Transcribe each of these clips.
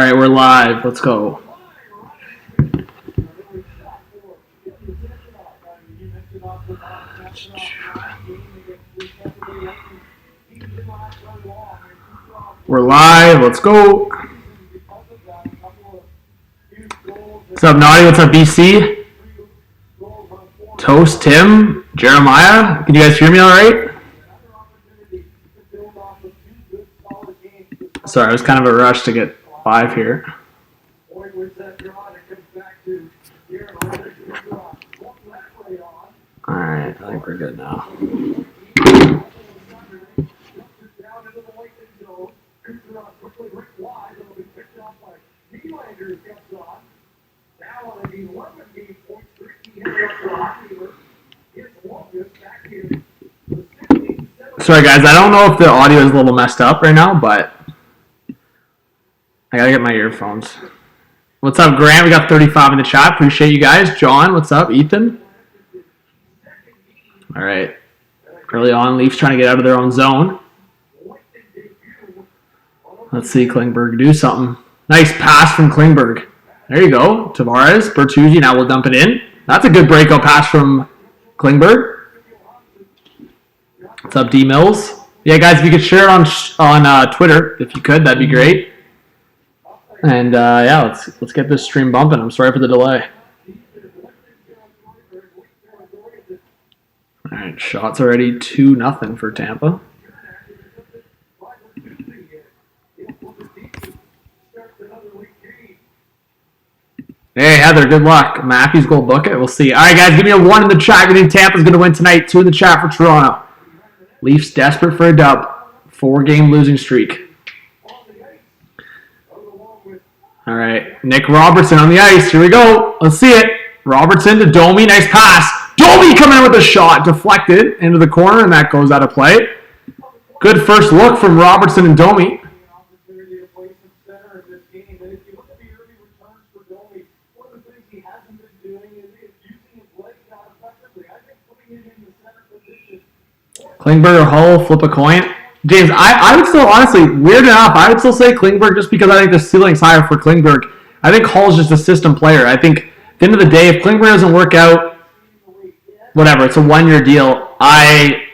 right, we're live. Let's go. We're live. Let's go. What's up, Naughty? What's up, BC? Toast, Tim, Jeremiah. Can you guys hear me all right? Sorry, it was kind of a rush to get live here. All right, I think we're good now. Sorry, guys, I don't know if the audio is a little messed up right now, but I gotta get my earphones. What's up, Grant? We got 35 in the chat. Appreciate you guys. John, what's up? Ethan? All right. Early on, Leafs trying to get out of their own zone. Let's see Klingberg do something. Nice pass from Klingberg. There you go. Tavares, Bertuzzi, now we'll dump it in. That's a good breakout pass from Klingberg. What's up, D Mills? Yeah, guys, if you could share it on Twitter, if you could, that'd be great. And yeah, let's get this stream bumping. I'm sorry for the delay. All right, shots already 2-0 for Tampa. Hey, Heather, good luck. Matthews goal book it. We'll see. All right, guys, give me a 1 in the chat. You think Tampa's going to win tonight? 2 in the chat for Toronto. Leafs desperate for a dub. 4-game losing streak. All right, Nick Robertson on the ice. Here we go. Let's see it. Robertson to Domi. Nice pass. Domi coming in with a shot. Deflected into the corner, and that goes out of play. Good first look from Robertson and Domi. Klingberg or Hull, flip a coin. James, I would still, honestly, weird enough, I would still say Klingberg just because I think the ceiling's higher for Klingberg. I think Hull's just a system player. I think at the end of the day, if Klingberg doesn't work out, whatever, it's a one-year deal. I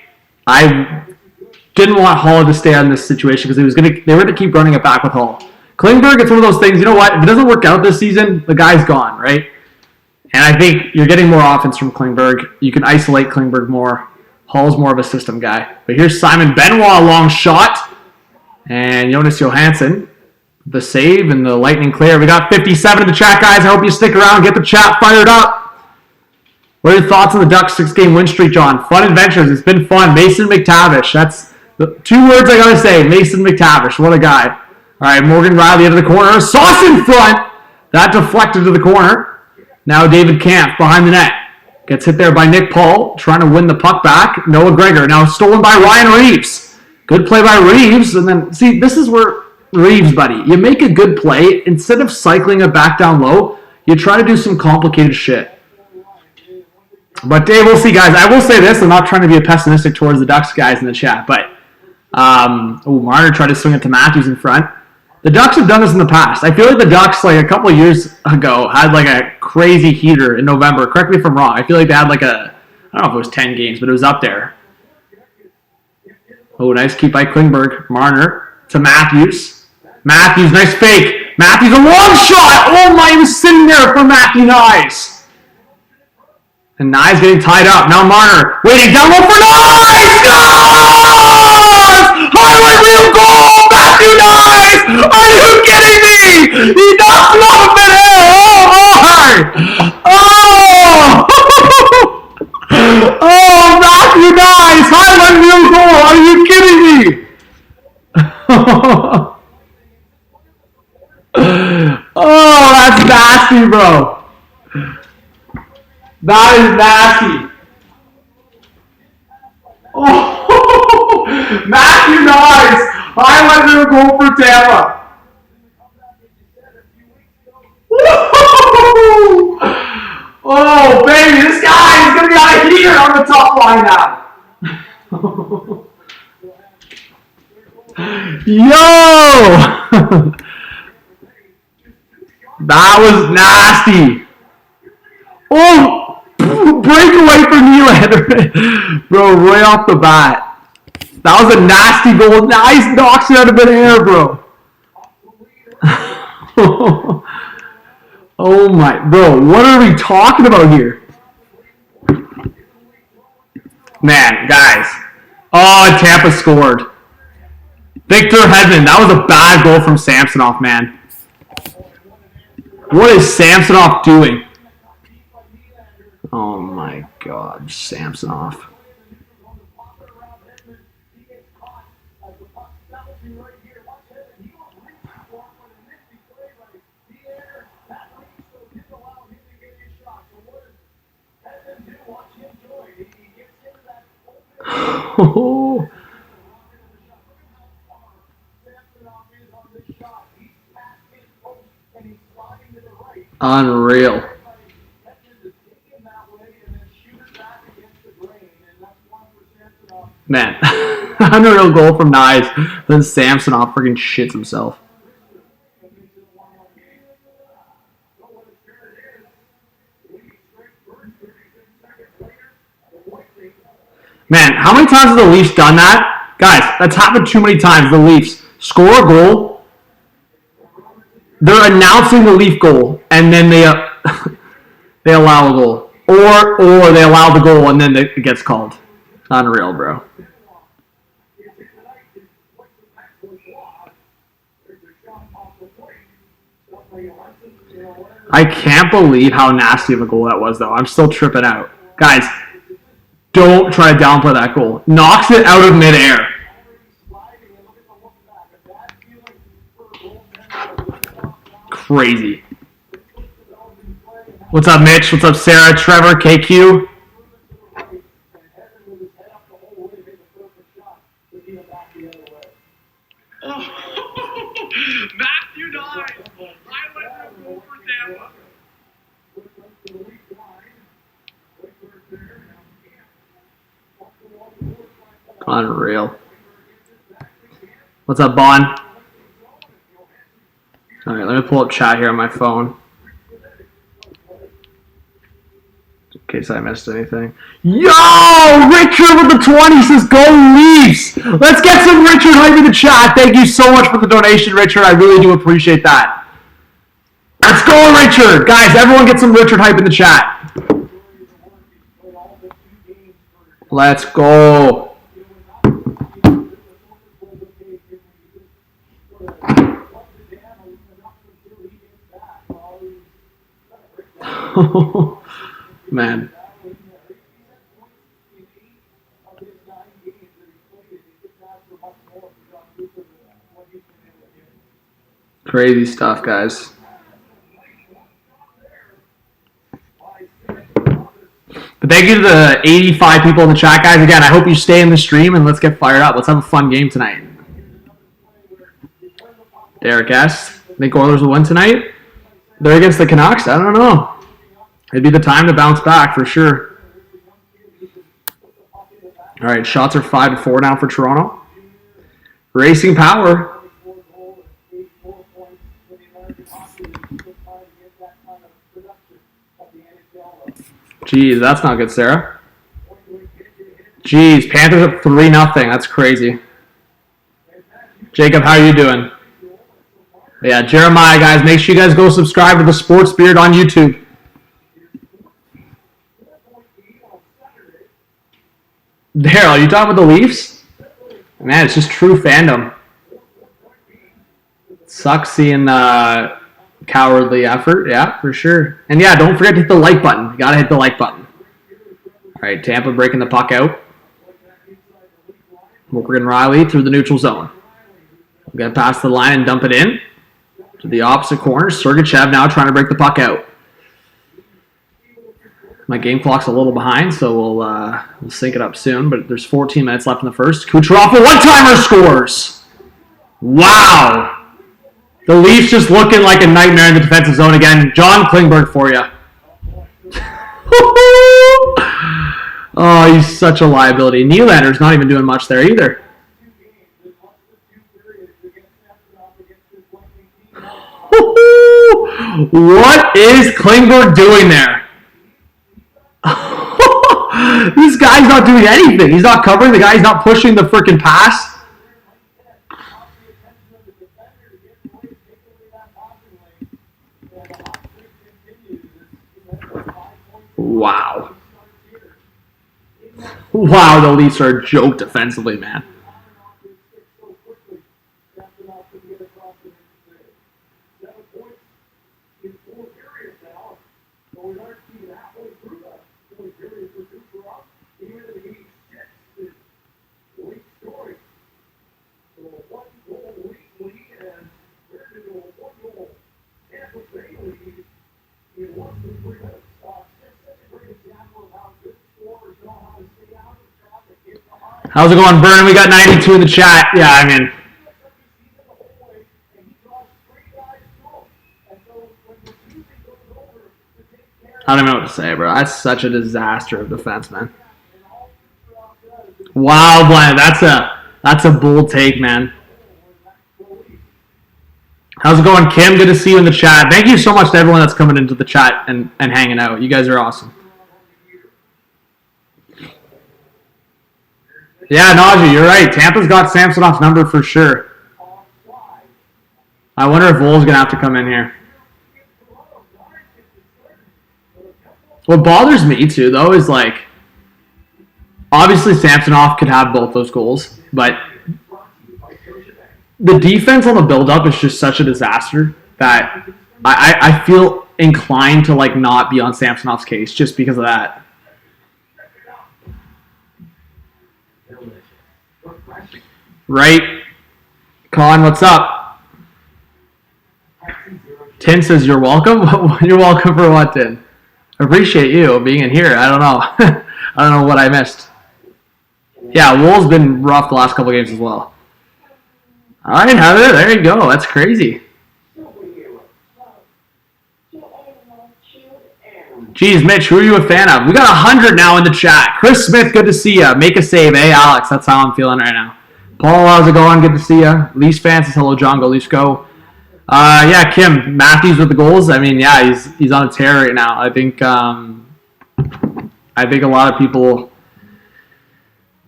didn't want Hull to stay on this situation because they were going to keep running it back with Hull. Klingberg, it's one of those things, you know what, if it doesn't work out this season, the guy's gone, right? And I think you're getting more offense from Klingberg. You can isolate Klingberg more. Hull's more of a system guy. But here's Simon Benoit, long shot. And Jonas Johansson, the save and the lightning clear. We got 57 in the chat, guys. I hope you stick around. Get the chat fired up. What are your thoughts on the Ducks' 6-game win streak, John? Fun adventures. It's been fun. Mason McTavish. That's the 2 words I got to say. Mason McTavish. What a guy. All right, Morgan Riley into the corner. Sauce in front. That deflected to the corner. Now David Kampf behind the net. Gets hit there by Nick Paul, trying to win the puck back. Noah Gregor, now stolen by Ryan Reeves. Good play by Reeves. And then, see, this is where Reeves, buddy, you make a good play. Instead of cycling it back down low, you try to do some complicated shit. But, Dave, we'll see, guys. I will say this. I'm not trying to be pessimistic towards the Ducks guys in the chat. But, Marner tried to swing it to Matthews in front. The Ducks have done this in the past. I feel like the Ducks, like a couple of years ago, had like a crazy heater in November. Correct me if I'm wrong. I feel like they had like I don't know if it was 10 games, but it was up there. Oh, nice keep by Klingberg. Marner to Matthews. Matthews, nice fake. Matthews, a long shot. Oh my, he was sitting there for Matthew Nyes. And Nyes getting tied up. Now Marner waiting down low for Nyes. Highlight reel goal. Matthew Nyes! Are you kidding me? He knocks it off of it! Oh! Oh, Matthew Nyes! Highlight reel goal! Are you kidding me? Oh, that's nasty, bro. That is nasty. Oh, Matthew Nyes! Highlight reel goal for Tampa. Woo! Oh, baby, this guy is going to be out of here on the top line now. Yo! That was nasty. Oh, breakaway for Nylander. Bro, right off the bat. That was a nasty goal. Nice, knocks it out of midair, bro. Oh my, bro, what are we talking about here? Man, guys. Oh, Tampa scored. Victor Hedman, that was a bad goal from Samsonov, man. What is Samsonov doing? Oh my God, Samsonov. Oh. Unreal. Man, unreal goal from Nyes. Then Samsonov freaking shits himself. Man, how many times have the Leafs done that? Guys, that's happened too many times. The Leafs score a goal, they're announcing the Leaf goal, and then they they allow a goal. Or they allow the goal, and then it gets called. Unreal, bro. I can't believe how nasty of a goal that was, though. I'm still tripping out. Guys, don't try to downplay that goal. Knocks it out of midair. Crazy. What's up, Mitch? What's up, Sarah, Trevor, KQ? Matthew dies. I went goal for Tampa. Unreal. What's up, Bon? Alright, let me pull up chat here on my phone. In case I missed anything. Yo! Richard with the 20 says, go Leafs! Let's get some Richard hype in the chat. Thank you so much for the donation, Richard. I really do appreciate that. Let's go, Richard! Guys, everyone get some Richard hype in the chat. Let's go. Man. Crazy stuff, guys. But thank you to the 85 people in the chat, guys. Again, I hope you stay in the stream and let's get fired up. Let's have a fun game tonight. Derek S. Think Oilers will win tonight? They're against the Canucks? I don't know. It'd be the time to bounce back for sure. All right, shots are 5-4 now for Toronto. Racing power. Jeez, that's not good, Sarah. Jeez, Panthers up 3-0. That's crazy. Jacob, how are you doing? Yeah, Jeremiah, guys, make sure you guys go subscribe to the Sports Beard on YouTube. Daryl, you talking about the Leafs? Man, it's just true fandom. Sucks seeing cowardly effort, yeah, for sure. And yeah, don't forget to hit the like button. You gotta hit the like button. All right, Tampa breaking the puck out. Morgan Riley through the neutral zone. We're gonna pass the line and dump it in to the opposite corner. Sergachev now trying to break the puck out. My game clock's a little behind, so we'll sync it up soon. But there's 14 minutes left in the first. Kucherov, a one-timer, scores. Wow. The Leafs just looking like a nightmare in the defensive zone again. John Klingberg for you. Oh, he's such a liability. Nylander's not even doing much there either. What is Klingberg doing there? This guy's not doing anything. He's not covering the guy. He's not pushing the freaking pass. Wow. Wow, the Leafs are a joke defensively, man. How's it going, Vernon? We got 92 in the chat. Yeah, I mean, I don't even know what to say, bro. That's such a disaster of defense, man. Wow, Blaine, that's a bold take, man. How's it going, Kim? Good to see you in the chat. Thank you so much to everyone that's coming into the chat and hanging out. You guys are awesome. Yeah, Najee, you're right. Tampa's got Samsonov's number for sure. I wonder if Vol's going to have to come in here. What bothers me, too, though, is, like, obviously Samsonov could have both those goals, but the defense on the build-up is just such a disaster that I feel inclined to, like, not be on Samsonov's case just because of that. Right? Colin, what's up? Tin says you're welcome. You're welcome for what, Tin? Appreciate you being in here. I don't know. I don't know what I missed. Yeah, Wool's been rough the last couple games as well. All right, Heather, there you go. That's crazy. Geez, Mitch, who are you a fan of? We got 100 now in the chat. Chris Smith, good to see you. Make a save, eh, Alex? That's how I'm feeling right now. Paul, how's it going? Good to see you. Leafs fans says hello, John. Go Leafs go. Yeah, Kim, Matthews with the goals. I mean, yeah, he's on a tear right now. I think a lot of people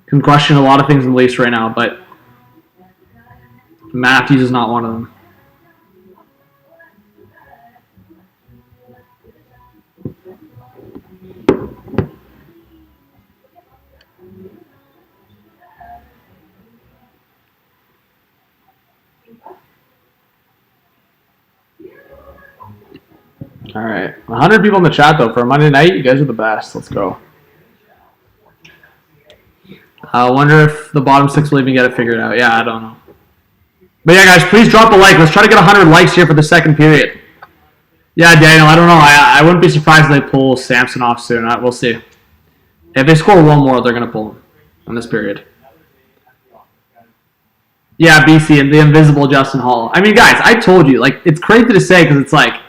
can question a lot of things in the Leafs right now, but Matthews is not one of them. All right, 100 people in the chat though for a Monday night. You guys are the best. Let's go. I wonder if the bottom six will even get it figured out. Yeah, I don't know. But yeah, guys, please drop a like. Let's try to get 100 likes here for the second period. Yeah, Daniel, I don't know. I wouldn't be surprised if they pull Samsonov soon. We'll see. If they score one more, they're going to pull him in this period. Yeah, BC and the invisible Justin Hall. I mean, guys, I told you. Like, it's crazy to say because it's like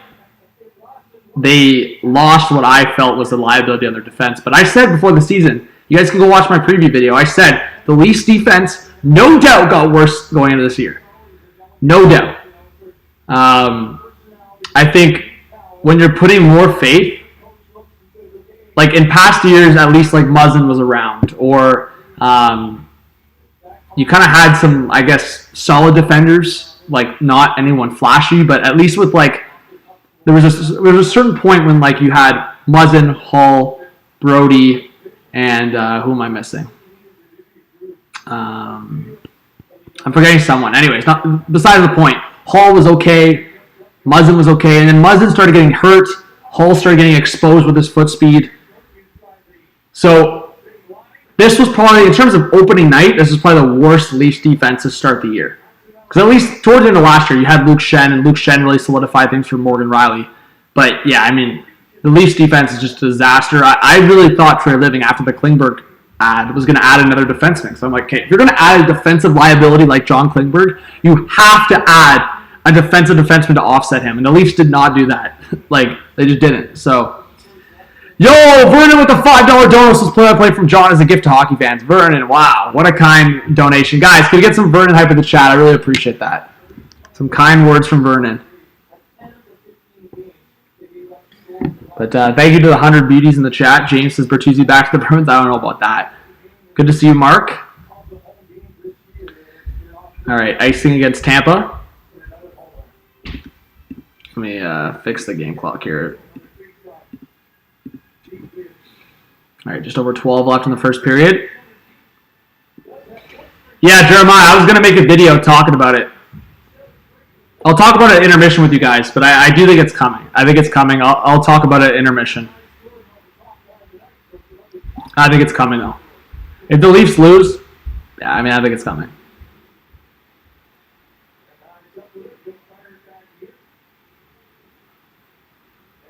they lost what I felt was the liability on their defense. But I said before the season, you guys can go watch my preview video. I said the Leafs defense, no doubt, got worse going into this year. No doubt. I think when you're putting more faith, like in past years, at least like Muzzin was around, or you kind of had some, I guess, solid defenders, like not anyone flashy, but at least with like, there was a certain point when like you had Muzzin, Hall, Brody, and who am I missing? I'm forgetting someone. Anyways, not besides the point. Hall was okay. Muzzin was okay. And then Muzzin started getting hurt. Hall started getting exposed with his foot speed. So this was probably, in terms of opening night, this was probably the worst Leafs defense to start the year. Because at least towards the end of last year, you had Luke Shen, and Luke Shen really solidified things for Morgan Riley. But yeah, I mean, the Leafs defense is just a disaster. I really thought Trey Living, after the Klingberg ad, was going to add another defenseman. So I'm like, okay, if you're going to add a defensive liability like John Klingberg, you have to add a defensive defenseman to offset him. And the Leafs did not do that. Like, they just didn't. So, yo, Vernon with the $5 donut. This play from John as a gift to hockey fans. Vernon, wow, what a kind donation. Guys, can we get some Vernon hype in the chat? I really appreciate that. Some kind words from Vernon. But thank you to the 100 beauties in the chat. James says Bertuzzi back to the Bruins. I don't know about that. Good to see you, Mark. All right, icing against Tampa. Let me fix the game clock here. All right, just over 12 left in the first period. Yeah, Jeremiah, I was going to make a video talking about it. I'll talk about it at intermission with you guys, but I do think it's coming. I think it's coming. I'll talk about it at intermission. I think it's coming, though. If the Leafs lose, yeah, I mean, I think it's coming.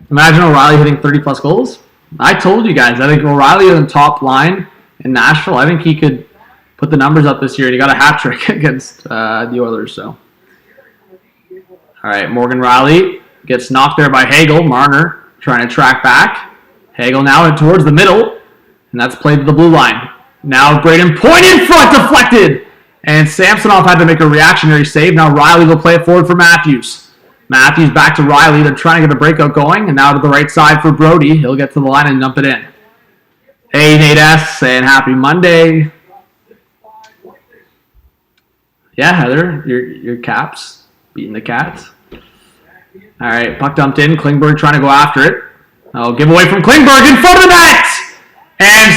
Imagine O'Reilly hitting 30-plus goals. I told you guys, I think O'Reilly is in top line in Nashville. I think he could put the numbers up this year, and he got a hat trick against the Oilers. So, all right, Morgan Rielly gets knocked there by Hagel. Marner trying to track back. Hagel now towards the middle, and that's played to the blue line. Now Braden Point in front, deflected, and Samsonov had to make a reactionary save. Now Rielly will play it forward for Matthews. Matthews back to Rielly. They're trying to get a breakout going, and now to the right side for Brody. He'll get to the line and dump it in. Hey, Nate S. saying happy Monday. Yeah, Heather, your Caps beating the Cats. All right, puck dumped in. Klingberg trying to go after it. Oh, giveaway from Klingberg in front of the net, and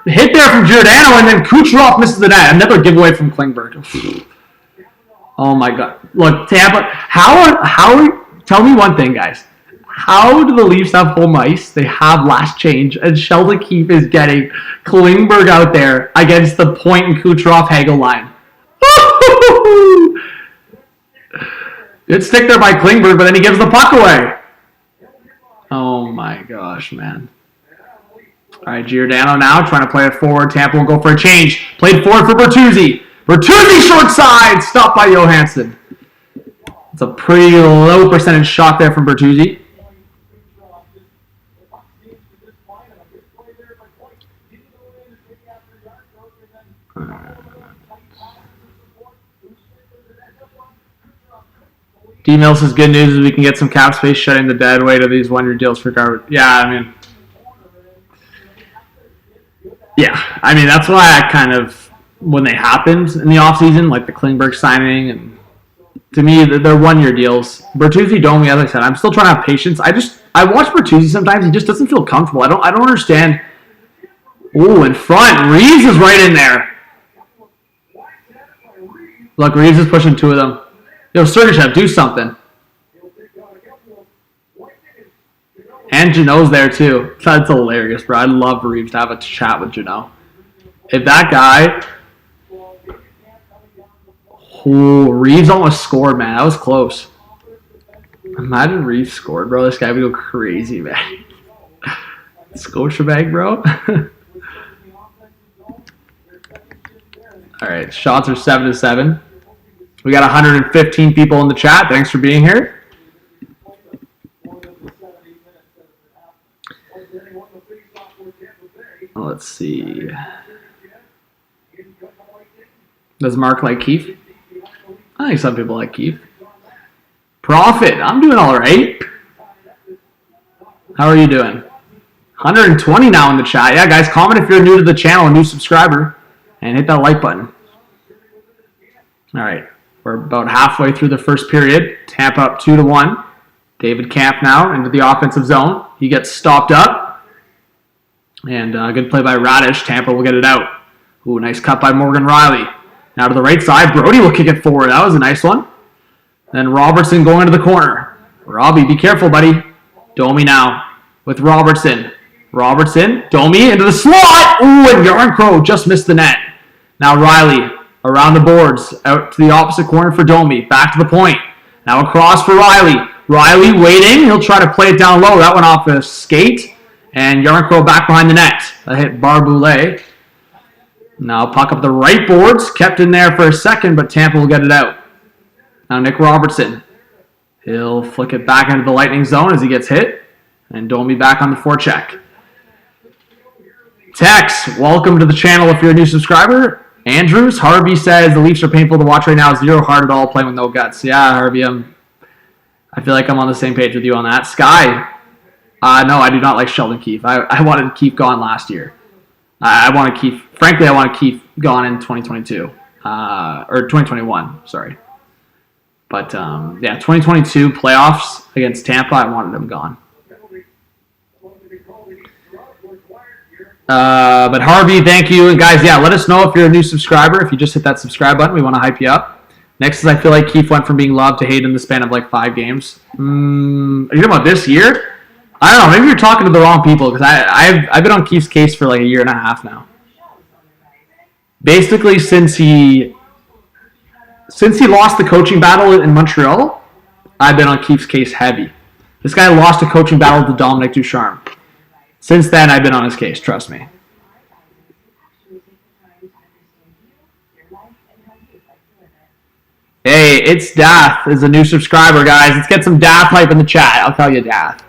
hit there from Giordano, and then Kucherov misses the net. Another giveaway from Klingberg. Oh my God! Look, Tampa. Tell me one thing, guys. How do the Leafs have home ice? They have last change, and Sheldon Keefe is getting Klingberg out there against the Point and Kucherov Hagel line. Good stick there by Klingberg, but then he gives the puck away. Oh my gosh, man. All right, Giordano now trying to play it forward. Tampa will go for a change. Played forward for Bertuzzi. Bertuzzi short side, stopped by Johansson. It's a pretty low percentage shot there from Bertuzzi. D-Mill says good news is we can get some cap space shutting the dead weight of these one-year deals for garbage. Yeah, I mean, that's why I kind of, when they happened in the offseason, like the Klingberg signing, and to me, they're one-year deals. Bertuzzi, Domi, as I said, I'm still trying to have patience. I watch Bertuzzi sometimes. He just doesn't feel comfortable. I don't understand. Ooh, in front. Reeves is right in there. Look, Reeves is pushing two of them. Yo, Sergachev, do something. And Janot's there, too. That's hilarious, bro. I'd love for Reeves to have a chat with Janot. If that guy... Oh, Reeves almost scored, man. That was close. Imagine Reeves scored, bro. This guy would go crazy, man. Scotiabank, bro. All right, shots are 7-7. We got 115 people in the chat. Thanks for being here. Let's see. Does Mark like Keefe? I think some people like Keefe. Profit, I'm doing all right. How are you doing? 120 now in the chat. Yeah, guys, comment if you're new to the channel, a new subscriber, and hit that like button. All right, we're about halfway through the first period. Tampa up 2-1. David Camp now into the offensive zone. He gets stopped up. And good play by Radish. Tampa will get it out. Ooh, nice cut by Morgan Rielly. Now to the right side, Brody will kick it forward. That was a nice one. Then Robertson going into the corner. Robbie, be careful, buddy. Domi now with Robertson. Robertson, Domi into the slot. Ooh, and Yarncrow just missed the net. Now Rielly around the boards, out to the opposite corner for Domi. Back to the point. Now across for Rielly. Rielly waiting. He'll try to play it down low. That went off a skate. And Yarncrow back behind the net. That hit Barboulay. Now puck up the right boards. Kept in there for a second, but Tampa will get it out. Now Nick Robertson. He'll flick it back into the Lightning zone as he gets hit. And Domi back on the forecheck. Tex, welcome to the channel if you're a new subscriber. Andrews, Harvey says the Leafs are painful to watch right now. 0 heart at all, playing with no guts. Yeah, Harvey, I feel like I'm on the same page with you on that. Sky, No, I do not like Sheldon Keefe. I wanted Keefe gone last year. I want Keefe. Frankly, I want Keefe gone in 2022 or 2021. Sorry, but yeah, 2022 playoffs against Tampa. I wanted him gone. But Harvey, thank you. And guys, yeah, let us know if you're a new subscriber. If you just hit that subscribe button, we want to hype you up. Next is I feel like Keefe went from being loved to hate in the span of like 5 games. Are you talking about this year? I don't know. Maybe you're talking to the wrong people because I've been on Keefe's case for like a year and a half now. Basically, since he lost the coaching battle in Montreal, I've been on Keefe's case heavy. This guy lost a coaching battle to Dominic Ducharme. Since then, I've been on his case, trust me. Hey, it's Dath is a new subscriber, guys. Let's get some Dath hype in the chat. I'll tell you, Dath.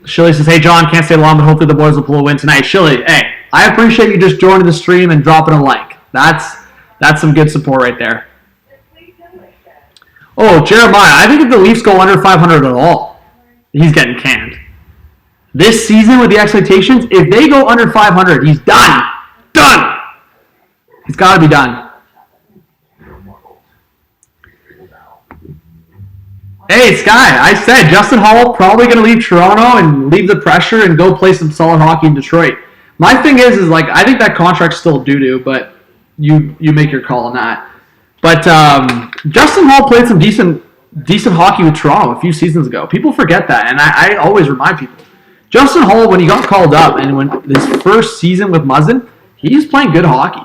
Shilly says, hey, John, can't stay long, but hopefully the boys will pull a win tonight. Shilly, hey, I appreciate you just joining the stream and dropping a like. That's some good support right there. Oh, Jeremiah, I think if the Leafs go under 500 at all, he's getting canned. This season with the expectations, if they go under 500, he's done. Done. He's got to be done. Hey, Sky, I said Justin Hall probably going to leave Toronto and leave the pressure and go play some solid hockey in Detroit. My thing is like, I think that contract's still doo-doo, but you make your call on that. But Justin Hall played some decent hockey with Toronto a few seasons ago. People forget that, and I always remind people. Justin Hall, when he got called up, and when his first season with Muzzin, he's playing good hockey.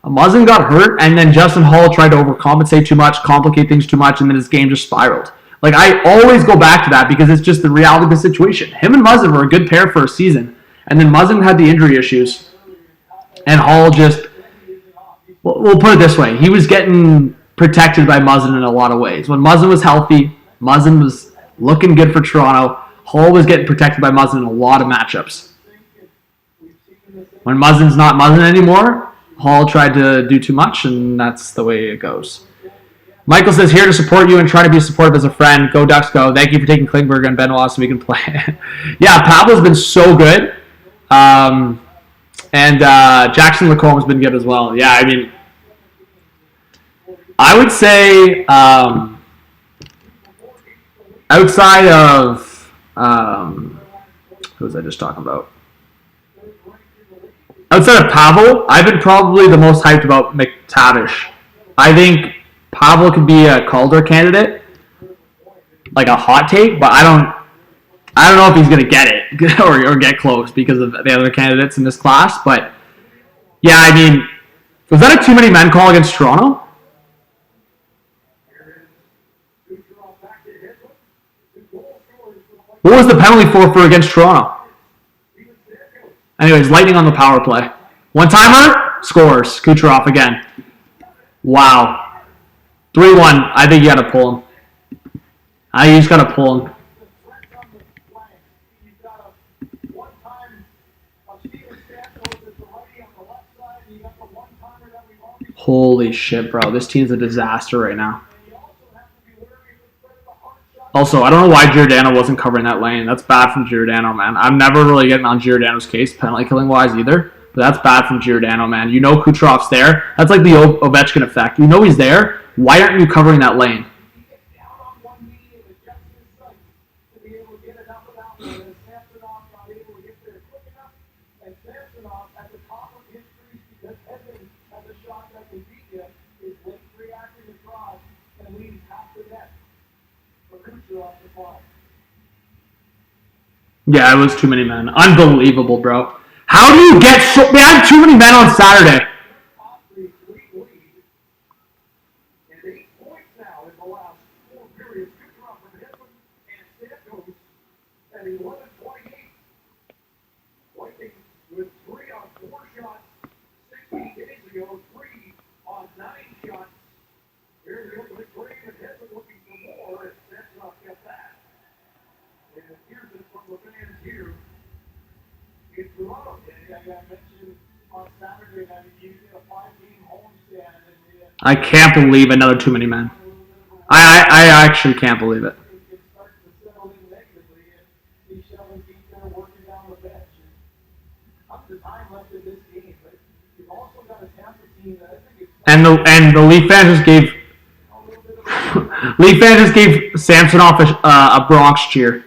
Muzzin got hurt, and then Justin Hall tried to overcompensate too much, complicate things too much, and then his game just spiraled. Like, I always go back to that because it's just the reality of the situation. Him and Muzzin were a good pair for a season, and then Muzzin had the injury issues, and Hall just, we'll put it this way, he was getting protected by Muzzin in a lot of ways. When Muzzin was healthy, Muzzin was looking good for Toronto. Hall was getting protected by Muzzin in a lot of matchups. When Muzzin's not Muzzin anymore, Hall tried to do too much, and that's the way it goes. Michael says, here to support you and try to be supportive as a friend. Go Ducks, go. Thank you for taking Klingberg and Benoit so we can play. Yeah, Pablo's been so good. And Jackson Lacombe has been good as well. Yeah, I mean, I would say outside of who was I just talking about? Outside of Pavel, I've been probably the most hyped about McTavish. I think Pavel could be a Calder candidate, like a hot take, but I don't know if he's going to get it or get close because of the other candidates in this class. But yeah, I mean, was that a too many men call against Toronto? What was the penalty for against Toronto? Anyways, Lightning on the power play. One-timer, scores. Kucherov again. Wow. 3-1. I think you got to pull him. You just got to pull him. Holy shit, bro. This team's a disaster right now. Also, I don't know why Giordano wasn't covering that lane. That's bad from Giordano, man. I'm never really getting on Giordano's case, penalty killing wise either. But that's bad from Giordano, man. You know Kucherov's there. That's like the Ovechkin effect. You know he's there. Why aren't you covering that lane? Yeah, it was too many men. Unbelievable, bro. How do you get so... They had too many men on Saturday. I can't believe another too many men. I actually can't believe it. And the Leaf fans just gave Samsonov a Bronx cheer.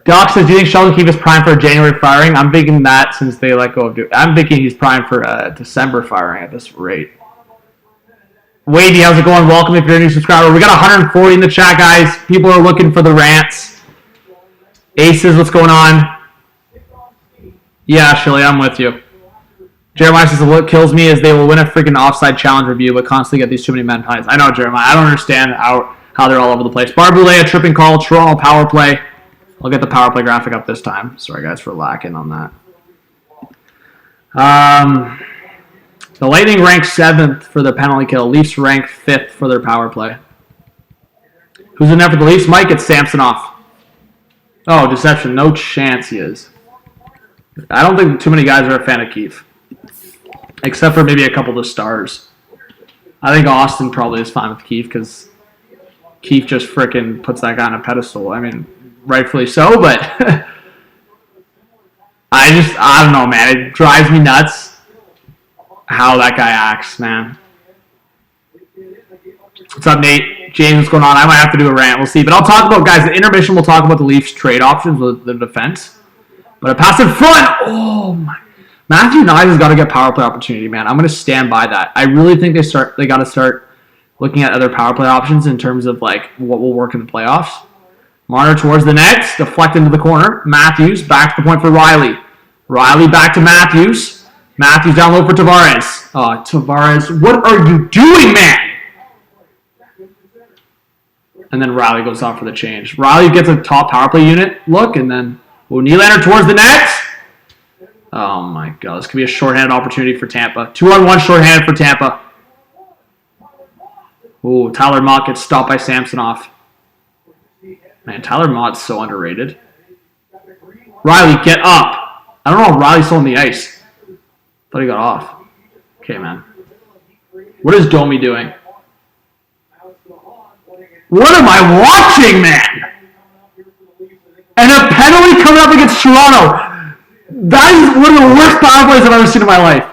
Doc says, do you think Sheldon Keefe is primed for a January firing? I'm thinking that since they let go of Duke. I'm thinking he's primed for a December firing at this rate. Wadey, how's it going? Welcome if you're a new subscriber. We got 140 in the chat, guys. People are looking for the rants. Aces, what's going on? Yeah, Shilly, I'm with you. Jeremiah says, what kills me is they will win a freaking offside challenge review, but constantly get these too many men penalties. I know, Jeremiah. I don't understand how they're all over the place. Barboulet, a tripping call. Toronto power play. I'll get the power play graphic up this time. Sorry, guys, for lacking on that. The Lightning ranked 7th for their penalty kill. Leafs ranked 5th for their power play. Who's in there for the Leafs? Mike, it's Samsonov. Oh, deception. No chance he is. I don't think too many guys are a fan of Keefe. Except for maybe a couple of the stars. I think Austin probably is fine with Keefe because Keefe just frickin' puts that guy on a pedestal. I mean, rightfully so, but I don't know, man. It drives me nuts how that guy acts, man. What's up, Nate? James, what's going on? I might have to do a rant. We'll see. But I'll talk about, guys, the intermission. We'll talk about the Leafs trade options with the defense. But a pass in front. Oh, my. Matthew Knies has got to get power play opportunity, man. I'm going to stand by that. I really think they got to start looking at other power play options in terms of, like, what will work in the playoffs. Marner towards the net, deflect into the corner. Matthews back to the point for Riley. Riley back to Matthews. Matthews down low for Tavares. Tavares, what are you doing, man? And then Riley goes off for the change. Riley gets a top power play unit look, and then Nylander towards the net. Oh my God, this could be a shorthanded opportunity for Tampa. 2-on-1 shorthanded for Tampa. Ooh, Tyler Mott gets stopped by Samsonov. Man, Tyler Mott's so underrated. Riley, get up. I don't know if Riley's still on the ice. Thought he got off. Okay, man. What is Domi doing? What am I watching, man? And a penalty coming up against Toronto. That is one of the worst power plays I've ever seen in my life.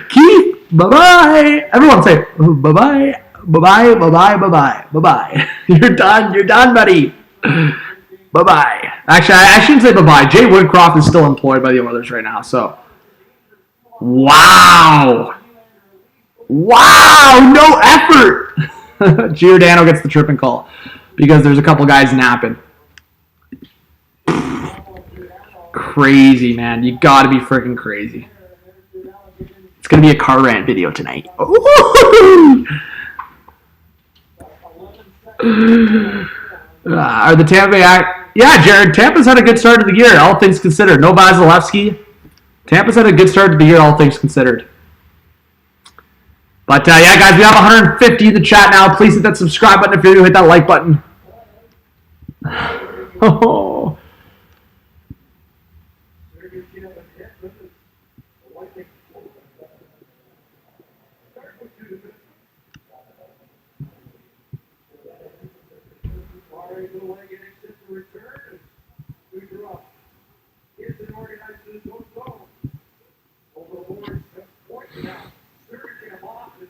Keith, bye-bye. Everyone say, bye-bye. Bye-bye, bye-bye, bye-bye, bye-bye. You're done, buddy. Bye-bye. Actually, I shouldn't say bye-bye. Jay Woodcroft is still employed by the Oilers right now, so. Wow. Wow, no effort. Giordano gets the tripping call because there's a couple guys napping. Crazy, man. You gotta be freaking crazy. It's gonna be a car rant video tonight. Are the Tampa Bay Yeah, Jared, Tampa's had a good start to the year, all things considered. No Vasilevsky. Tampa's had a good start to the year, all things considered. But, yeah, guys, we have 150 in the chat now. Please hit that subscribe button if you're new. Hit that like button. Oh.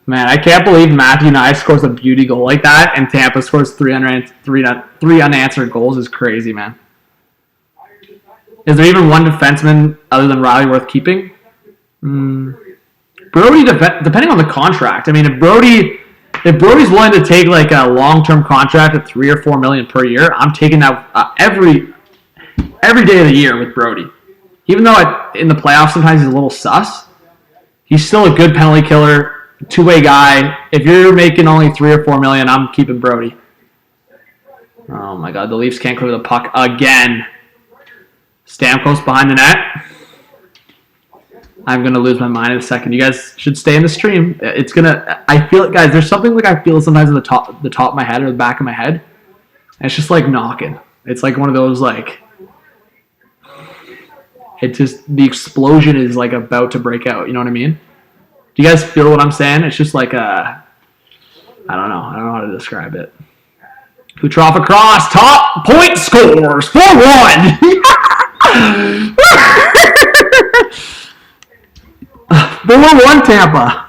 Man, I can't believe Matthew Knies scores a beauty goal like that, and Tampa scores three unanswered goals. Is crazy, man. Is there even one defenseman other than Riley worth keeping? Brody, depending on the contract. I mean, if Brody's willing to take like a long-term contract at $3 or $4 million per year, I'm taking that every day of the year with Brody. Even though in the playoffs sometimes he's a little sus, he's still a good penalty killer. Two-way guy. If you're making only $3 or $4 million, I'm keeping Brody. Oh my God, the Leafs can't clear the puck again. Stamkos behind the net. I'm gonna lose my mind in a second. You guys should stay in the stream. It's gonna. I feel it, guys. There's something like I feel sometimes at the top of my head or the back of my head. And it's just like knocking. It's like one of those like. It just the explosion is like about to break out. You know what I mean? Do you guys feel what I'm saying? It's just like I don't know how to describe it. Kucherov across, top, point scores, 4-1. 4-1 Tampa.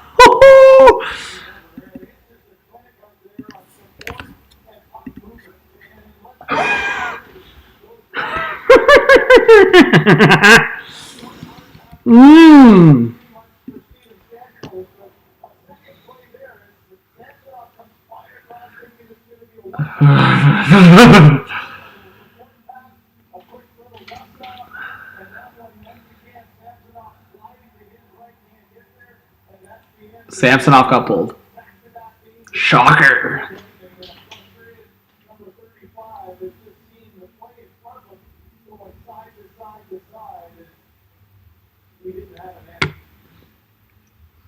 Samsonov got pulled. Shocker.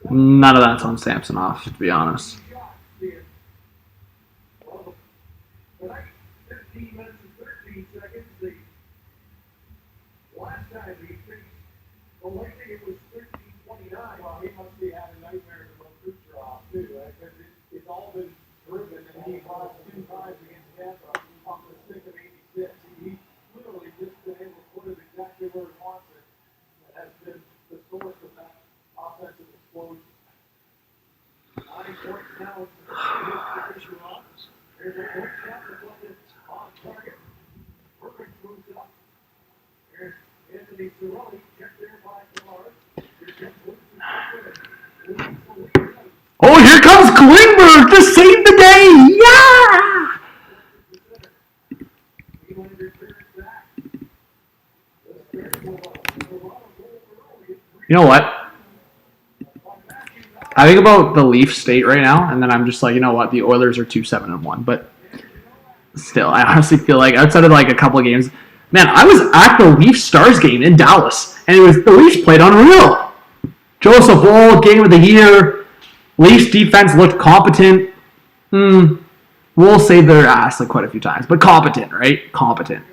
None of that's on Samsonov, to be honest. Oh, here comes Klingberg to save the day! Yeah! You know what? I think about the Leaf state right now, and then I'm just like, you know what? The Oilers are 2-7-1, but still, I honestly feel like outside of like a couple of games, man, I was at the Leaf Stars game in Dallas, and it was the Leafs played unreal. Joseph Woll, game of the year. Leafs defense looked competent. Woll saved their ass like quite a few times, but competent, right? Competent.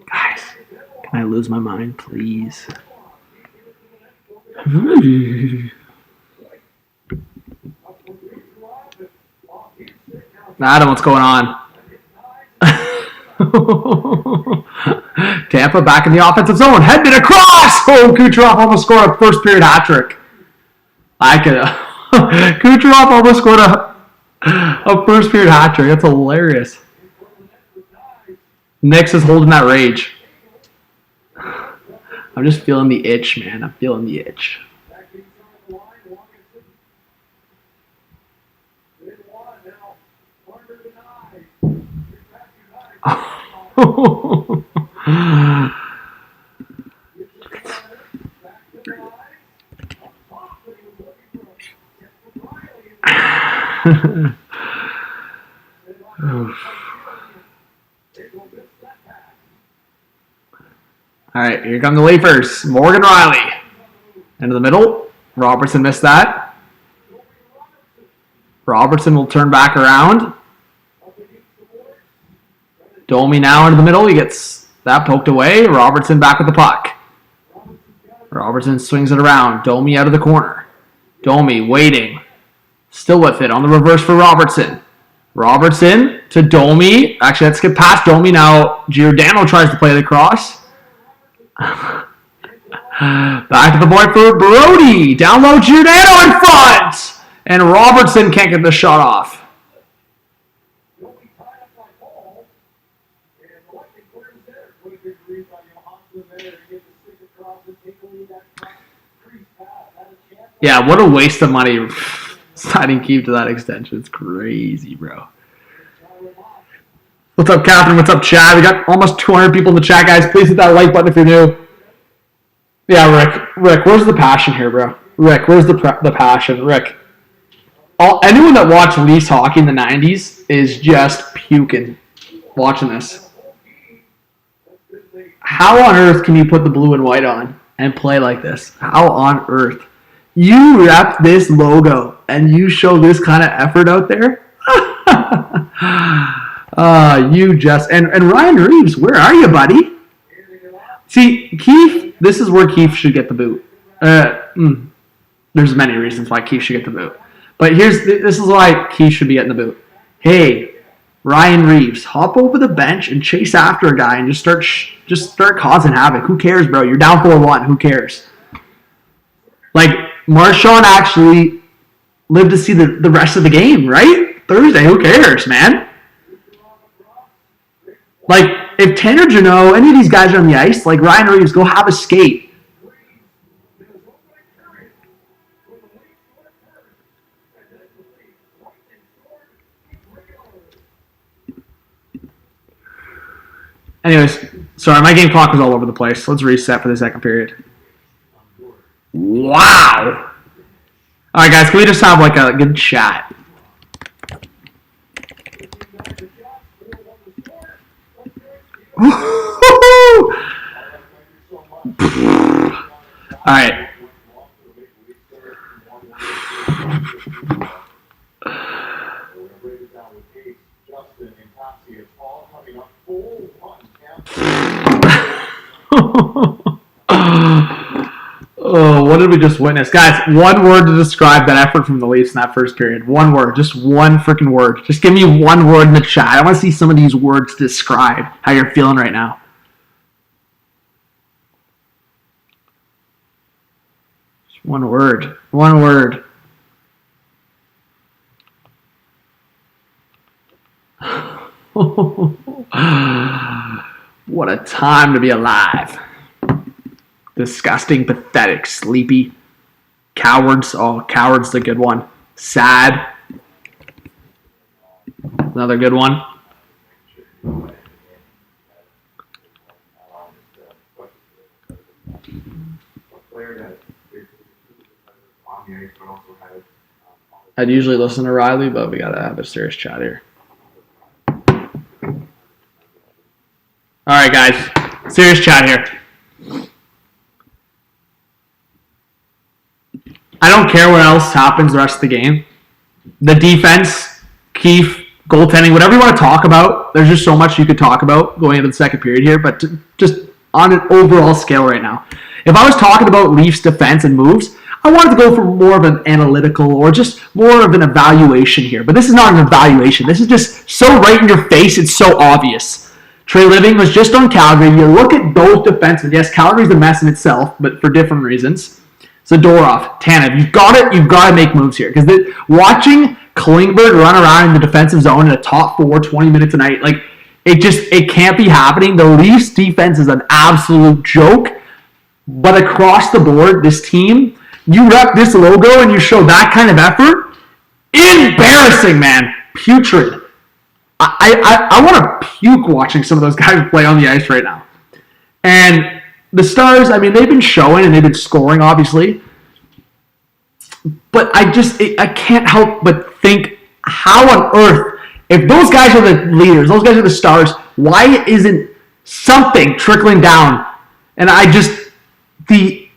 Guys, can I lose my mind, please? Adam, what's going on? Tampa back in the offensive zone. Headed across! Oh, Kucherov almost scored a first period hat trick. Kucherov almost scored a first period hat trick. That's hilarious. Nix is holding that rage. I'm just feeling the itch, man. I'm feeling the itch. All right, here come the Leafers. Morgan Riley. Into the middle. Robertson missed that. Robertson will turn back around. Domi now into the middle. He gets that poked away. Robertson back with the puck. Robertson swings it around. Domi out of the corner. Domi waiting. Still with it on the reverse for Robertson. Robertson to Domi. Actually, let's skip past Domi now. Giordano tries to play the cross. Back to the point for Brody. Down low, Giordano in front. And Robertson can't get the shot off. Yeah, what a waste of money signing Keith to that extension. It's crazy, bro. What's up, Catherine? What's up, Chad? We got almost 200 people in the chat, guys. Please hit that like button if you're new. Yeah, Rick, where's the passion here, bro? Rick, where's the passion? Rick, anyone that watched Leafs hockey in the 90s is just puking watching this. How on earth can you put the blue and white on and play like this? How on earth? You rep this logo and you show this kind of effort out there? You just... And Ryan Reeves, where are you, buddy? See, Keith, this is where Keith should get the boot. There's many reasons why Keith should get the boot. But this is why Keith should be getting the boot. Hey, Ryan Reeves, hop over the bench and chase after a guy and just start causing havoc. Who cares, bro? You're down 4-1. Who cares? Like, Marchand actually lived to see the rest of the game, right? Thursday, who cares, man? Like, if Tanner Jeannot, any of these guys are on the ice, like Ryan Reeves, go have a skate. Anyways, sorry, my game clock was all over the place. Let's reset for the second period. Wow! All right, guys, can we just have like a good chat? All right. Oh, what did we just witness? Guys, one word to describe that effort from the Leafs in that first period. One word. Just one freaking word. Just give me one word in the chat. I want to see some of these words describe how you're feeling right now. Just one word. One word. What a time to be alive. Disgusting, pathetic, sleepy. Cowards. Oh, coward's the good one. Sad. Another good one. I'd usually listen to Riley, but we gotta have a serious chat here. Alright, guys. Serious chat here. I don't care what else happens the rest of the game. The defense, Keefe, goaltending, whatever you want to talk about, there's just so much you could talk about going into the second period here, but just on an overall scale right now. If I was talking about Leafs defense and moves, I wanted to go for more of an analytical or just more of an evaluation here. But this is not an evaluation. This is just so right in your face, it's so obvious. Trey Living was just on Calgary. You look at those defensemen. Yes, Calgary's a mess in itself, but for different reasons. Zadorov, Tanev, you've got to make moves here. Because watching Klingberg run around in the defensive zone in a top 4, 20 minutes a night, like it can't be happening. The Leafs defense is an absolute joke. But across the board, this team, you rep this logo and you show that kind of effort, embarrassing, man. Putrid. I want to puke watching some of those guys play on the ice right now. And the Stars, I mean, they've been showing and they've been scoring, obviously. But I can't help but think, how on earth, if those guys are the leaders, those guys are the stars, why isn't something trickling down? And the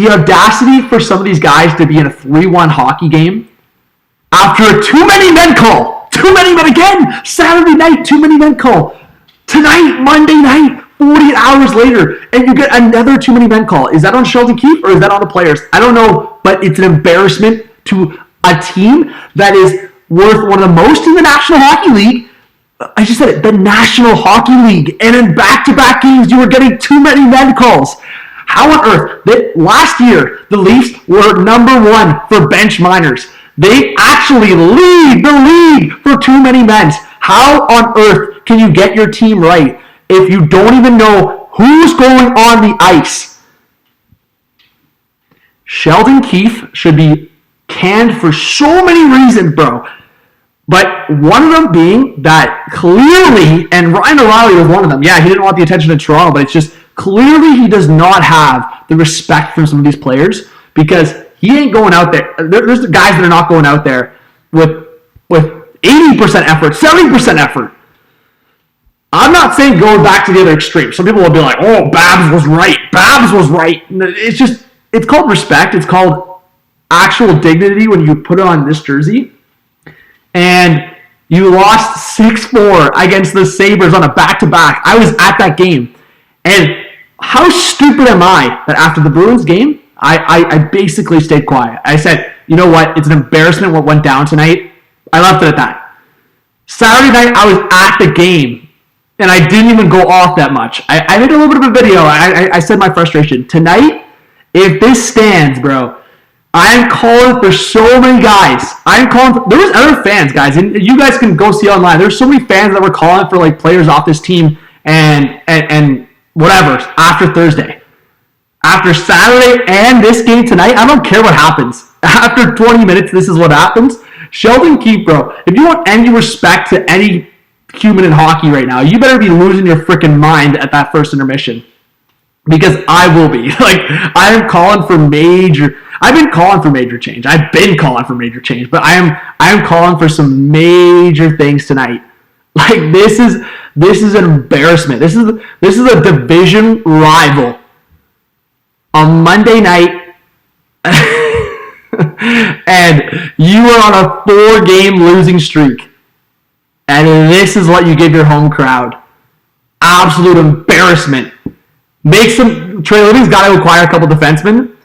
audacity for some of these guys to be in a 3-1 hockey game after a too many men call. Too many men again. Saturday night, too many men call. Tonight, Monday night, 48 hours later, and you get another too many men call. Is that on Sheldon Keefe or is that on the players? I don't know, but it's an embarrassment to a team that is worth one of the most in the National Hockey League. I just said it, the National Hockey League. And in back-to-back games, you were getting too many men calls. How on earth? Last year, the Leafs were number 1 for bench minors. They actually lead the league for too many men. How on earth can you get your team right if you don't even know who's going on the ice? Sheldon Keefe should be canned for so many reasons, bro. But one of them being that clearly, and Ryan O'Reilly was one of them. Yeah, he didn't want the attention of Toronto, but it's just clearly he does not have the respect from some of these players because He ain't going out there. There's the guys that are not going out there with 80% effort, 70% effort. I'm not saying going back to the other extreme. Some people will be like, oh, Babs was right. Babs was right. It's called respect. It's called actual dignity when you put it on this jersey. And you lost 6-4 against the Sabres on a back-to-back. I was at that game. And how stupid am I that after the Bruins game, I basically stayed quiet. I said, you know what? It's an embarrassment what went down tonight. I left it at that. Saturday night, I was at the game. And I didn't even go off that much. I made a little bit of a video. I said my frustration. Tonight, if this stands, bro, I'm calling for so many guys. There was other fans, guys, and you guys can go see online. There's so many fans that were calling for like players off this team and whatever after Thursday. After Saturday and this game tonight, I don't care what happens. After 20 minutes, this is what happens. Sheldon Keefe, bro, if you want any respect to any human in hockey right now, you better be losing your freaking mind at that first intermission. Because I will be. Like, I am calling for major... I've been calling for major change. I've been calling for major change. But I am calling for some major things tonight. Like, this is an embarrassment. This is a division rival. On Monday night... and you are on a 4-game losing streak. And this is what you give your home crowd. Absolute embarrassment. Trey Living's got to acquire a couple defensemen.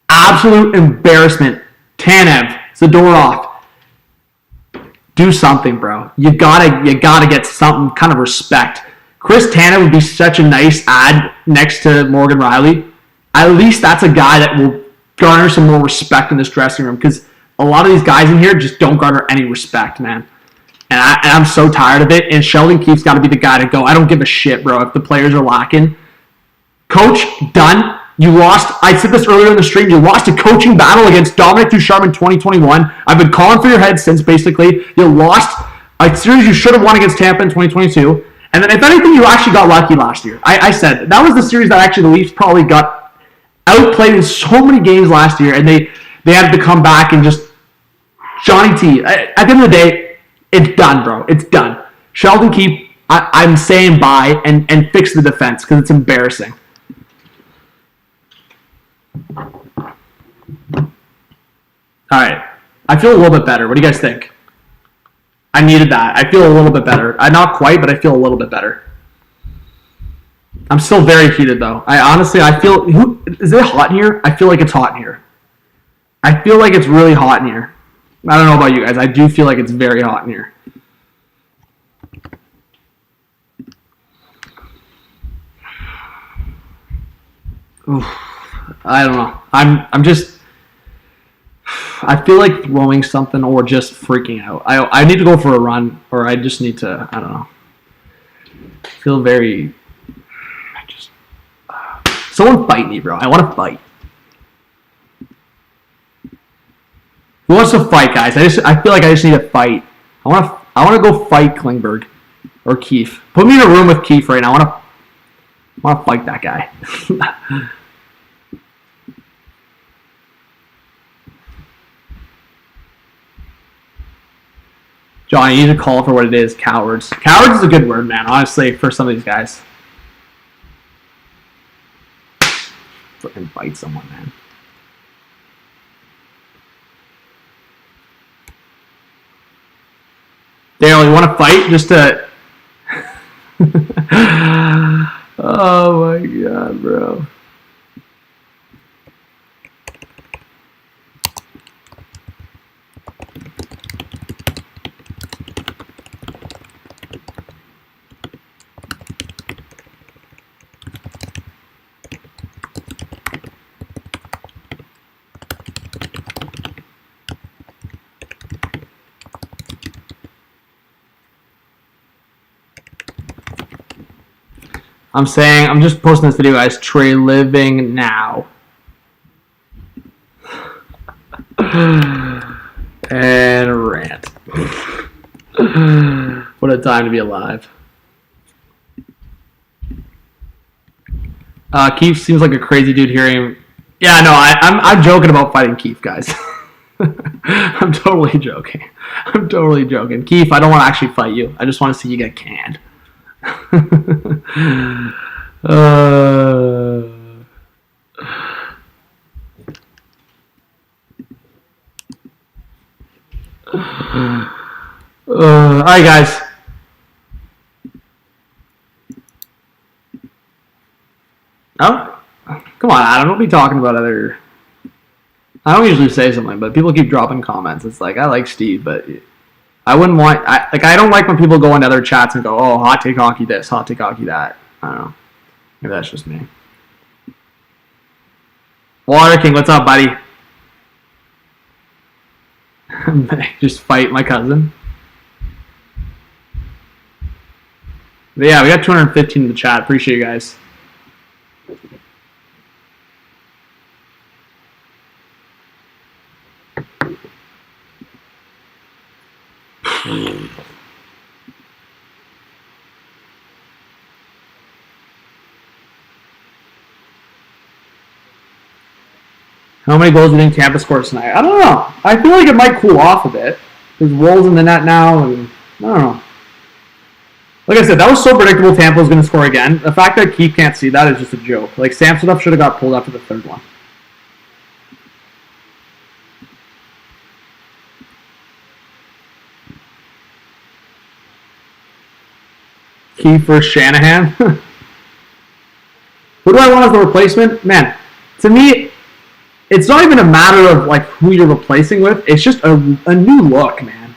Absolute embarrassment. Tanev, Zadorov. Do something, bro. You gotta get some kind of respect. Chris Tanev would be such a nice add next to Morgan Riley. At least that's a guy that will garner some more respect in this dressing room, because a lot of these guys in here just don't garner any respect, man. And I'm so tired of it. And Sheldon Keefe's got to be the guy to go. I don't give a shit, bro, if the players are lacking. Coach, done. You lost. I said this earlier in the stream. You lost a coaching battle against Dominic Ducharme in 2021. I've been calling for your head since, basically. You lost a series you should have won against Tampa in 2022. And then, if anything, you actually got lucky last year. I said that was the series that actually the Leafs probably got outplayed in so many games last year. And they had to come back and just... Johnny T. At the end of the day, it's done, bro. It's done. Sheldon Keefe, I'm saying bye and fix the defense because it's embarrassing. All right. I feel a little bit better. What do you guys think? I needed that. I feel a little bit better. Not quite, but I feel a little bit better. I'm still very heated, though. I feel... Is it hot in here? I feel like it's hot in here. I feel like it's really hot in here. I don't know about you guys. I do feel like it's very hot in here. Oof. I don't know. I'm just... I feel like throwing something or just freaking out. I need to go for a run, or I just need to... I don't know. I feel very... Someone fight me, bro. I want to fight. Who wants to fight, guys? I feel like I just need to fight. I want to go fight Klingberg or Keefe. Put me in a room with Keefe right now. I want to fight that guy. Johnny, you need to call for what it is. Cowards. Cowards is a good word, man. Honestly, for some of these guys. Freaking fight someone, man. Dale, you want to fight just to... Oh my god, bro. I'm just posting this video, guys. Trey Living now. And rant. What a time to be alive. Keith seems like a crazy dude hearing Yeah, no, I'm joking about fighting Keith, guys. I'm totally joking. I'm totally joking. Keith, I don't want to actually fight you. I just want to see you get canned. All right, guys. Oh, come on, Adam. Don't be talking about other. I don't usually say something, but people keep dropping comments. It's like I like Steve, but I wouldn't want. I don't like when people go into other chats and go, "Oh, hot take hockey this, hot take hockey that." I don't know. Maybe that's just me. Water King, what's up, buddy? Just fight my cousin. But yeah, we got 215 in the chat. Appreciate you guys. How many goals do you think Tampa scores tonight? I don't know. I feel like it might cool off a bit. There's Wolves in the net now, and I don't know. Like I said, that was so predictable Tampa was going to score again. The fact that Keith can't see that is just a joke. Like, Samsonov should have got pulled after the third one. Keith versus Shanahan. Who do I want as the replacement? Man, to me, it's not even a matter of like who you're replacing with. It's just a new look, man.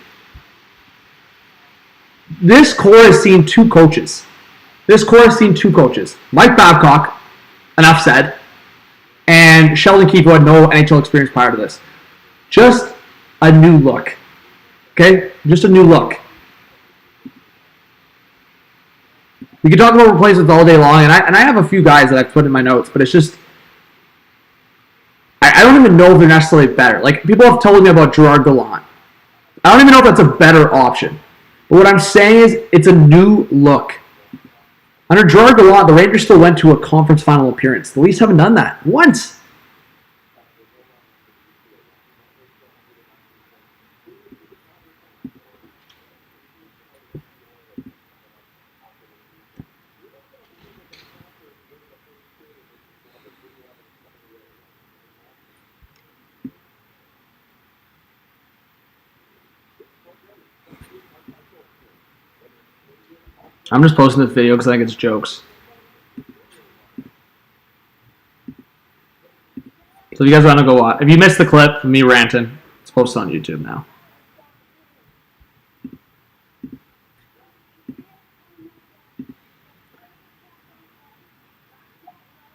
This core has seen two coaches. Mike Babcock, enough said, and Sheldon Keefe, who had no NHL experience prior to this. Just a new look. Okay? Just a new look. We could talk about replacements all day long, and I have a few guys that I've put in my notes, but it's just I don't even know if they're necessarily better. Like, people have told me about Gerard Gallant. I don't even know if that's a better option. But what I'm saying is, it's a new look. Under Gerard Gallant, the Rangers still went to a conference final appearance. The Leafs haven't done that once. I'm just posting this video because I think it's jokes. So if you guys want to go watch, if you missed the clip of me ranting, it's posted on YouTube now.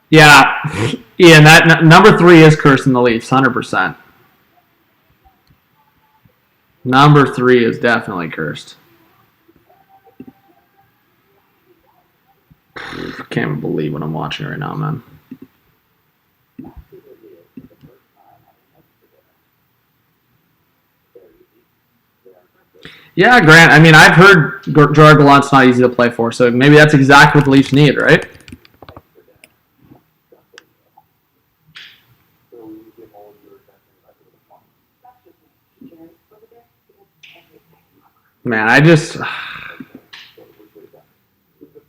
Yeah, Ian, that number 3 is cursing the Leafs, 100%. Number 3 is definitely cursed. I can't even believe what I'm watching right now, man. Yeah, Grant. I mean, I've heard Gerard Gallant's not easy to play for, so maybe that's exactly what the Leafs need, right? Man, I just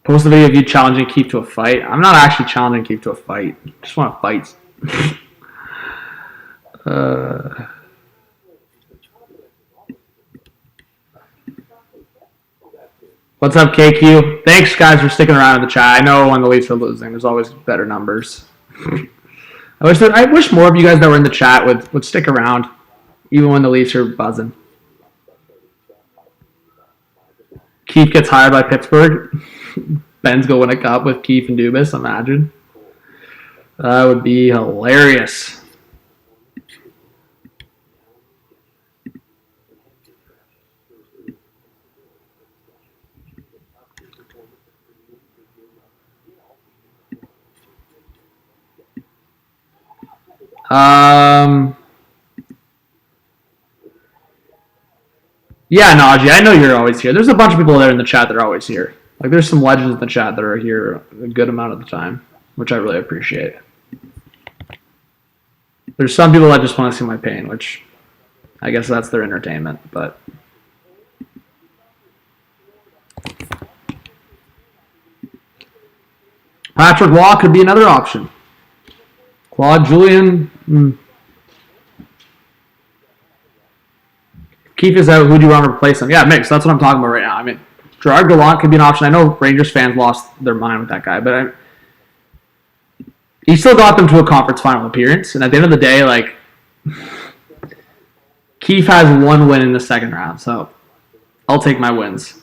post a video of you challenging Keith to a fight. I'm not actually challenging Keith to a fight. I just want to fight. What's up, KQ? Thanks, guys, for sticking around in the chat. I know when the Leafs are losing, there's always better numbers. I wish more of you guys that were in the chat would stick around, even when the Leafs are buzzing. Keith gets hired by Pittsburgh. Ben's going to win a cup with Keith and Dubas, imagine. That would be hilarious. Yeah, Najee, I know you're always here. There's a bunch of people there in the chat that are always here. Like, there's some legends in the chat that are here a good amount of the time, which I really appreciate. There's some people that just want to see my pain, which I guess that's their entertainment, but Patrick Waugh could be another option. Claude Julien. Keefe is out. Who do you want to replace him? Yeah, mix. That's what I'm talking about right now. I mean, Gerard Gallant could be an option. I know Rangers fans lost their mind with that guy, but he still got them to a conference final appearance. And at the end of the day, like, Keefe has one win in the second round, so I'll take my wins.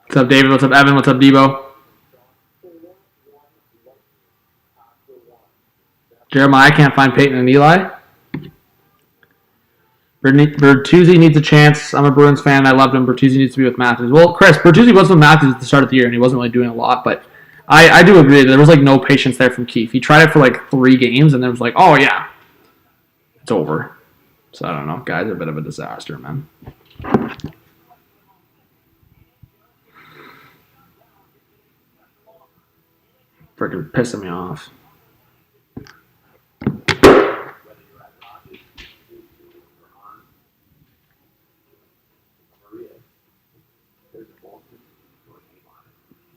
What's up, David? What's up, Evan? What's up, Debo? Jeremiah can't find Peyton and Eli. Bertuzzi needs a chance. I'm a Bruins fan. I loved him. Bertuzzi needs to be with Matthews. Well, Chris, Bertuzzi was with Matthews at the start of the year, and he wasn't really doing a lot, but I do agree. There was, like, no patience there from Keefe. He tried it for, like, 3 games, and then was like, oh, yeah, it's over. So, I don't know. Guys are a bit of a disaster, man. Freaking pissing me off.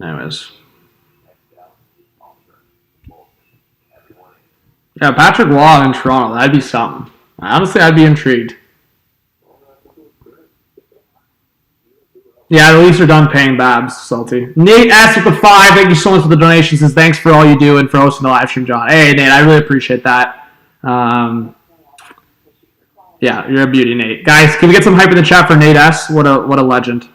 Anyways. Yeah, Patrick Waugh in Toronto. That'd be something. Honestly, I'd be intrigued. Yeah, the Leafs are done paying Babs. Salty. Nate S with the 5. Thank you so much for the donation. Says thanks for all you do and for hosting the live stream, John. Hey, Nate, I really appreciate that. Yeah, you're a beauty, Nate. Guys, can we get some hype in the chat for Nate S? What a legend.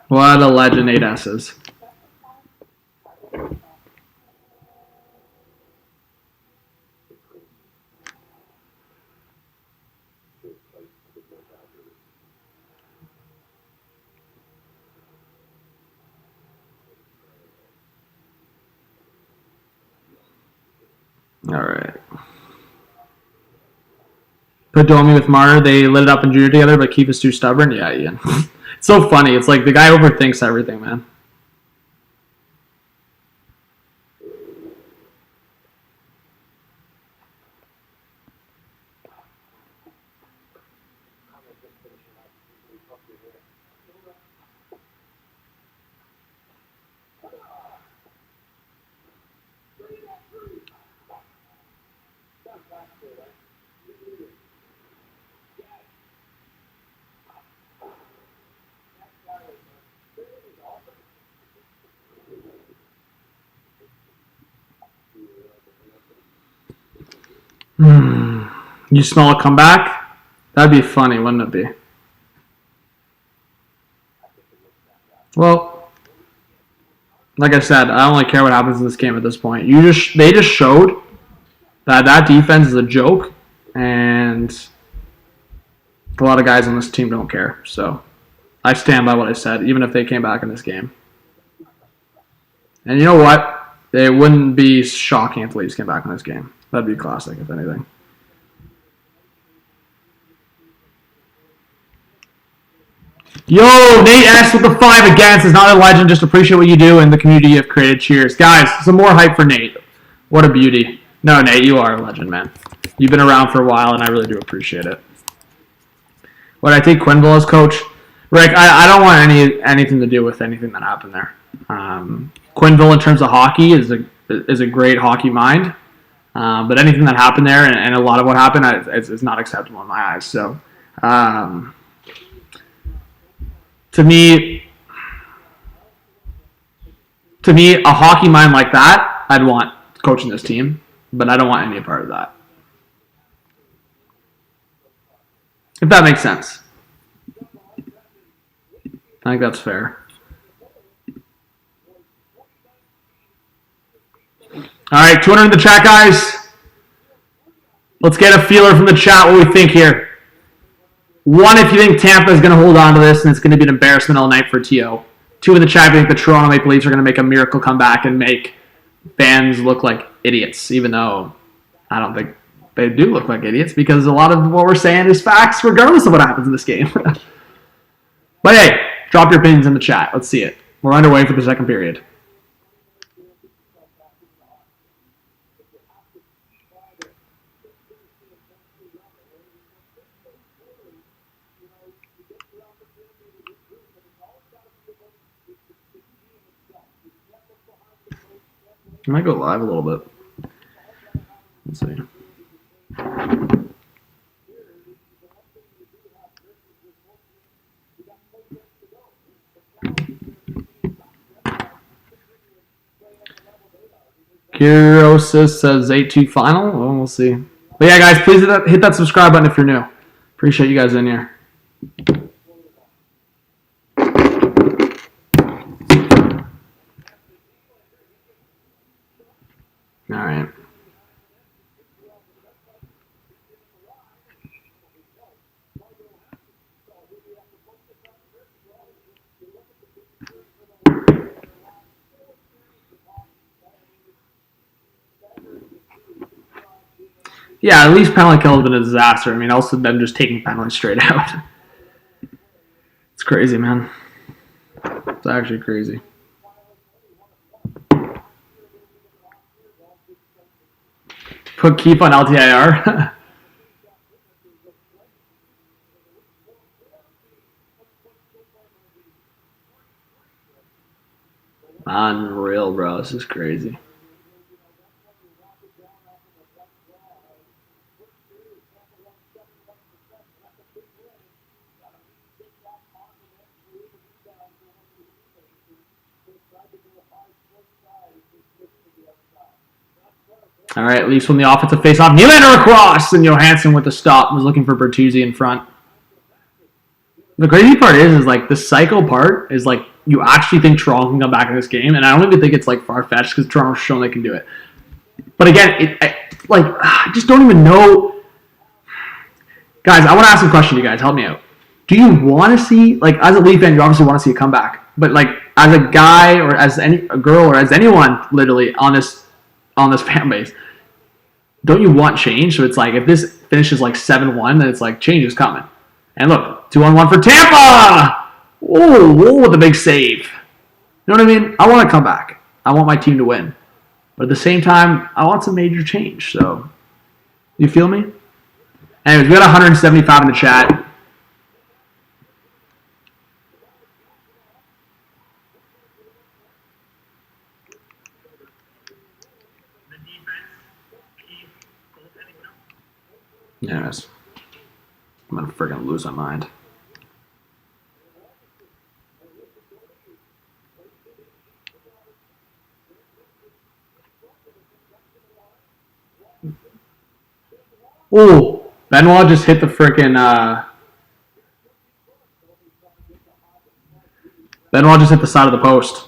What a legend Nate S is. All right. Put Domi with Marner. They lit it up in junior together, but Keefe is too stubborn. Yeah, Ian. It's so funny. It's like the guy overthinks everything, man. You smell a comeback? That'd be funny, wouldn't it be? Well, like I said, I don't really care what happens in this game at this point. They just showed that defense is a joke, and a lot of guys on this team don't care. So I stand by what I said, even if they came back in this game. And you know what? It wouldn't be shocking if the Leafs came back in this game. That'd be classic, if anything. Yo, Nate S with the 5 again. Says not a legend, just appreciate what you do and the community you have created. Cheers. Guys, some more hype for Nate. What a beauty. No, Nate, you are a legend, man. You've been around for a while, and I really do appreciate it. What I think Quenneville as coach, Rick, I don't want anything to do with anything that happened there. Quenneville, in terms of hockey, is a great hockey mind. But anything that happened there, and a lot of what happened, is not acceptable in my eyes. So, to me, a hockey mind like that, I'd want coaching this team, but I don't want any part of that. If that makes sense. I think that's fair. All right, 200 in the chat, guys. Let's get a feeler from the chat what we think here. 1, if you think Tampa is going to hold on to this and it's going to be an embarrassment all night for TO. 2 in the chat, if you think the Toronto Maple Leafs are going to make a miracle comeback and make fans look like idiots, even though I don't think they do look like idiots because a lot of what we're saying is facts regardless of what happens in this game. But hey, drop your opinions in the chat. Let's see it. We're underway for the second period. I might go live a little bit. Let's see. Kurosis says 8-2 final. Well, we'll see. But yeah, guys, please hit that subscribe button if you're new. Appreciate you guys in here. All right. Yeah, at least penalty kill has been a disaster. I mean, also them just taking penalties straight out. It's crazy, man. It's actually crazy. Put keep on LTIR. Unreal, bro. This is crazy. All right, at least when the offensive face-off, Nylander across, and Johansson with the stop was looking for Bertuzzi in front. The crazy part is like the cycle part is like you actually think Toronto can come back in this game, and I don't even think it's like far-fetched because Toronto's shown they can do it. But again, I just don't even know. Guys, I want to ask a question to you guys. Help me out. Do you want to see, like, as a Leaf fan, you obviously want to see a comeback, but like as a guy or as a girl or as anyone literally on this fan base, don't you want change? So it's like if this finishes like 7-1, then it's like change is coming. And look, 2-on-1 for Tampa. Oh, with a big save. You know what I mean? I want to come back. I want my team to win. But at the same time, I want some major change. So, you feel me? Anyways, we got 175 in the chat. Anyways, I'm gonna friggin' lose my mind. Oh, Benoit just hit the frickin' Benoit just hit the side of the post.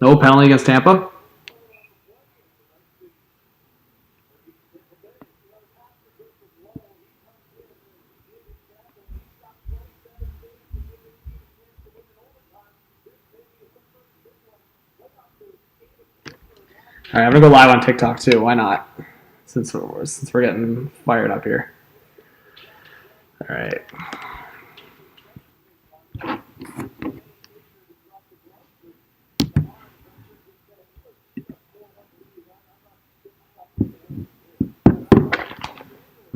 No penalty against Tampa. All right, I'm gonna go live on TikTok too. Why not? Since we're getting fired up here. All right.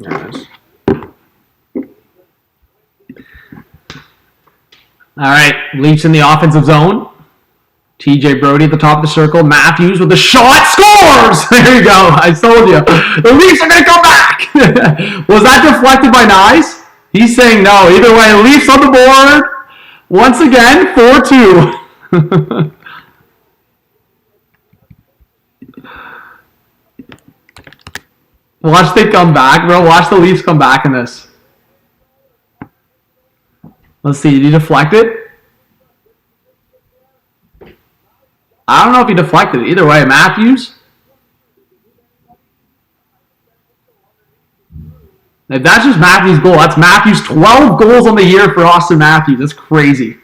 Nice. All right, Leafs in the offensive zone. TJ Brody at the top of the circle. Matthews with the shot. Scores! There you go. I told you. The Leafs are going to come back. Was that deflected by Nyes? He's saying no. Either way, Leafs on the board. Once again, 4-2. Watch they come back, bro. Watch the Leafs come back in this. Let's see. Did he deflect it? I don't know if he deflected it. Either way, Matthews. If that's just Matthews' goal, that's Matthews' 12 goals on the year for Austin Matthews. That's crazy.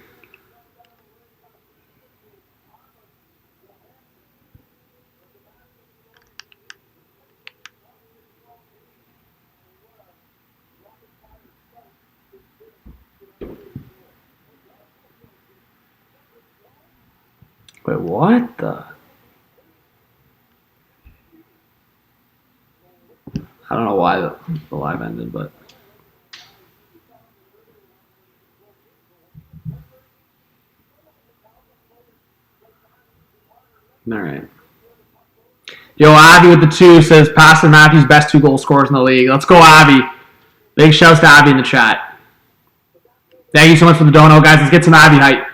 Wait, what the? I don't know why the live ended, but. All right. Yo, Abby with the 2 says Pastor Matthews best 2 goal scorers in the league. Let's go, Abby. Big shouts to Abby in the chat. Thank you so much for the dono, guys. Let's get some Abby hype.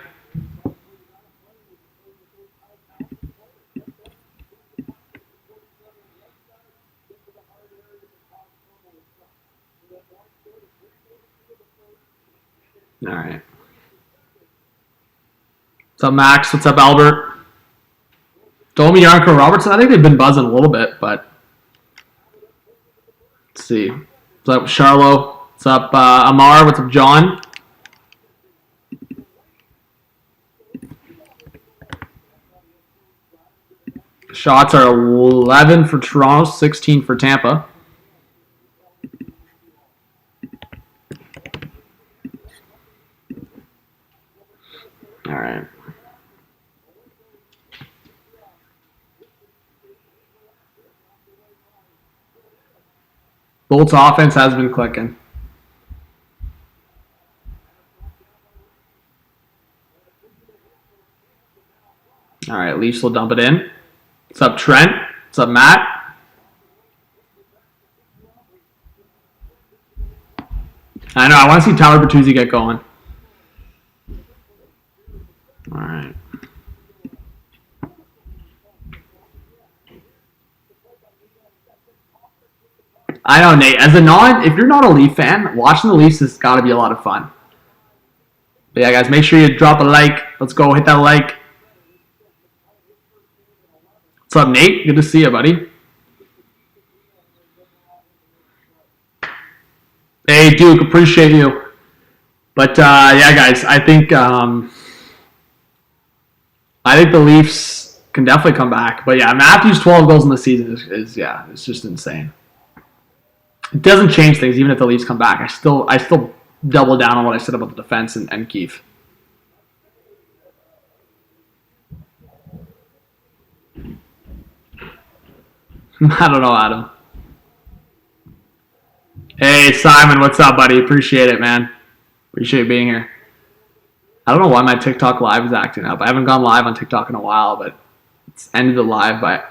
All right. What's up, Max? What's up, Albert? Domi, Yarko, Robertson. I think they've been buzzing a little bit, but let's see. What's up, Charlo? What's up, Amar? What's up, John? Shots are 11 for Toronto, 16 for Tampa. All right. Bolt's offense has been clicking. All right, Leafs will dump it in. What's up, Trent? What's up, Matt? I know, I want to see Tyler Bertuzzi get going. All right. I know, Nate. If you're not a Leaf fan, watching the Leafs has got to be a lot of fun. But yeah, guys, make sure you drop a like. Let's go hit that like. What's up, Nate? Good to see you, buddy. Hey, Duke, appreciate you. But yeah, guys, I think the Leafs can definitely come back. But yeah, Matthews' 12 goals in the season is it's just insane. It doesn't change things, even if the Leafs come back. I still double down on what I said about the defense and Keefe. I don't know, Adam. Hey, Simon, what's up, buddy? Appreciate it, man. Appreciate being here. I don't know why my TikTok live is acting up. I haven't gone live on TikTok in a while, but it's ended the live by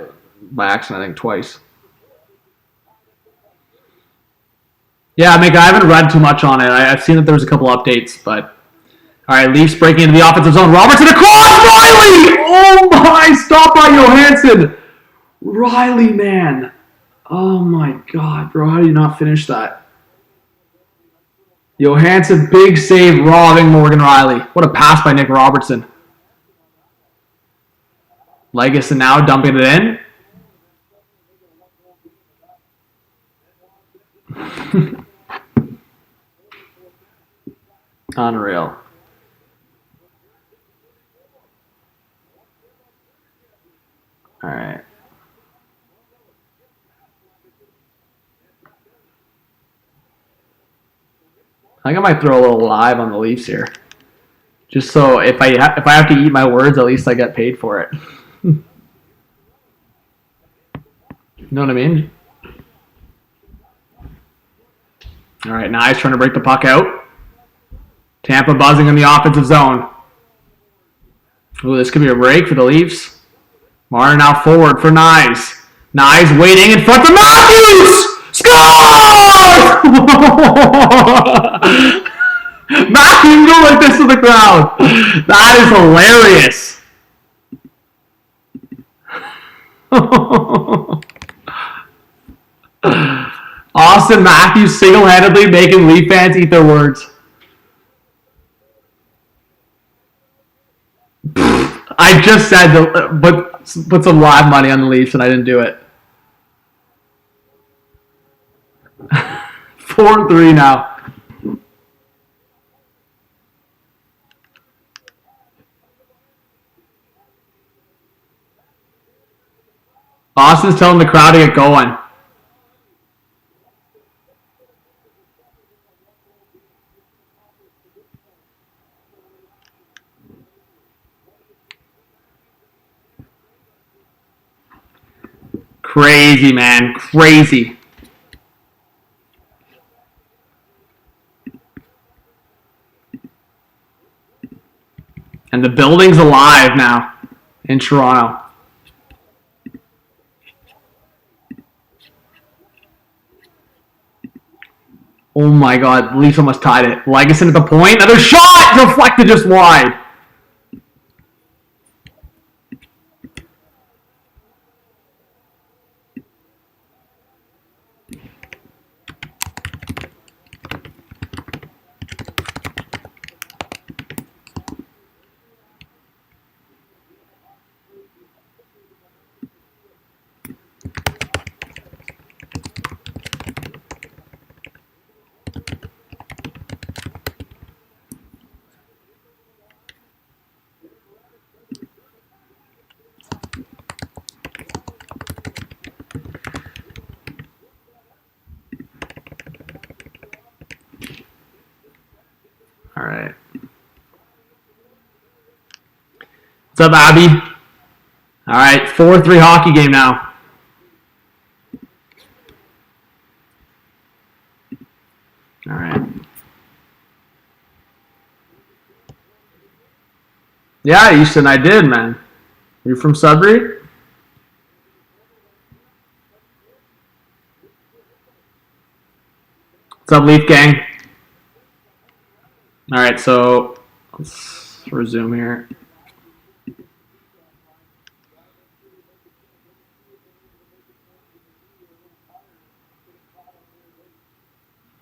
accident, I think, twice. Yeah, Mick, I haven't read too much on it. I've seen that there was a couple updates, but all right, Leafs breaking into the offensive zone. Robertson across Riley! Oh my! Stop by Johansson! Riley, man. Oh my God, bro. How do you not finish that? Johansson, big save, robbing Morgan Riley. What a pass by Nick Robertson. Legason now dumping it in. Unreal. All right. I think I might throw a little live on the Leafs here, just so if I have to eat my words, at least I get paid for it. You know what I mean? All right, nice, trying to break the puck out. Tampa buzzing in the offensive zone. Ooh, this could be a break for the Leafs. Marner now forward for Knies. Knies waiting in front of Matthews! Score! Matthews can go like this to the crowd. That is hilarious. Austin Matthews single-handedly making Leaf fans eat their words. I just said put some live money on the Leafs and I didn't do it. 4-3 now. Austin's telling the crowd to get going. Crazy, man. Crazy. And the building's alive now in Toronto. Oh my God, the Leafs almost tied it. Legason at the point. Another shot! Deflected just wide. All right. What's up, Abby? All right, 4-3 hockey game now. All right. Yeah, Easton, I did, man. You from Sudbury? What's up, Leaf Gang? All right, so let's resume here.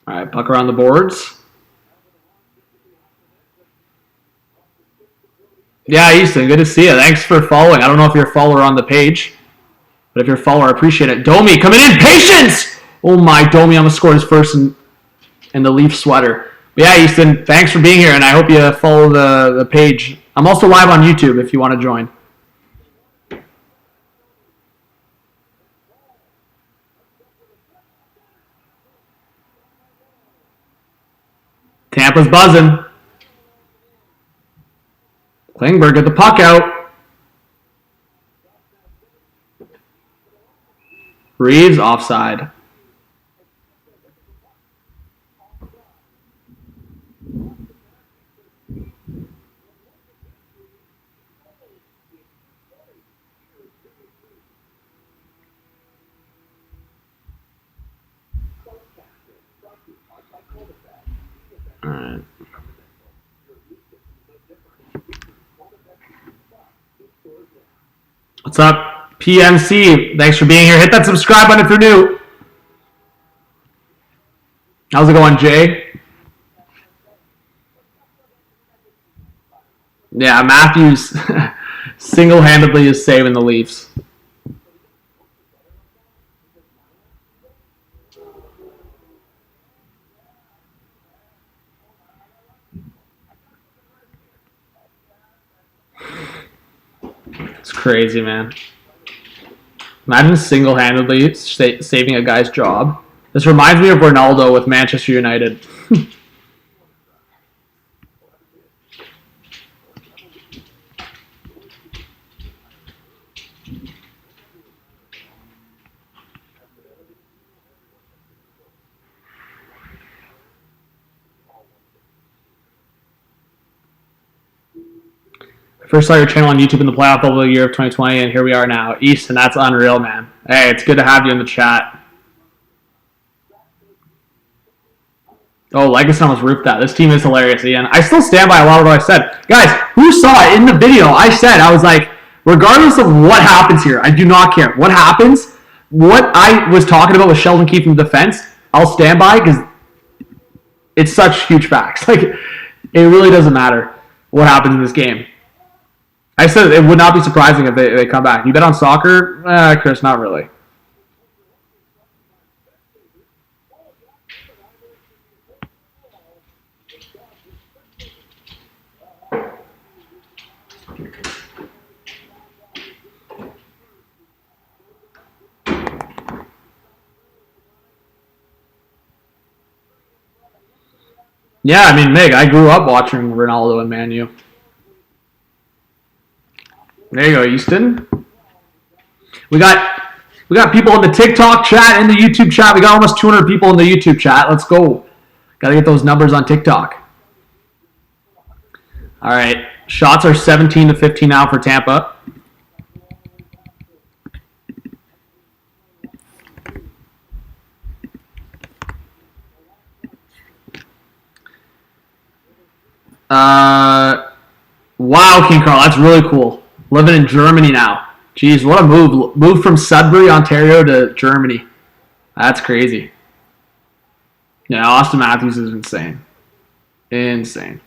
All right, puck around the boards. Yeah, Easton, good to see you. Thanks for following. I don't know if you're a follower on the page, but if you're a follower, I appreciate it. Domi coming in. Patience! Oh my, Domi almost scored his first in the Leaf sweater. But yeah, Easton, thanks for being here, and I hope you follow the page. I'm also live on YouTube if you want to join. Tampa's buzzing. Klingberg get the puck out. Reeves offside. All right. What's up, PMC? Thanks for being here. Hit that subscribe button if you're new. How's it going, Jay? Yeah, Matthews single-handedly is saving the Leafs. It's crazy, man. Imagine single-handedly saving a guy's job. This reminds me of Ronaldo with Manchester United. First saw your channel on YouTube in the playoff bubble year of 2020, and here we are now. Easton, that's unreal, man. Hey, it's good to have you in the chat. Oh, Legacy almost roofed that. This team is hilarious, Ian. I still stand by a lot of what I said. Guys, who saw it in the video? I was like, regardless of what happens here, I do not care. What happens, what I was talking about with Sheldon Keefe in defense, I'll stand by because it's such huge facts. Like, it really doesn't matter what happens in this game. I said it would not be surprising if they come back. You bet on soccer? Chris, not really. Yeah, I mean, Meg, I grew up watching Ronaldo and Man U. There you go, Easton. We got people in the TikTok chat and the YouTube chat. We got almost 200 people in the YouTube chat. Let's go. Got to get those numbers on TikTok. All right. Shots are 17-15 now for Tampa. Wow, King Carl, that's really cool. Living in Germany now. Jeez, what a move. Move from Sudbury, Ontario to Germany. That's crazy. Yeah, Austin Matthews is insane. Insane.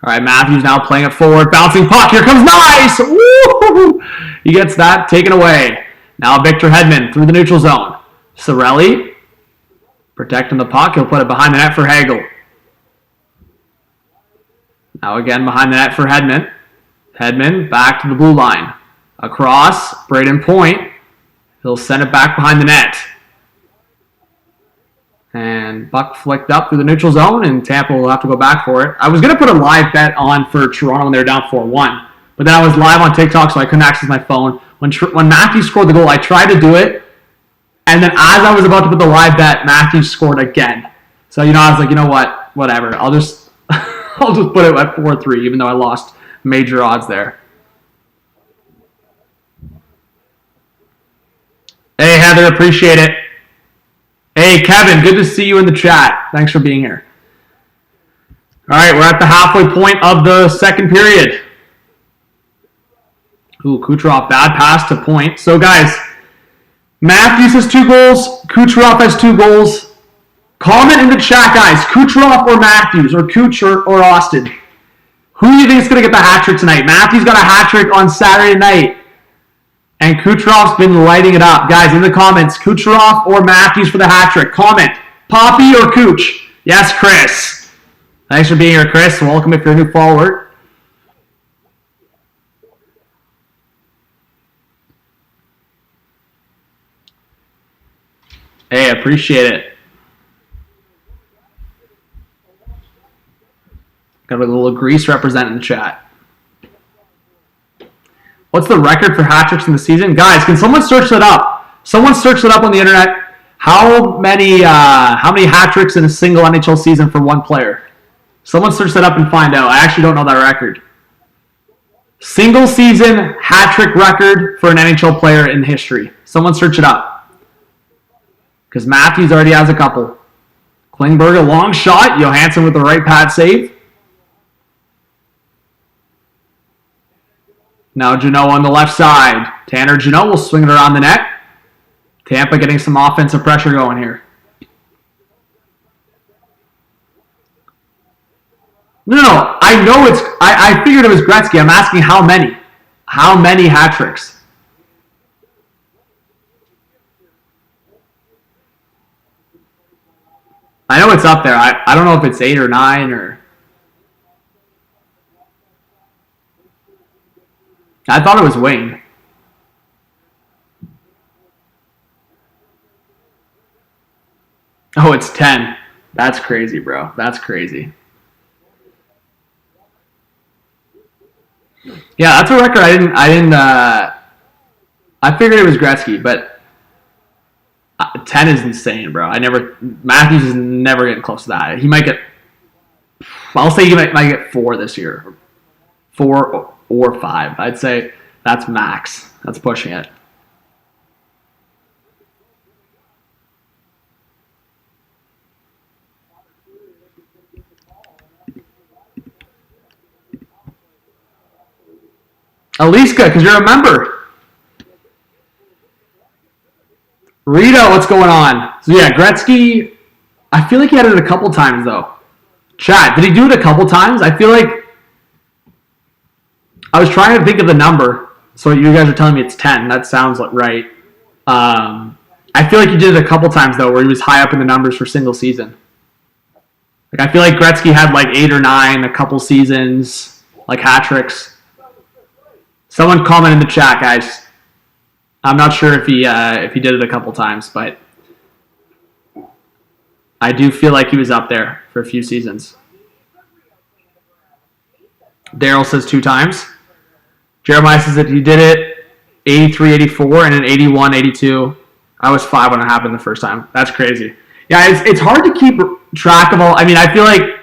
All right, Matthews now playing it forward. Bouncing puck. Here comes Nice. Woo! He gets that taken away. Now Victor Hedman through the neutral zone. Sorelli protecting the puck. He'll put it behind the net for Hagel. Now again behind the net for Hedman. Hedman back to the blue line. Across, Braden Point. He'll send it back behind the net. And Buck flicked up through the neutral zone, and Tampa will have to go back for it. I was going to put a live bet on for Toronto when they were down 4-1, but then I was live on TikTok, so I couldn't access my phone. When Matthews scored the goal, I tried to do it, and then as I was about to put the live bet, Matthews scored again. So, I was like, you know what? Whatever. I'll just put it at 4-3, even though I lost major odds there. Hey, Heather, appreciate it. Hey, Kevin, good to see you in the chat. Thanks for being here. All right, we're at the halfway point of the second period. Ooh, Kucherov, bad pass to Point. So, guys, Matthews has 2 goals. Kucherov has 2 goals. Comment in the chat, guys. Kucherov or Matthews, or Kuch or Austin. Who do you think is going to get the hat trick tonight? Matthews got a hat trick on Saturday night. And Kucherov's been lighting it up. Guys, in the comments, Kucherov or Matthews for the hat trick. Comment. Poppy or Cooch? Yes, Chris. Thanks for being here, Chris. Welcome if you're a new follower. Hey, appreciate it. Got a little Grease representing the chat. What's the record for hat tricks in the season? Guys, can someone search that up? Someone search that up on the internet. How many hat tricks in a single NHL season for one player? Someone search that up and find out. I actually don't know that record. Single season hat trick record for an NHL player in history. Someone search it up. Because Matthews already has a couple. Klingberg, a long shot. Johansson with the right pad save. Now Janot on the left side. Tanner Janot will swing it around the net. Tampa getting some offensive pressure going here. No. I know it's... I figured it was Gretzky. I'm asking how many. How many hat tricks? I know it's up there. I don't know if it's 8 or 9 or... I thought it was Wayne. Oh, it's 10. That's crazy, bro. That's crazy. Yeah, that's a record I figured it was Gretzky, but 10 is insane, bro. Matthews is never getting close to that. He might get, I'll say he might get 4 this year. 4 or 5. I'd say that's max. That's pushing it. Aliska, because you're a member. Rita, what's going on? So yeah, Gretzky, I feel like he had it a couple times though. Chat, did he do it a couple times? I feel like I was trying to think of the number, so you guys are telling me it's 10. That sounds like right. I feel like he did it a couple times, though, where he was high up in the numbers for single season. Like I feel like Gretzky had like 8 or 9, a couple seasons, like hat tricks. Someone comment in the chat, guys. I'm not sure if he did it a couple times, but I do feel like he was up there for a few seasons. Daryl says 2 times. Jeremiah says that he did it 83, 84, and then 81, 82. I was 5 when it happened the first time. That's crazy. Yeah, it's hard to keep track of all. I mean, I feel like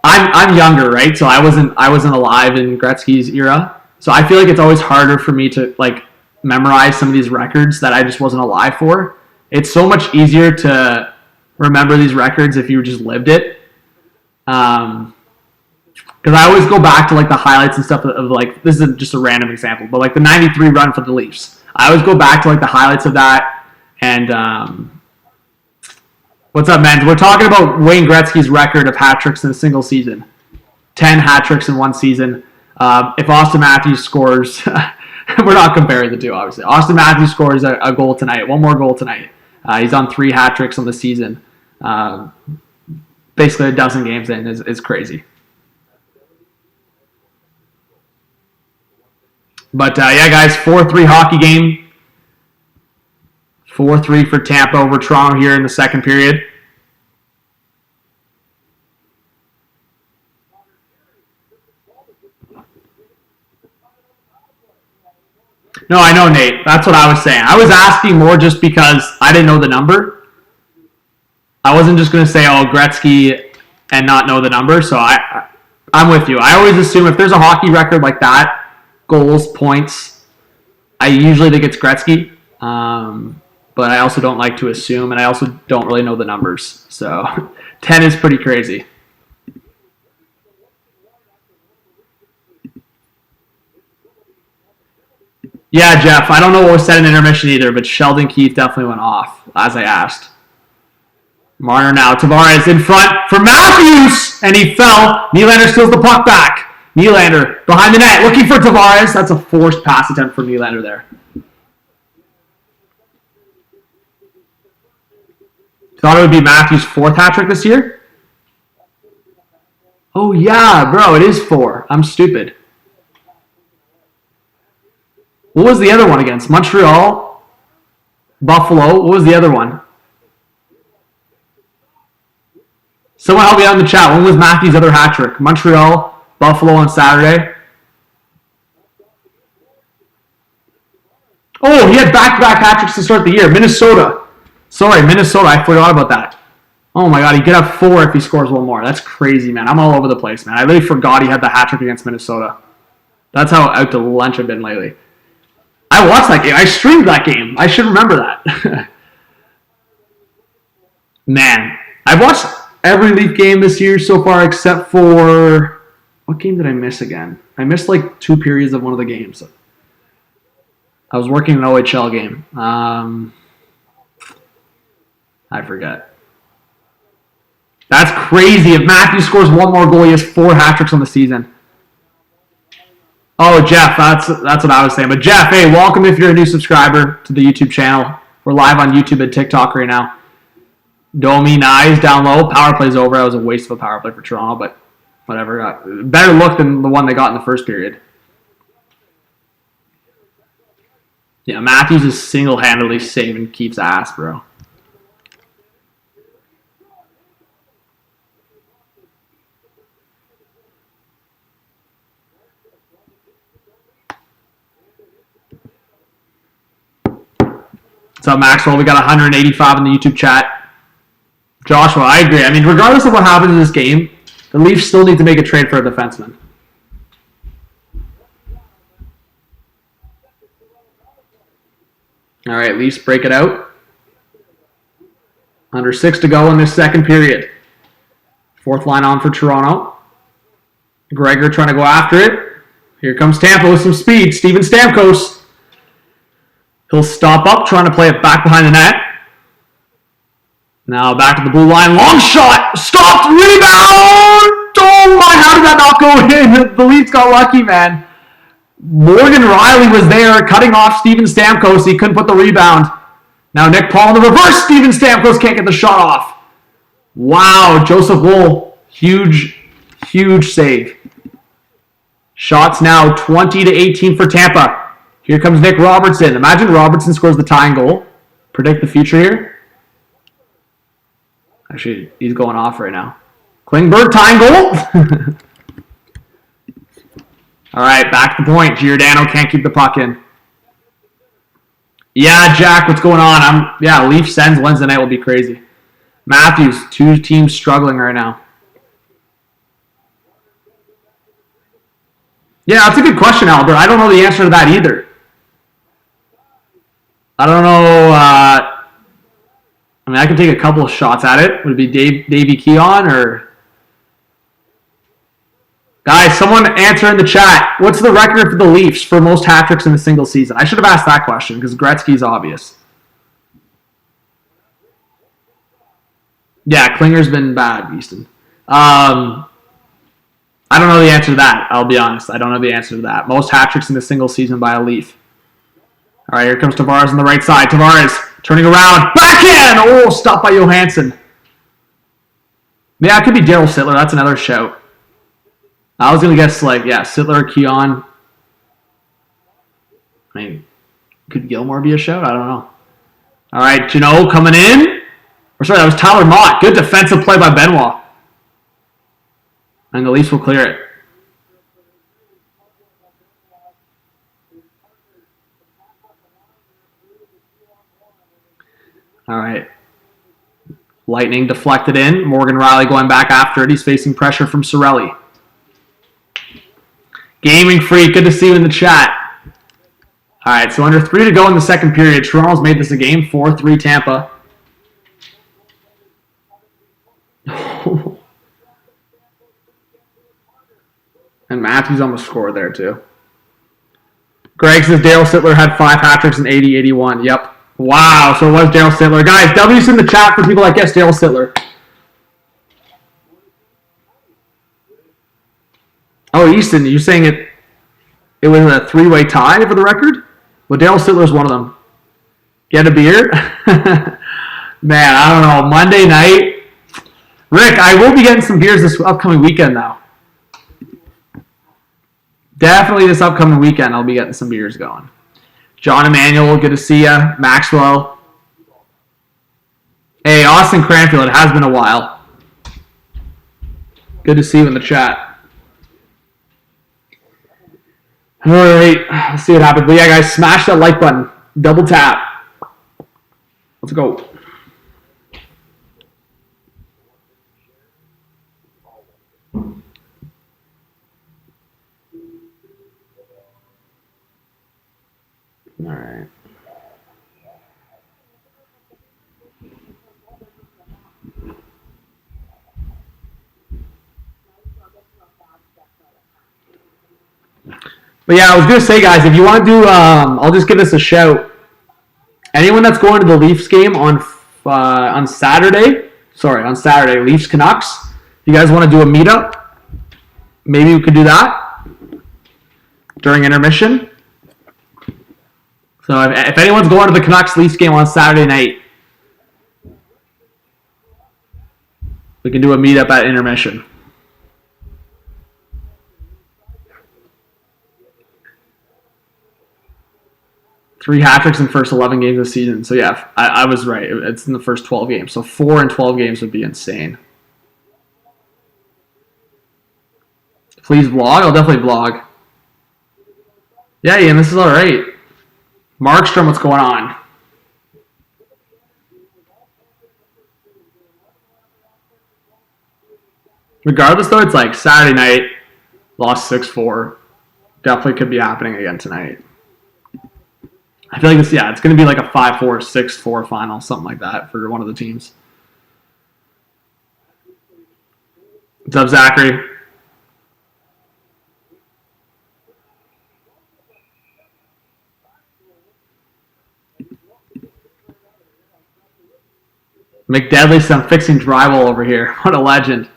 I'm younger, right? So I wasn't alive in Gretzky's era. So I feel like it's always harder for me to like memorize some of these records that I just wasn't alive for. It's so much easier to remember these records if you just lived it. Because I always go back to like the highlights and stuff of like, this is just a random example, but like the 93 run for the Leafs. I always go back to like the highlights of that. And what's up, man? We're talking about Wayne Gretzky's record of hat tricks in a single season. 10 hat tricks in one season. If Austin Matthews scores, we're not comparing the two, obviously. Austin Matthews scores a goal tonight, one more goal tonight. He's on 3 hat tricks on the season. Basically a dozen games in is crazy. But yeah, guys, 4-3 hockey game. 4-3 for Tampa over Toronto here in the second period. No, I know, Nate. That's what I was saying. I was asking more just because I didn't know the number. I wasn't just going to say, oh, Gretzky and not know the number. So I'm with you. I always assume if there's a hockey record like that, goals, points, I usually think it's Gretzky. But I also don't like to assume, and I also don't really know the numbers. So 10 is pretty crazy. Yeah, Jeff, I don't know what was said in intermission either, but Sheldon Keefe definitely went off, as I asked. Marner now. Tavares in front for Matthews, and he fell. Nylander steals the puck back. Nylander behind the net, looking for Tavares. That's a forced pass attempt for Nylander there. Thought it would be Matthews' 4th hat trick this year? Oh, yeah, bro, it is 4. I'm stupid. What was the other one against? Montreal? Buffalo? What was the other one? Someone help me out in the chat. When was Matthews' other hat trick? Montreal, Buffalo on Saturday. Oh, he had back-to-back hat tricks to start the year. Minnesota. Sorry, Minnesota. I forgot about that. Oh my God, he could have 4 if he scores one more. That's crazy, man. I'm all over the place, man. I really forgot he had the hat trick against Minnesota. That's how out to lunch I've been lately. I watched that game. I streamed that game. I should remember that. Man, I've watched every Leaf game this year so far except for... What game did I miss again? I missed like 2 periods of one of the games. I was working an OHL game. I forget. That's crazy. If Matthews scores one more goal, he has 4 hat tricks on the season. Oh, Jeff, that's what I was saying. But Jeff, hey, welcome if you're a new subscriber to the YouTube channel. We're live on YouTube and TikTok right now. Domi, nice, down low. Power play's over. That was a waste of a power play for Toronto, but whatever. Better look than the one they got in the first period. Yeah, Matthews is single-handedly saving Keefe's ass, bro. What's up, Maxwell? We got 185 in the YouTube chat. Joshua, I agree. I mean, regardless of what happens in this game, the Leafs still need to make a trade for a defenseman. All right, Leafs break it out. Under 6 to go in this second period. 4th line on for Toronto. Gregor trying to go after it. Here comes Tampa with some speed. Steven Stamkos. He'll stop up, trying to play it back behind the net. Now back to the blue line. Long shot. Stopped. Rebound. Oh my, how did that not go in? The Leafs got lucky, man. Morgan Riley was there cutting off Steven Stamkos. He couldn't put the rebound. Now Nick Paul in the reverse. Steven Stamkos can't get the shot off. Wow, Joseph Woll. Huge save. Shots now 20-18 for Tampa. Here comes Nick Robertson. Imagine Robertson scores the tying goal. Predict the future here. Actually, he's going off right now. Klingberg tying goal. All right, back to the point. Giordano can't keep the puck in. Yeah, Jack, what's going on? Leafs Sens Wednesday night will be crazy. Matthews, 2 teams struggling right now. Yeah, that's a good question, Albert. I don't know the answer to that either. I don't know. I can take a couple of shots at it. Would it be Davey Keon or... Guys, someone answer in the chat. What's the record for the Leafs for most hat-tricks in a single season? I should have asked that question because Gretzky's obvious. Yeah, Klinger's been bad, Easton. I don't know the answer to that. I'll be honest. I don't know the answer to that. Most hat-tricks in a single season by a Leaf. All right, here comes Tavares on the right side. Tavares turning around. Backhand! Oh, stopped by Johansson. Yeah, it could be Daryl Sittler. That's another shout. I was going to guess, Sittler or Keon. Could Gilmore be a shout? I don't know. All right, Janot coming in. Or sorry, that was Tyler Mott. Good defensive play by Benoit. And the Leafs will clear it. All right. Lightning deflected in. Morgan Riley going back after it. He's facing pressure from Cirelli. Gaming Freak, good to see you in the chat. All right, so under 3 to go in the second period. Toronto's made this a game. 4-3 Tampa. And Matthews almost scored there, too. Greg says Daryl Sittler had 5 hat-tricks in 80-81. Yep. Wow, so it was Daryl Sittler. Guys, W's in the chat for people that guess Daryl Sittler. Oh, Easton, you're saying it was a 3-way tie for the record? Well, Daryl Sittler's one of them. Get a beer? Man, I don't know. Monday night. Rick, I will be getting some beers this upcoming weekend, though. Definitely this upcoming weekend, I'll be getting some beers going. John Emanuel, good to see ya. Maxwell. Hey, Austin Cranfield, it has been a while. Good to see you in the chat. All right, let's see what happens. But yeah, guys, smash that like button. Double tap. Let's go. All right. But yeah, I was going to say, guys, if you want to do, I'll just give this a shout. Anyone that's going to the Leafs game on Saturday, Leafs Canucks, if you guys want to do a meetup, maybe we could do that during intermission. So if anyone's going to the Canucks Leafs game on Saturday night, we can do a meetup at intermission. Three hat-tricks in the first 11 games of the season. So yeah, I was right. It's in the first 12 games. So 4 in 12 games would be insane. Please vlog. I'll definitely vlog. Yeah, Ian, this is all right. Markstrom, what's going on? Regardless, though, it's like Saturday night, lost 6-4. Definitely could be happening again tonight. I feel like it's going to be like a 5-4, 6-4 final, something like that for one of the teams. What's up, Zachary? McDeadly said, I'm fixing drywall over here. What a legend.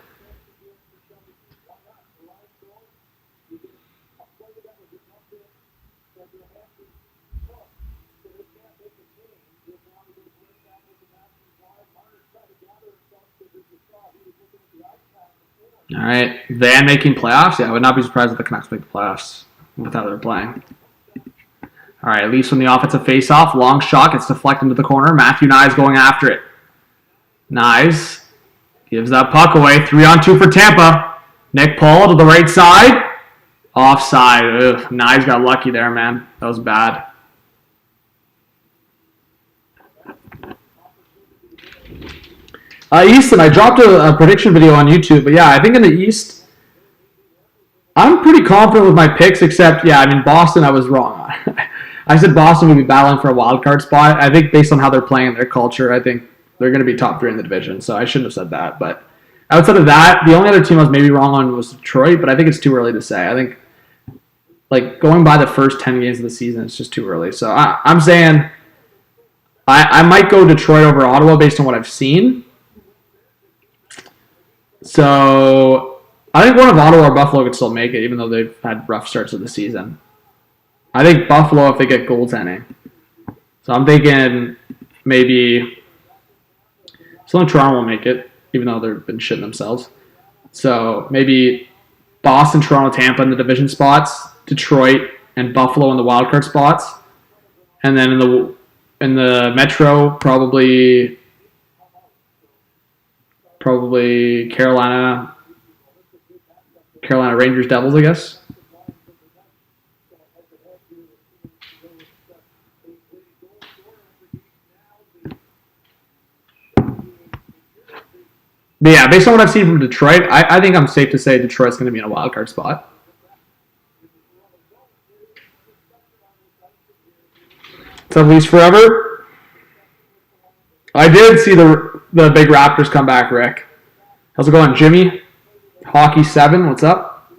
All right, Van making playoffs? Yeah, I would not be surprised if the Canucks make the playoffs with how they're playing. All right, Leafs from the offensive face-off. Long shot gets deflected into the corner. Matthew Nye is going after it. Nyes gives that puck away. 3-on-2 for Tampa. Nick Paul to the right side. Offside. Ugh. Knives got lucky there, man. That was bad. Easton, I dropped a prediction video on YouTube, but yeah, I think in the East, I'm pretty confident with my picks, except, yeah, I mean, Boston, I was wrong. I said Boston would be battling for a wild card spot. I think based on how they're playing, their culture, I think they're going to be top 3 in the division, so I shouldn't have said that. But outside of that, the only other team I was maybe wrong on was Detroit, but I think it's too early to say. I think, like, going by the first 10 games of the season, it's just too early. So I'm saying I might go Detroit over Ottawa based on what I've seen. So I think one of Ottawa or Buffalo could still make it, even though they've had rough starts of the season. I think Buffalo if they get goaltending. So I'm thinking maybe only Toronto will make it, even though they've been shitting themselves. So maybe Boston, Toronto, Tampa in the division spots, Detroit and Buffalo in the wildcard spots, and then in the Metro probably Carolina Rangers, Devils, I guess. But yeah, based on what I've seen from Detroit, I think I'm safe to say Detroit's going to be in a wild card spot. So at least forever. I did see the big Raptors come back, Rick. How's it going, Jimmy? Hockey 7, what's up?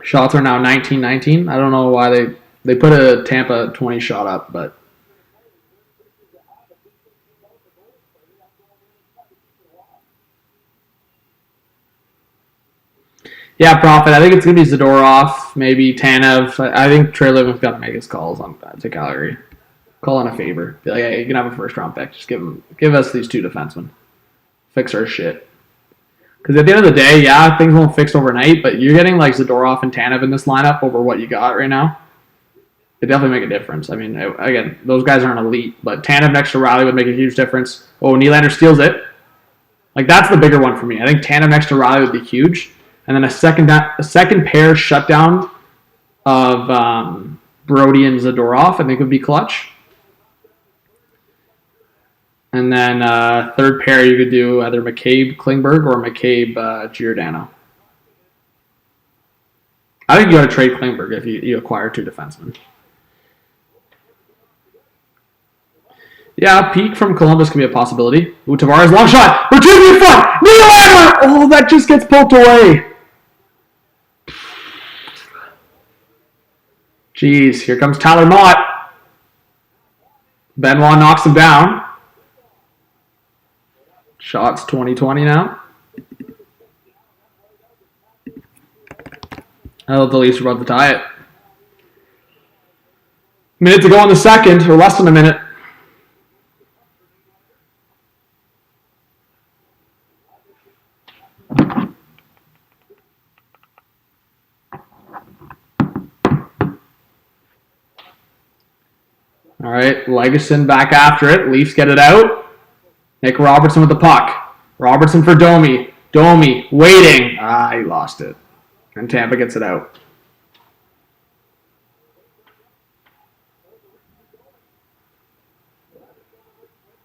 Shots are now 19-19. I don't know why they put a Tampa 20 shot up, but yeah, Profit. I think it's going to be Zadorov, maybe Tanev. I think Trey Livin's got to make his calls to Calgary. Call in a favor. Be like, hey, you can have a first-round pick. Just give us these 2 defensemen. Fix our shit. Because at the end of the day, yeah, things won't fix overnight, but you're getting like Zadorov and Tanev in this lineup over what you got right now. It definitely make a difference. I mean, again, those guys aren't elite, but Tanev next to Riley would make a huge difference. Oh, Nylander steals it. Like, that's the bigger one for me. I think Tanev next to Riley would be huge. And then a second pair shutdown of Brody and Zadorov, I think would be clutch. And then third pair, you could do either McCabe Klingberg or McCabe Giordano. I think you got to trade Klingberg if you acquire 2 defensemen. Yeah, Peak from Columbus can be a possibility. Ooh, Tavares, long shot. Bertuzzi in front. Nylander! Oh, that just gets poked away. Jeez, here comes Tyler Mott. Benoit knocks him down. Shots 20-20 now. I thought the Leafs were about to tie it. Minute to go in the second, or less than a minute. All right, Legason back after it. Leafs get it out. Nick Robertson with the puck. Robertson for Domi. Domi waiting. He lost it. And Tampa gets it out.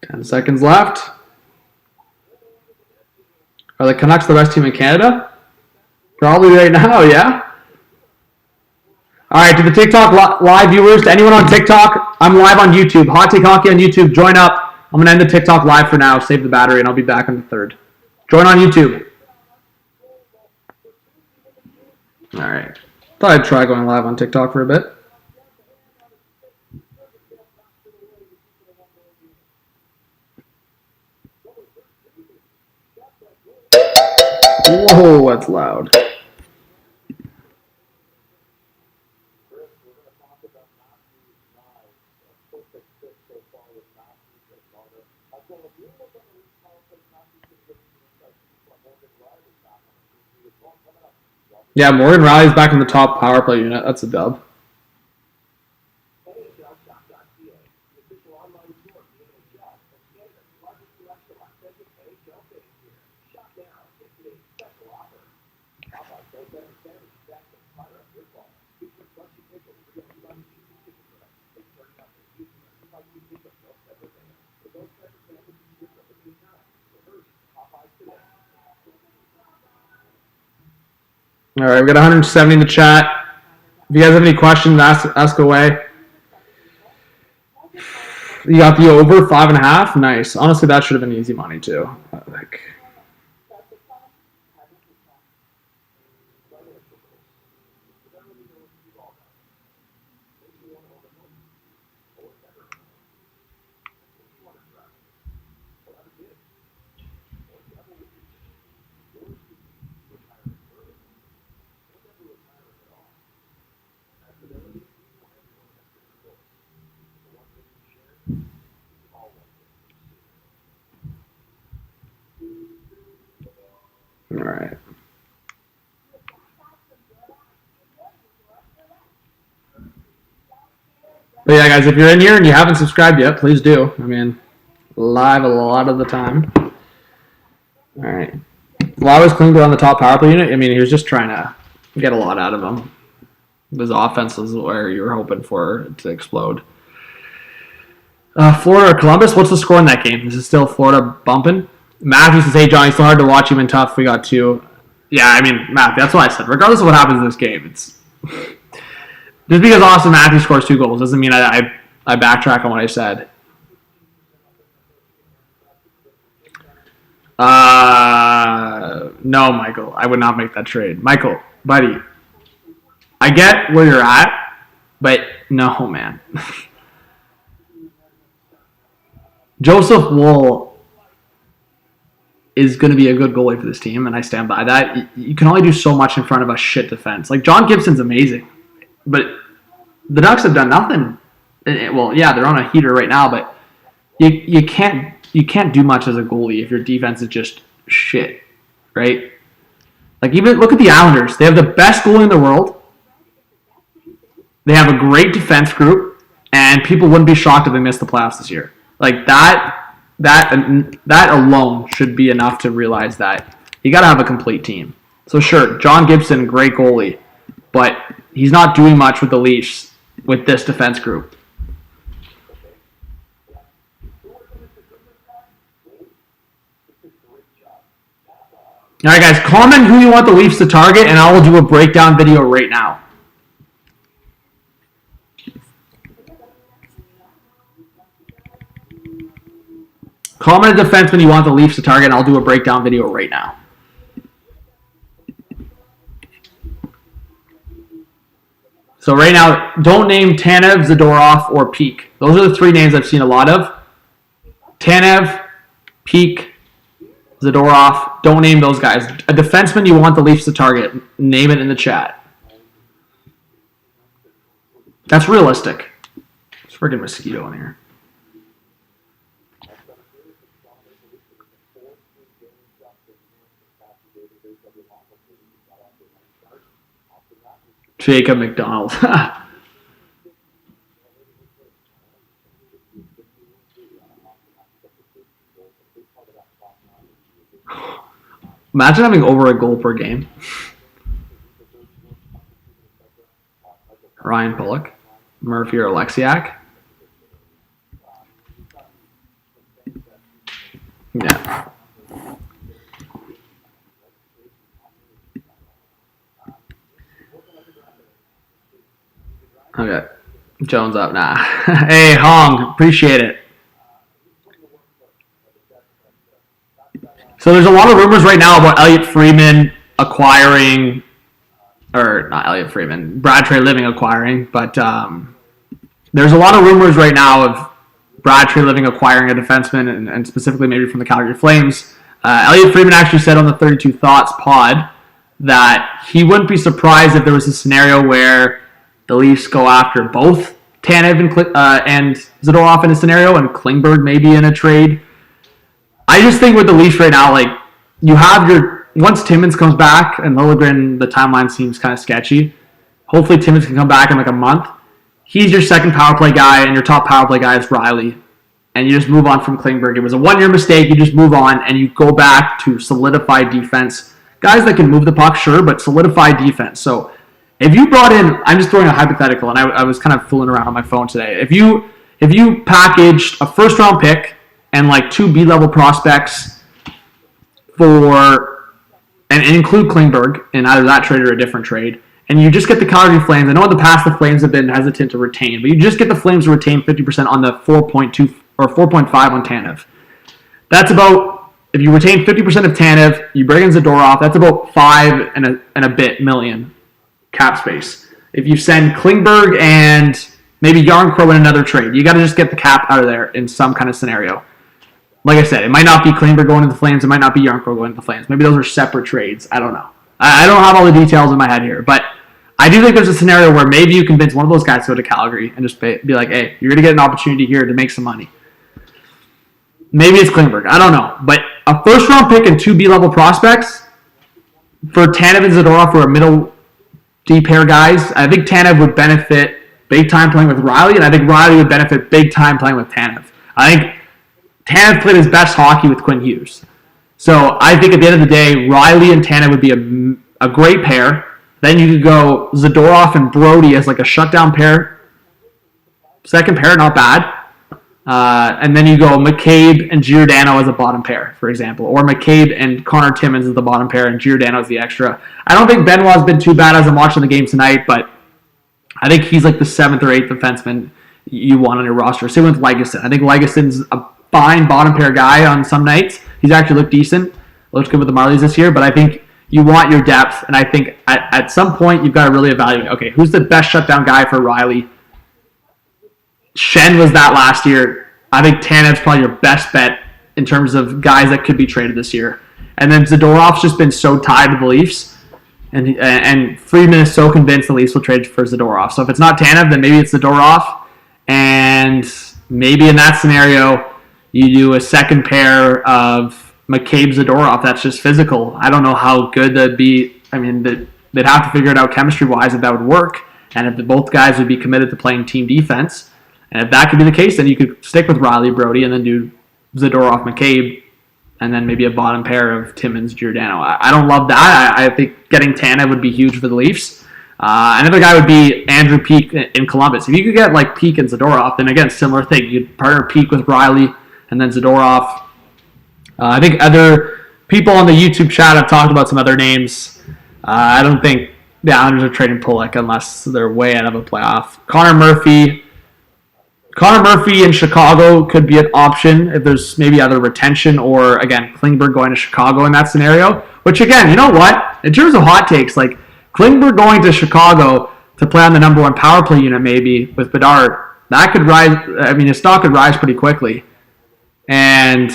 Ten seconds left. Are the Canucks the best team in Canada? Probably right now, yeah. All right, to the TikTok live viewers, to anyone on TikTok, I'm live on YouTube. Hot Take Hockey on YouTube. Join up. I'm going to end the TikTok live for now. Save the battery, and I'll be back on the third. Join on YouTube. All right. Thought I'd try going live on TikTok for a bit. Whoa, that's loud. Yeah, Morgan Riley's back in the top power play unit. That's a dub. All right, we got 170 in the chat. If you guys have any questions, ask away. You got the over 5.5. Nice. Honestly, that should have been easy money too. All right. But yeah, guys, if you're in here and you haven't subscribed yet, please do. I mean, live a lot of the time. All right. Why was Klingberg on the top power play unit? I mean, he was just trying to get a lot out of him. His offense is where you were hoping for it to explode. Florida or Columbus? What's the score in that game? This is still Florida bumping. Matthew says, hey, Johnny, it's so hard to watch him in tough. We got 2. Yeah, I mean, Matthew, that's what I said. Regardless of what happens in this game, it's just because Austin Matthews scores 2 goals doesn't mean I backtrack on what I said. No, Michael, I would not make that trade. Michael, buddy, I get where you're at, but no, man. Joseph Woll is going to be a good goalie for this team, and I stand by that. You can only do so much in front of a shit defense. Like, John Gibson's amazing, but the Ducks have done nothing. Well, yeah, they're on a heater right now, but you can't do much as a goalie if your defense is just shit, right? Like, even look at the Islanders. They have the best goalie in the world. They have a great defense group, and people wouldn't be shocked if they missed the playoffs this year. Like, that alone should be enough to realize that you got to have a complete team. So sure, John Gibson, great goalie, but he's not doing much with the Leafs with this defense group. All right, guys, comment who you want the Leafs to target, and I will do a breakdown video right now. Comment a defenseman you want the Leafs to target, and I'll do a breakdown video right now. So right now, don't name Tanev, Zadorov, or Peak. Those are the 3 names I've seen a lot of. Tanev, Peak, Zadorov. Don't name those guys. A defenseman you want the Leafs to target, name it in the chat. That's realistic. There's a freaking mosquito in here. Jacob McDonald. Imagine having over a goal per game. Ryan Bullock, Murphy, or Alexiak. Yeah. Okay. Jones up. Nah. Hey, Hong. Appreciate it. So there's a lot of rumors right now about Elliot Friedman acquiring, or not Elliot Friedman, Brad Treliving acquiring, but there's a lot of rumors right now of Brad Treliving acquiring a defenseman, and specifically maybe from the Calgary Flames. Elliot Friedman actually said on the 32 Thoughts pod that he wouldn't be surprised if there was a scenario where the Leafs go after both Tanev and Zadorov in a scenario, and Klingberg maybe in a trade. I just think with the Leafs right now, like, you have once Timmins comes back, and Liljegren, the timeline seems kind of sketchy. Hopefully Timmins can come back in like a month. He's your second power play guy, and your top power play guy is Riley. And you just move on from Klingberg. It was a one-year mistake. You just move on, and you go back to solidify defense. Guys that can move the puck, sure, but solidify defense. So if you brought in, I'm just throwing a hypothetical, and I was kind of fooling around on my phone today. If you packaged a first-round pick and like 2 B-level prospects and and include Klingberg in either that trade or a different trade, and you just get the Calgary Flames. I know in the past the Flames have been hesitant to retain, but you just get the Flames to retain 50% on the 4.2 or 4.5 on Tanev. That's about, if you retain 50% of Tanev, you bring in Zadorov, that's about $5 and a bit million cap space. If you send Klingberg and maybe Yarncrow in another trade, you got to just get the cap out of there in some kind of scenario. Like I said, it might not be Klingberg going to the Flames. It might not be Yarncrow going to the Flames. Maybe those are separate trades. I don't know. I don't have all the details in my head here, but I do think there's a scenario where maybe you convince one of those guys to go to Calgary and just be like, hey, you're going to get an opportunity here to make some money. Maybe it's Klingberg. I don't know. But a first-round pick and 2 B-level prospects for Tanev and Zadorov for a middle D-pair guys, I think Tanev would benefit big time playing with Riley, and I think Riley would benefit big time playing with Tanev. I think Tanev played his best hockey with Quinn Hughes. So I think at the end of the day, Riley and Tanev would be a great pair. Then you could go Zadorov and Brody as like a shutdown pair. Second pair, not bad. And then you go McCabe and Giordano as a bottom pair, for example. Or McCabe and Connor Timmins as the bottom pair and Giordano as the extra. I don't think Benoit's been too bad as I'm watching the game tonight, but I think he's like the 7th or 8th defenseman you want on your roster. Same with Legason. I think Legason's a fine bottom pair guy on some nights. He's actually looked decent. Looked good with the Marlies this year, but I think you want your depth, and I think at some point you've got to really evaluate, okay, who's the best shutdown guy for Riley? Schenn was that last year. I think Tanev's probably your best bet in terms of guys that could be traded this year. And then Zadorov's just been so tied to the Leafs, and Friedman is so convinced the Leafs will trade for Zadorov. So if it's not Tanev, then maybe it's Zadorov, and maybe in that scenario you do a second pair of McCabe Zadorov that's just physical. I don't know how good that'd be. I mean, they'd have to figure it out chemistry-wise if that would work, and if both guys would be committed to playing team defense. And if that could be the case, then you could stick with Riley, Brody, and then do Zadorov, McCabe, and then maybe a bottom pair of Timmins, Giordano. I don't love that. I think getting Tanev would be huge for the Leafs. Another guy would be Andrew Peeke in Columbus. If you could get like Peeke and Zadorov, then again, similar thing. You'd partner Peeke with Riley and then Zadorov. I think other people on the YouTube chat have talked about some other names. I don't think the Islanders are trading Pulock unless they're way out of a playoff. Connor Murphy in Chicago could be an option if there's maybe either retention or, again, Klingberg going to Chicago in that scenario. Which, again, you know what? In terms of hot takes, like Klingberg going to Chicago to play on the number 1 power play unit maybe with Bedard, that could rise. I mean, his stock could rise pretty quickly. And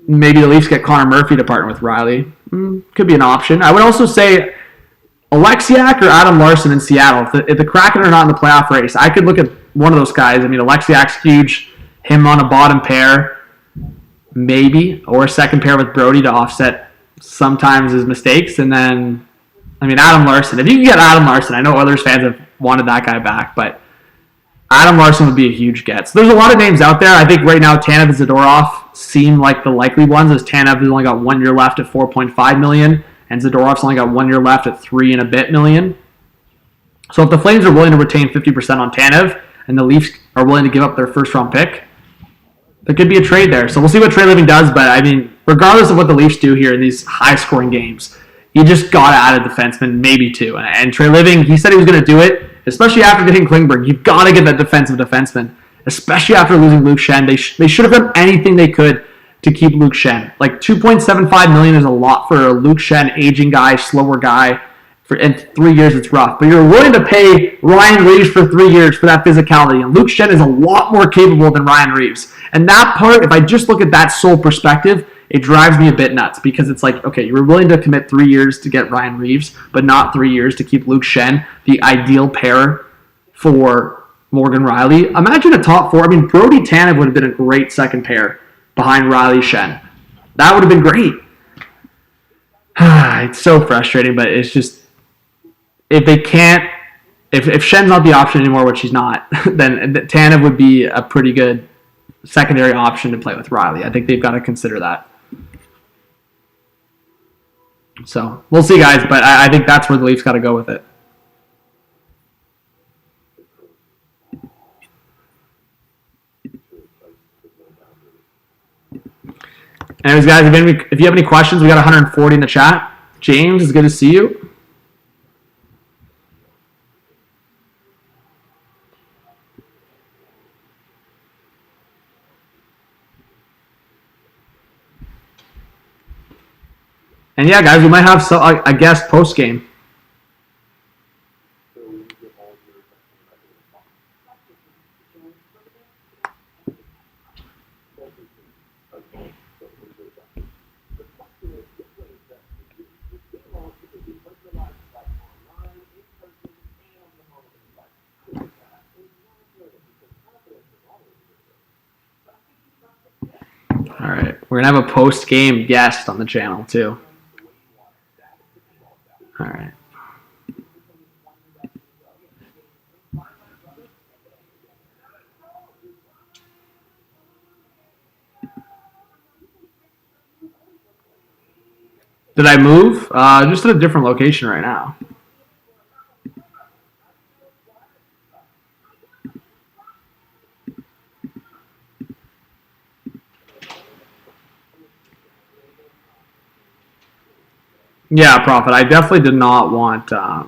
maybe the Leafs get Connor Murphy to partner with Riley. Could be an option. I would also say Alexiak or Adam Larson in Seattle. If the Kraken are not in the playoff race, I could look at one of those guys. I mean, Alexiak's huge. Him on a bottom pair, maybe. Or a second pair with Brody to offset sometimes his mistakes. And then, I mean, Adam Larson. If you can get Adam Larson, I know Oilers fans have wanted that guy back, but Adam Larson would be a huge get. So there's a lot of names out there. I think right now Tanev and Zadorov seem like the likely ones, as Tanev has only got 1 year left at $4.5 million, and Zadorov's only got 1 year left at $3 and a bit million. So if the Flames are willing to retain 50% on Tanev, and the Leafs are willing to give up their first-round pick, there could be a trade there. So we'll see what Trey Living does, but I mean, regardless of what the Leafs do here in these high-scoring games, you just got to add a defenseman, maybe two. And Trey Living, he said he was going to do it, especially after getting Klingberg. You've got to get that defensive defenseman, especially after losing Luke Schenn. They should have done anything they could to keep Luke Schenn. Like $2.75 million is a lot for a Luke Schenn, aging guy, slower guy. In 3 years, it's rough. But you're willing to pay Ryan Reeves for 3 years for that physicality. And Luke Schenn is a lot more capable than Ryan Reeves. And that part, if I just look at that sole perspective, it drives me a bit nuts, because it's like, okay, you were willing to commit 3 years to get Ryan Reeves, but not 3 years to keep Luke Schenn, the ideal pair for Morgan Riley. Imagine a top four. I mean, Brody Tanev would have been a great second pair behind Riley Schenn. That would have been great. It's so frustrating, but it's just, if they can't, if Schen's not the option anymore, which he's not, then Tanev would be a pretty good secondary option to play with Riley. I think they've got to consider that. So we'll see, guys, but I think that's where the Leafs got to go with it. Anyways, guys, if you have any questions, we got 140 in the chat. James, it's good to see you. And yeah, guys, we might have a guest post game. All right, we're gonna have a post game guest on the channel too. All right. Did I move? Just at a different location right now. Yeah, Prophet. I definitely did not want. I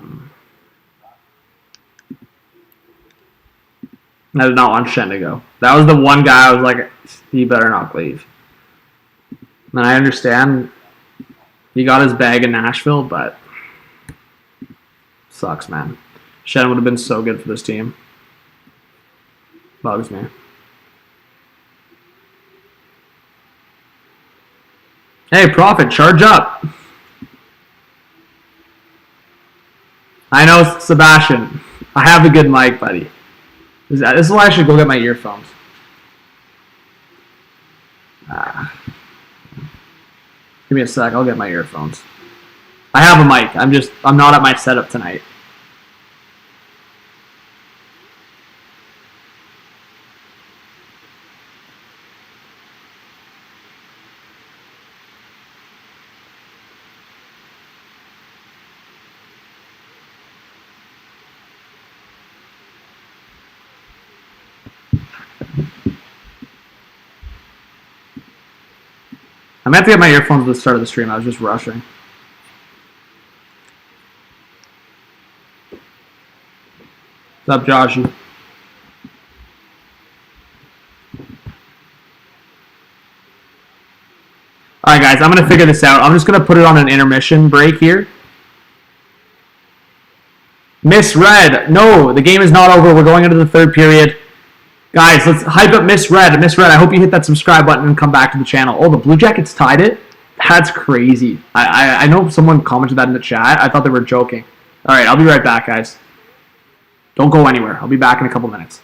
did not want Shen to go. That was the one guy I was like, he better not leave. And I understand he got his bag in Nashville, but sucks, man. Shen would have been so good for this team. Bugs me. Hey, Prophet, charge up. I know, Sebastian. I have a good mic, buddy. This is why I should go get my earphones. Give me a sec. I'll get my earphones. I have a mic. I'm not at my setup tonight. I meant to get my earphones at the start of the stream. I was just rushing. What's up, Joshy? All right, guys, I'm going to figure this out. I'm just going to put it on an intermission break here. Misread. No, the game is not over. We're going into the third period. Guys, let's hype up Misread. Misread, I hope you hit that subscribe button and come back to the channel. Oh, the Blue Jackets tied it? That's crazy. I know someone commented that in the chat. I thought they were joking. All right, I'll be right back, guys. Don't go anywhere. I'll be back in a couple minutes.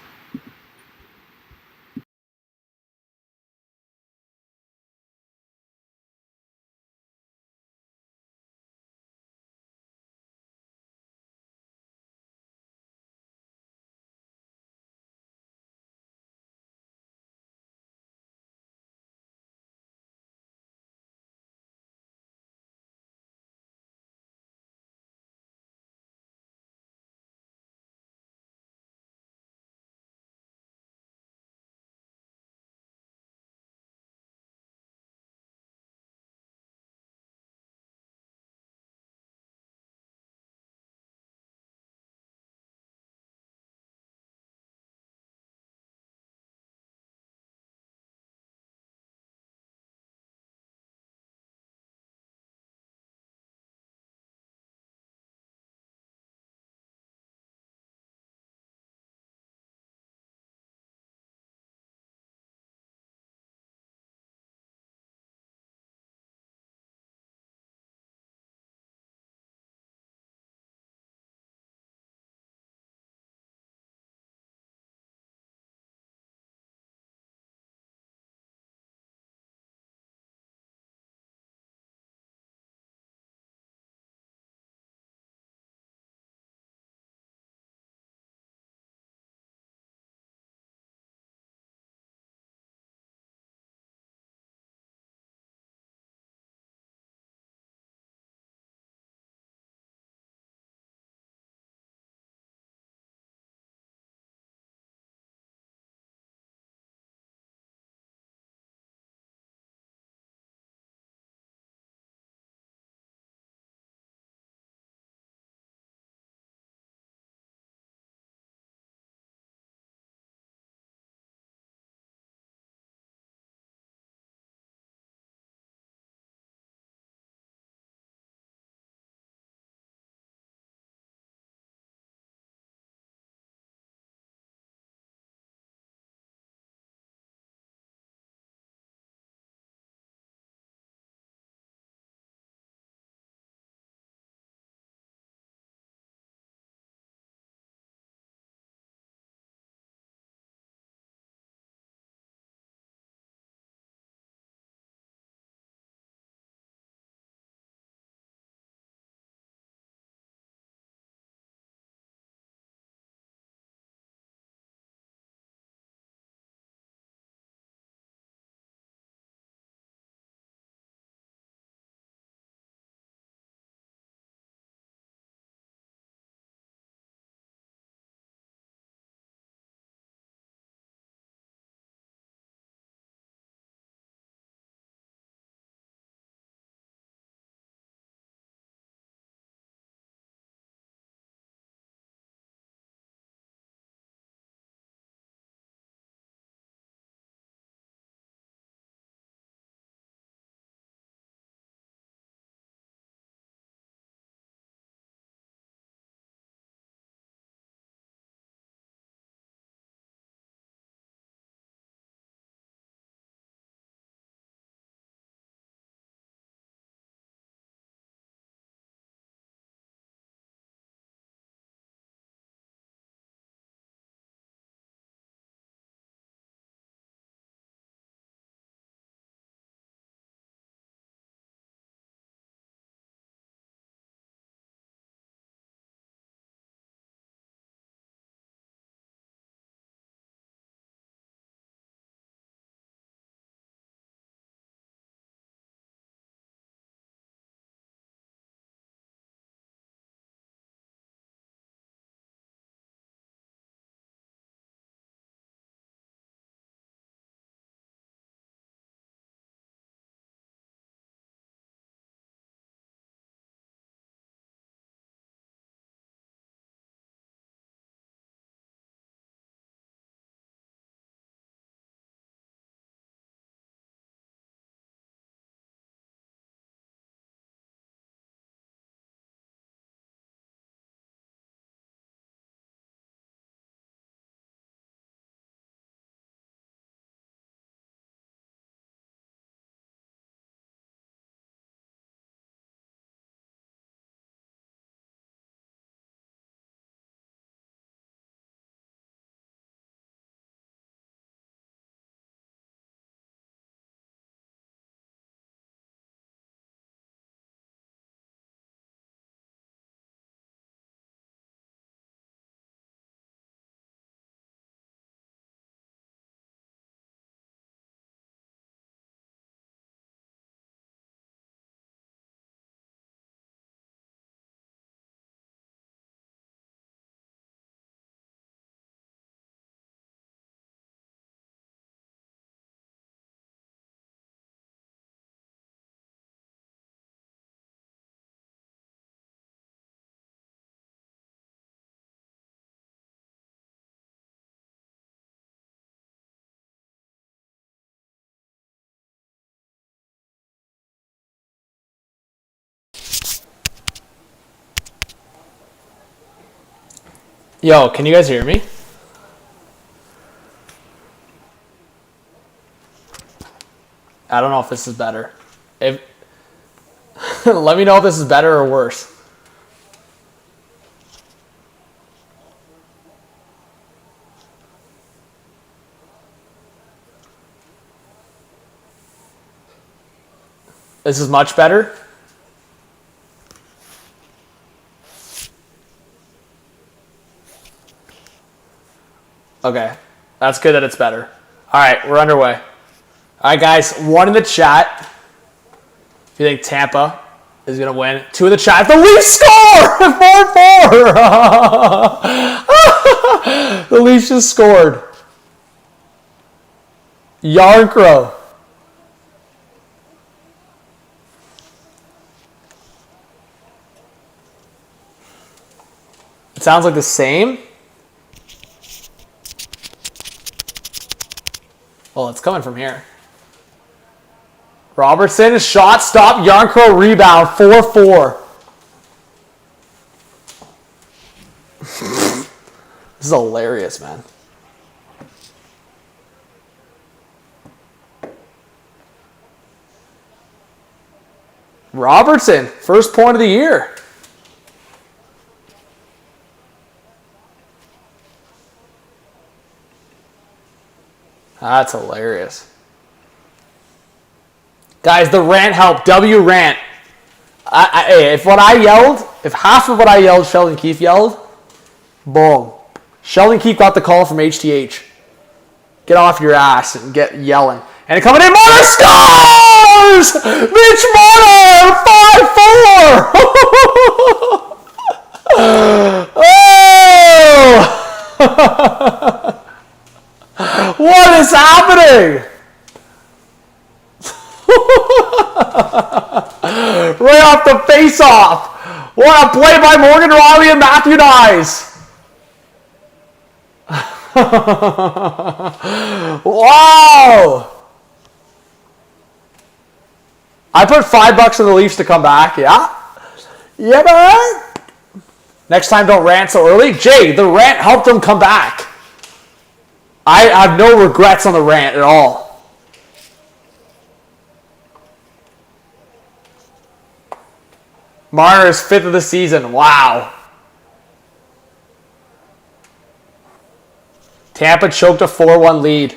Yo, can you guys hear me? I don't know if this is better. If let me know if this is better or worse. This is much better. Okay. That's good that it's better. All right, we're underway. All right, guys. 1 in the chat. If you think Tampa is going to win. 2 in the chat. The Leafs score! 4-4! The Leafs just scored. Yarncrow. It sounds like the same. Well, it's coming from here. Robertson, shot, stop, Yarncrow, rebound, 4-4. This is hilarious, man. Robertson, first point of the year. That's hilarious. Guys, the rant helped. W rant. If half of what I yelled, Sheldon Keefe yelled, boom. Sheldon Keefe got the call from HTH. Get off your ass and get yelling. And coming in, Marner scores! Mitch Marner, 5-4! Oh! What is happening? Right off the face-off. What a play by Morgan Riley and Matthew Nyes. Wow. I put $5 on the Leafs to come back. Yeah. Yeah, man. Next time, don't rant so early. Jay, the rant helped them come back. I have no regrets on the rant at all. Marner is 5th of the season. Wow. Tampa choked a 4-1 lead.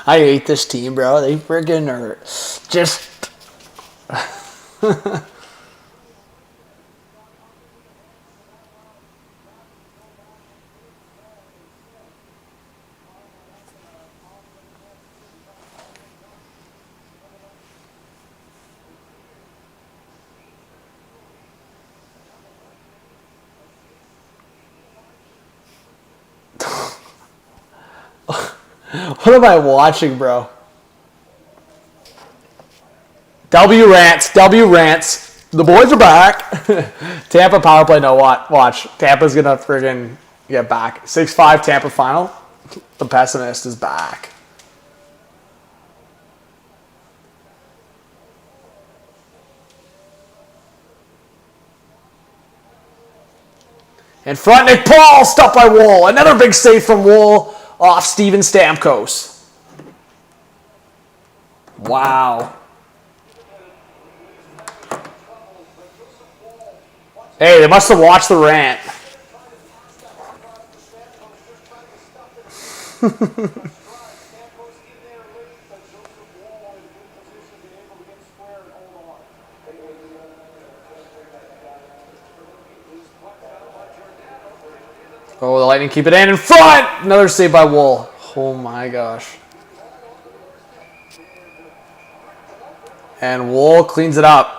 I hate this team, bro. They friggin' are just... What am I watching, bro? W rants. The boys are back. Tampa power play. No, watch. Tampa's going to friggin' get back. 6-5 Tampa final. The pessimist is back. In front, Nick Paul. Stopped by Wall. Another big save from Wall. Off Steven Stamkos. Wow. Hey, they must have watched the rant. Oh, the Lightning keep it in front! Another save by Wool. Oh my gosh. And Wool cleans it up.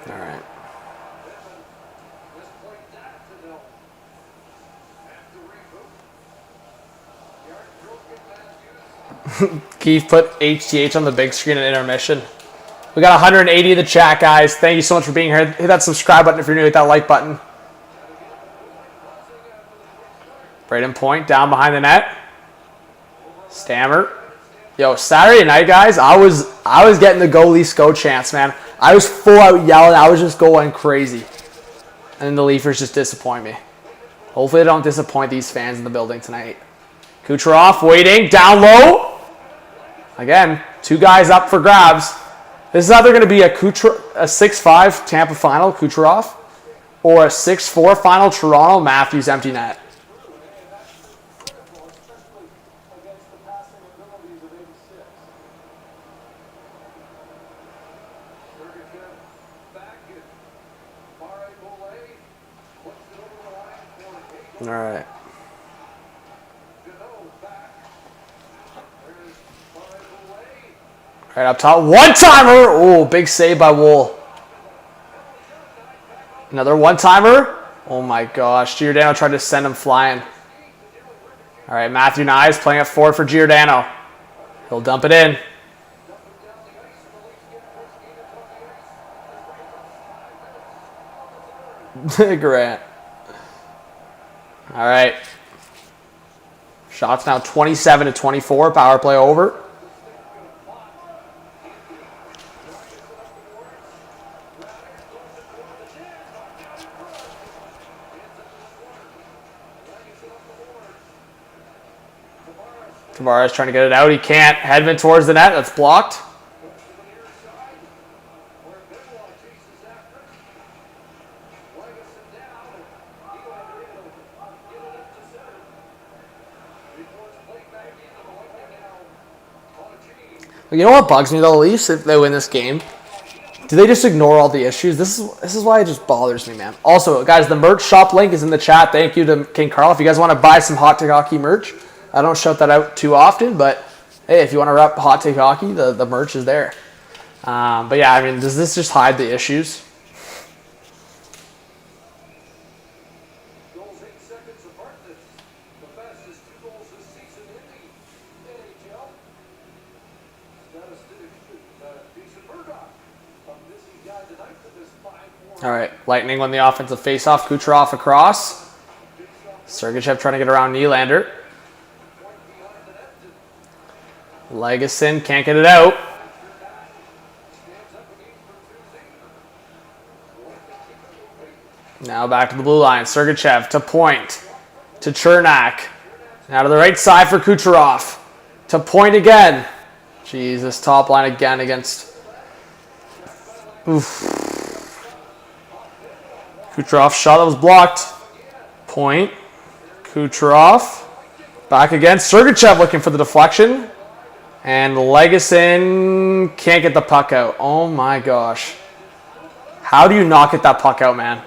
All right. Keith put HTH on the big screen at intermission. We got 180 in the chat, guys. Thank you so much for being here. Hit that subscribe button if you're new. Hit that like button. Braden Point down behind the net. Stammer. Yo, Saturday night, guys, I was getting the go Leafs go chance, man. I was full out yelling. I was just going crazy. And then the Leafers just disappoint me. Hopefully they don't disappoint these fans in the building tonight. Kucherov waiting. Down low. Again, 2 guys up for grabs. This is either going to be a 6-5 Tampa final, Kucherov, or a 6-4 final Toronto, Matthews empty net. All right. All right, up top. One-timer. Oh, big save by Wool. Another one-timer. Oh, my gosh. Giordano tried to send him flying. All right, Matthew Nyes playing at forward for Giordano. He'll dump it in. Grant. All right. Shots now 27-24. Power play over. Tavares trying to get it out. He can't. Hedman towards the net. That's blocked. You know what bugs me though, Leafs, if they win this game? Do they just ignore all the issues? This is why it just bothers me, man. Also, guys, the merch shop link is in the chat. Thank you to King Carl. If you guys want to buy some Hot Take Hockey merch, I don't shout that out too often, but hey, if you want to rep Hot Take Hockey, the merch is there. But yeah, I mean, does this just hide the issues? All right, Lightning won the offensive faceoff. Kucherov across. Sergachev trying to get around Nylander. Legason can't get it out. Now back to the blue line. Sergachev to Point. To Chernak. Now to the right side for Kucherov. To Point again. Jesus, top line again against... Oof. Kucherov shot that was blocked. Point. Kucherov. Back again. Sergachev looking for the deflection. And Legason can't get the puck out. Oh my gosh. How do you not get that puck out, man?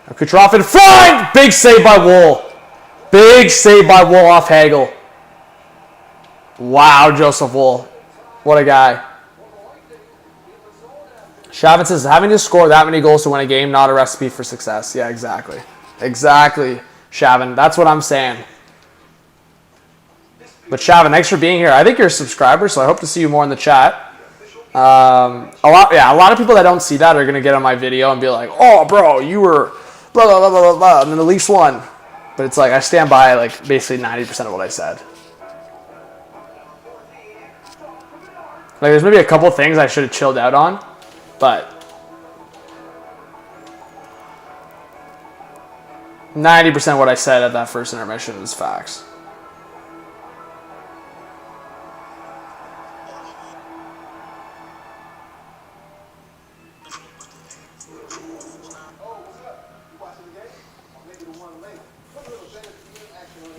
Now Kucherov in front! Big save by Wool. Big save by Wool off Hagel. Wow, Joseph Wool. What a guy. Shavin says, having to score that many goals to win a game, not a recipe for success. Yeah, exactly. Exactly, Shavin. That's what I'm saying. But Shavin, thanks for being here. I think you're a subscriber, so I hope to see you more in the chat. A lot of people that don't see that are gonna get on my video and be like, "Oh, bro, you were blah blah blah blah blah," and then the Leafs won. But it's like I stand by like basically 90% of what I said. Like, there's maybe a couple things I should have chilled out on, but 90% of what I said at that first intermission is facts.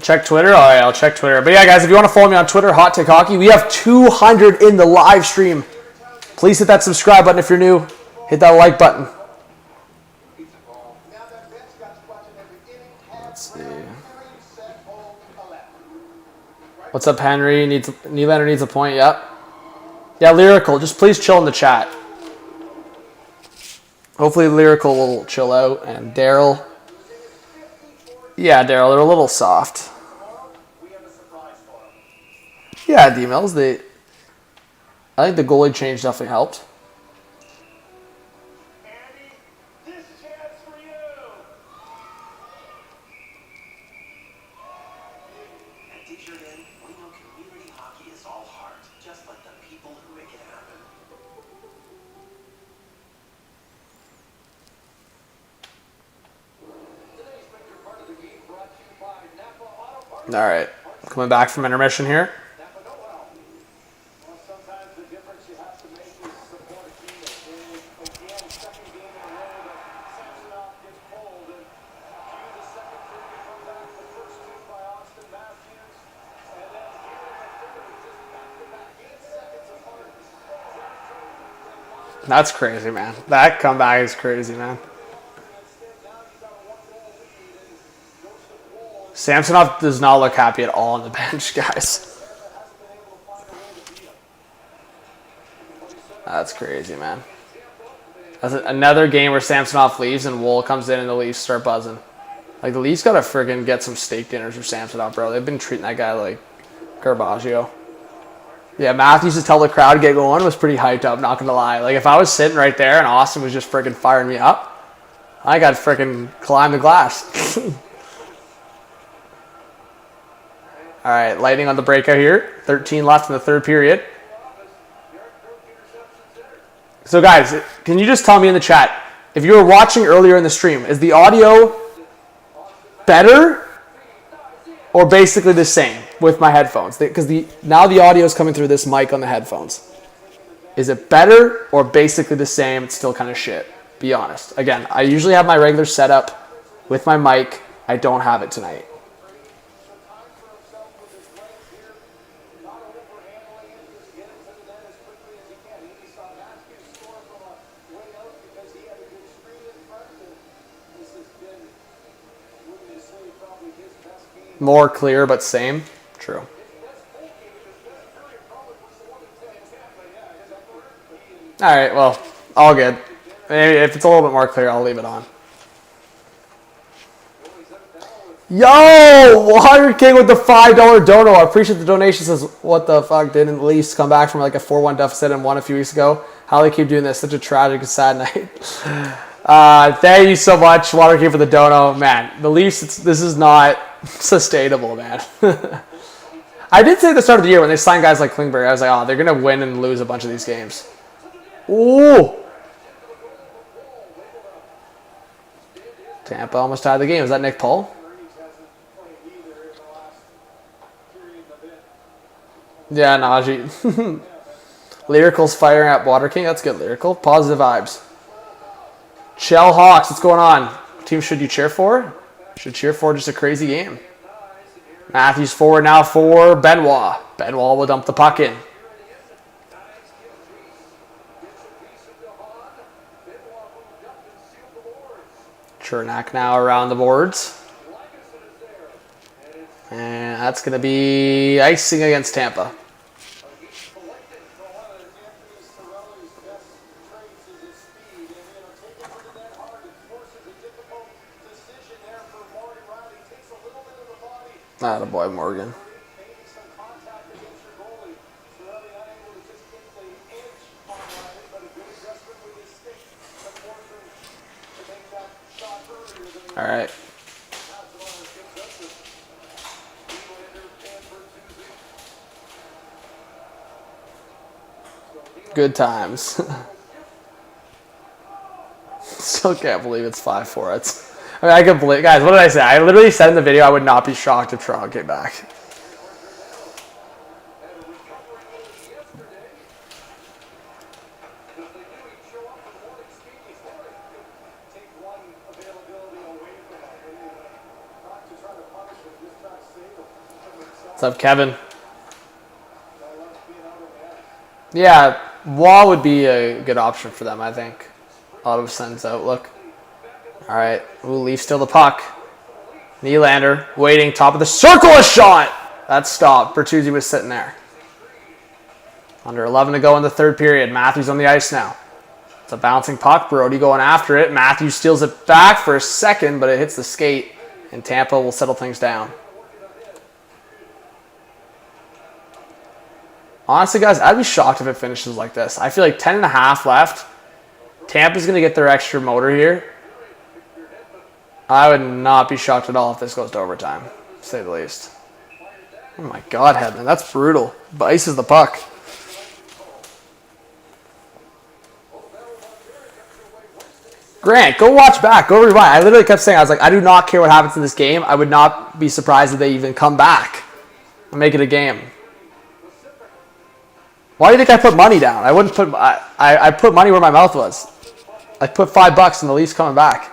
Check Twitter? All right, I'll check Twitter. But yeah, guys, if you want to follow me on Twitter, Hot Take Hockey, we have 200 in the live stream. Please hit that subscribe button if you're new. Hit that like button. Let's see. What's up, Henry? Nylander needs a point. Yep. Yeah, Lyrical. Just please chill in the chat. Hopefully Lyrical will chill out. And Daryl. Yeah, Daryl, they're a little soft. Yeah, D-Mills, I think the goalie change definitely helped. All right, coming back from intermission here. That's crazy, man. That comeback is crazy, man. Samsonov does not look happy at all on the bench, guys. That's crazy, man. That's another game where Samsonov leaves and Wool comes in and the Leafs start buzzing. Like, the Leafs got to friggin' get some steak dinners for Samsonov, bro. They've been treating that guy like Garbaggio. Yeah, Matthews to tell the crowd to get going was pretty hyped up, not gonna lie. Like, if I was sitting right there and Austin was just friggin' firing me up, I got to friggin' climb the glass. All right, Lightning on the breakout here. 13 left in the third period. So, guys, can you just tell me in the chat, if you were watching earlier in the stream, is the audio better or basically the same with my headphones? Because now the audio is coming through this mic on the headphones. Is it better or basically the same? It's still kind of shit. Be honest. Again, I usually have my regular setup with my mic. I don't have it tonight. More clear, but same. True. All right, well, all good. Maybe if it's a little bit more clear, I'll leave it on. Yo, Water King with the $5 dono. I appreciate the donation. Says, what the fuck, didn't the Leafs come back from like a 4-1 deficit and won a few weeks ago? How they keep doing this? Such a tragic and sad night. Thank you so much, Water King, for the dono. Man, the Leafs, this is not sustainable, man. I did say at the start of the year when they signed guys like Klingberg, I was like, oh, they're going to win and lose a bunch of these games. Ooh. Tampa almost tied the game. Is that Nick Paul? Yeah, Najee. Lyrical's firing at Water King. That's good, Lyrical. Positive vibes. Shell Hawks, what's going on? What team should you cheer for? Should cheer for just a crazy game. Matthews forward now for Benoit. Benoit will dump the puck in. Chernak now around the boards. And that's going to be icing against Tampa. Attaboy, Morgan. All right. Good times. Still can't believe it's 5-4. I mean, I can believe, guys, what did I say? I literally said in the video I would not be shocked if Toronto came back. What's up, Kevin? Yeah, Wall would be a good option for them, I think. Out of Sun's outlook. All right, ooh, Leafs steal the puck. Nylander waiting, top of the circle, a shot. That stopped. Bertuzzi was sitting there. Under 11 to go in the third period. Matthews on the ice now. It's a bouncing puck. Brody going after it. Matthews steals it back for a second, but it hits the skate, and Tampa will settle things down. Honestly, guys, I'd be shocked if it finishes like this. I feel like 10.5 left. Tampa's going to get their extra motor here. I would not be shocked at all if this goes to overtime, to say the least. Oh my God, Hedman, that's brutal. Ices the puck. Grant, go watch back. Go rewind. I literally kept saying, I was like, I do not care what happens in this game. I would not be surprised if they even come back and make it a game. Why do you think I put money down? I wouldn't put. I put money where my mouth was. I put $5 in the Leafs coming back.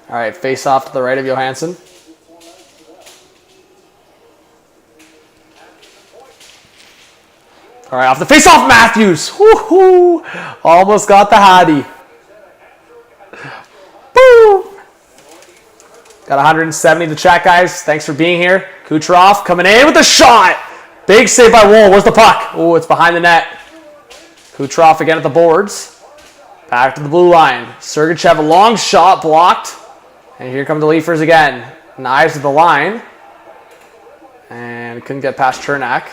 All right, face off to the right of Johansson. All right, off the face-off, Matthews. Woo-hoo! Almost got the Hattie. Boom! Got 170 to chat, guys. Thanks for being here. Kucherov coming in with a shot. Big save by Woll. Where's the puck? Oh, it's behind the net. Kucherov again at the boards. Back to the blue line. Sergachev, a long shot blocked. And here come the Leafers again. Knives to the line. And couldn't get past Chernak.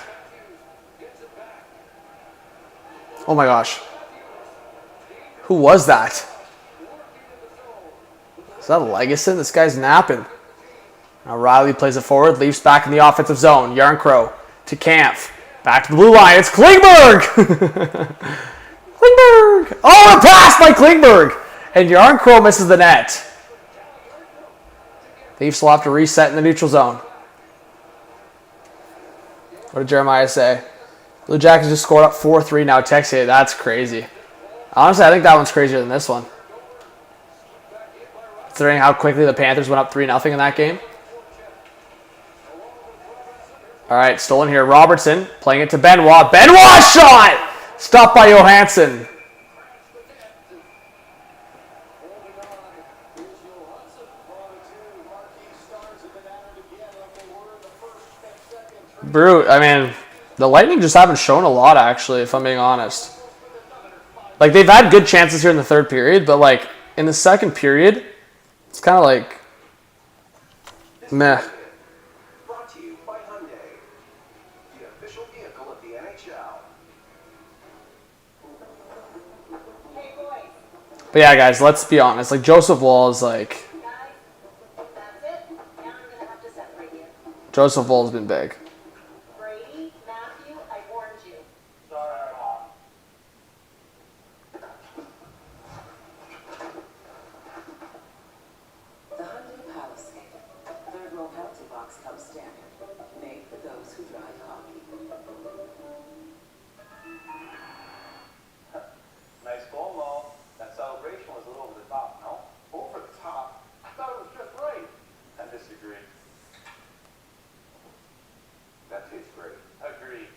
Oh my gosh. Who was that? Is that Legason? This guy's napping. Now Riley plays it forward. Leafs back in the offensive zone. Yarncrow to Kampf. Back to the blue line. It's Klingberg! Klingberg! Oh, a pass by Klingberg! And Yarncrow misses the net. Leafs will have to reset in the neutral zone. What did Jeremiah say? Blue Jackets just scored up 4-3 now. Text it. That's crazy. Honestly, I think that one's crazier than this one. Considering how quickly the Panthers went up 3-0 in that game. All right, stolen here. Robertson playing it to Benoit. Benoit shot! Stopped by Johansson. Brute. I mean, the Lightning just haven't shown a lot, actually, if I'm being honest. Like, they've had good chances here in the third period, but, like, in the second period, it's kind of like, meh. Brought to you by Hyundai, the official vehicle of the NHL. Hey boys, But yeah, guys, let's be honest. Like, Joseph Woll is like, guys, that's it. Now I'm gonna have to separate you. Joseph Woll has been big. Brady, Matthew, I warned you. The Hyundai Palisade. Third row penalty box comes standard. Made for those who drive hockey. Nice goal, Mo. That celebration was a little over the top, no? Over the top? I thought it was just right. I disagree. That tastes great. Agreed.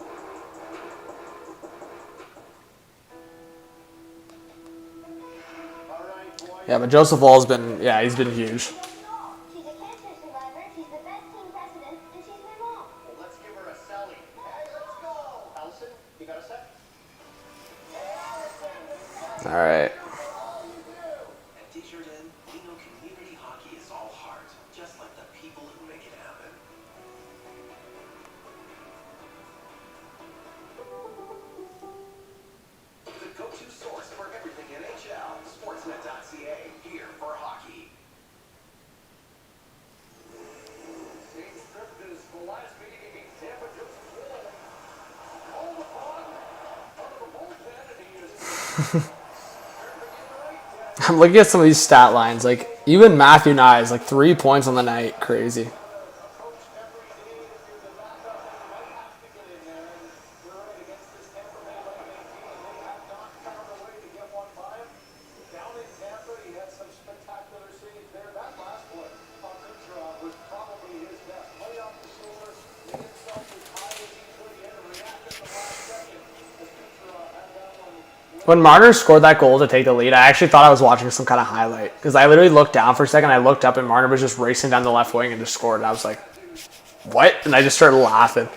All right, boys. Yeah, but Joseph Woll's been, yeah, he's been huge. She's a cancer survivor, she's the best team president, and she's my mom. Well, let's give her a selling. Hey, let's go. Allison, you got a sec? All right. At Desjardins, we know community hockey is all heart, just like the people who make it happen. The go-to source for everything NHL, Sportsnet.ca, here for hockey. Same script as the last meeting against Tampa, Joseph Woll. Called upon under the bullpen, and he is... I'm looking at some of these stat lines. Like, even Matthew Nyes, like 3 points on the night. Crazy. When Marner scored that goal to take the lead, I actually thought I was watching some kind of highlight. Because I literally looked down for a second, I looked up, and Marner was just racing down the left wing and just scored. And I was like, what? And I just started laughing.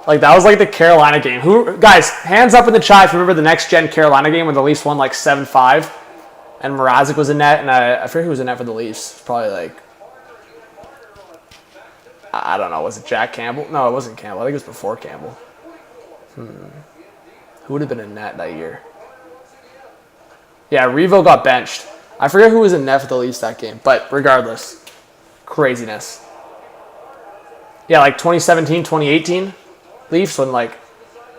Like, that was like the Carolina game. Guys, hands up in the chat if you remember the next-gen Carolina game when the Leafs won like 7-5. And Mrazek was in net, and I forget who was in net for the Leafs. Probably like, I don't know, was it Jack Campbell? No, it wasn't Campbell. I think it was before Campbell. Who would have been in net that year? Yeah, Revo got benched. I forget who was in net for the Leafs that game, but regardless, craziness. Yeah, like 2017, 2018 Leafs when like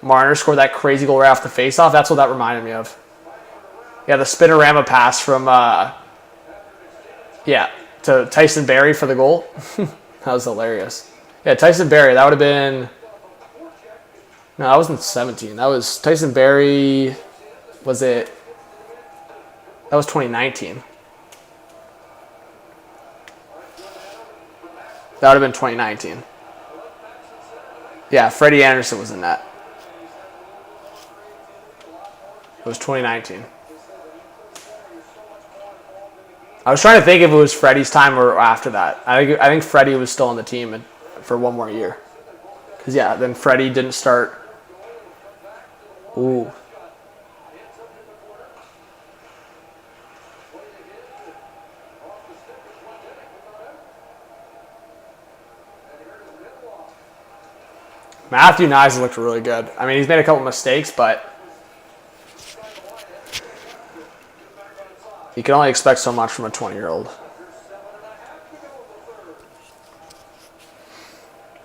Marner scored that crazy goal right off the faceoff. That's what that reminded me of. Yeah, the spinorama pass from to Tyson Barrie for the goal. That was hilarious. Yeah, Tyson Barrie. That would have been. No, that wasn't 17. That was Tyson Barrie. Was it? That was 2019. That would have been 2019. Yeah, Freddie Anderson was in that. It was 2019. I was trying to think if it was Freddie's time or after that. I think Freddie was still on the team for one more year. Because, yeah, then Freddie didn't start. Ooh. Matthew Nyes looked really good. I mean, he's made a couple mistakes, but you can only expect so much from a 20-year-old.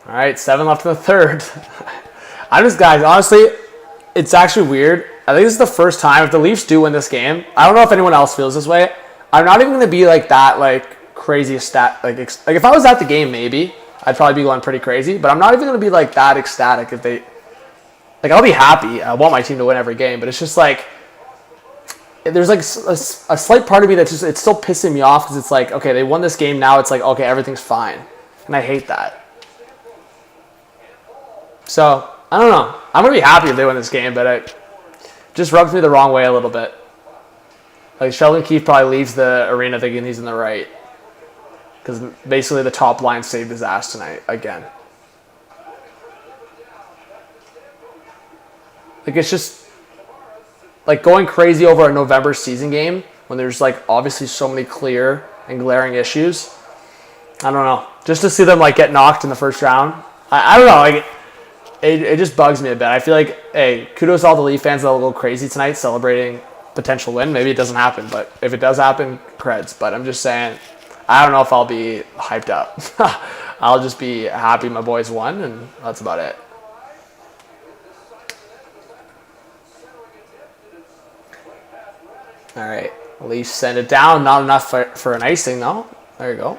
All right, 7 left in the third. Guys, honestly, it's actually weird. I think this is the first time, if the Leafs do win this game, I don't know if anyone else feels this way. I'm not even going to be like that, like, crazy stat. Like if I was at the game, maybe I'd probably be going pretty crazy, but I'm not even going to be like that ecstatic if they, like, I'll be happy. I want my team to win every game, but it's just like, there's like a slight part of me that's just, it's still pissing me off because it's like, okay, they won this game, now it's like, okay, everything's fine. And I hate that. So, I don't know. I'm going to be happy if they win this game, but it just rubs me the wrong way a little bit. Like, Sheldon Keefe probably leaves the arena thinking he's in the right. Because basically the top line saved his ass tonight, again. Like, it's just, like, going crazy over a November season game when there's, like, obviously so many clear and glaring issues. I don't know. Just to see them, like, get knocked in the first round. I don't know. Like, it just bugs me a bit. I feel like, hey, kudos to all the Leaf fans that will go crazy tonight celebrating potential win. Maybe it doesn't happen, but if it does happen, creds. But I'm just saying, I don't know if I'll be hyped up. I'll just be happy my boys won, and that's about it. All right, Leafs send it down. Not enough for an icing, though. There you go.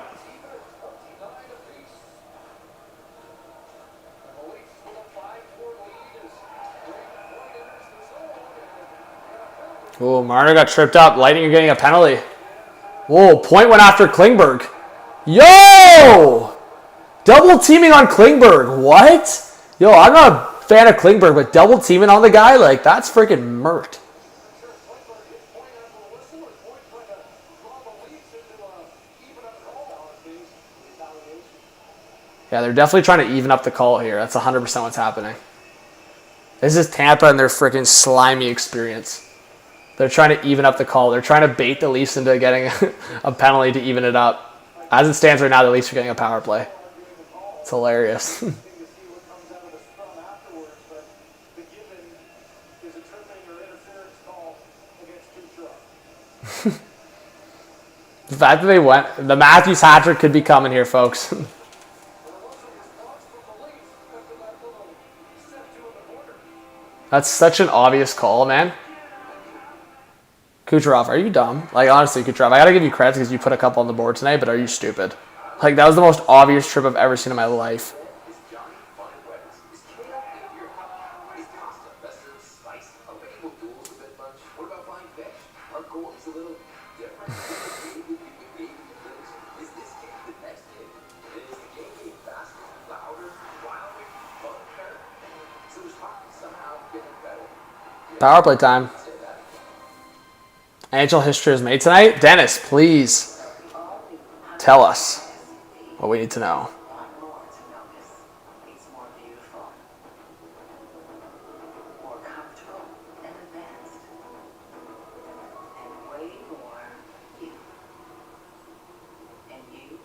Oh, Marner got tripped up. Lightning are getting a penalty. Whoa, point went after Klingberg. Yo! Double teaming on Klingberg. What? Yo, I'm not a fan of Klingberg, but double teaming on the guy? Like, that's freaking murked. Yeah, they're definitely trying to even up the call here. That's 100% what's happening. This is Tampa and their freaking slimy experience. They're trying to even up the call. They're trying to bait the Leafs into getting a penalty to even it up. As it stands right now, the Leafs are getting a power play. It's hilarious. The fact that they went, the Matthews hat trick could be coming here, folks. That's such an obvious call, man. Kucherov, are you dumb? Like, honestly, Kucherov, I gotta give you credit because you put a couple on the board tonight, but are you stupid? Like, that was the most obvious trip I've ever seen in my life. Power play time. NHL history was made tonight? Dennis, please tell us what we need to know. Want more to notice. It's more beautiful, more comfortable and advanced, and way more you. And you.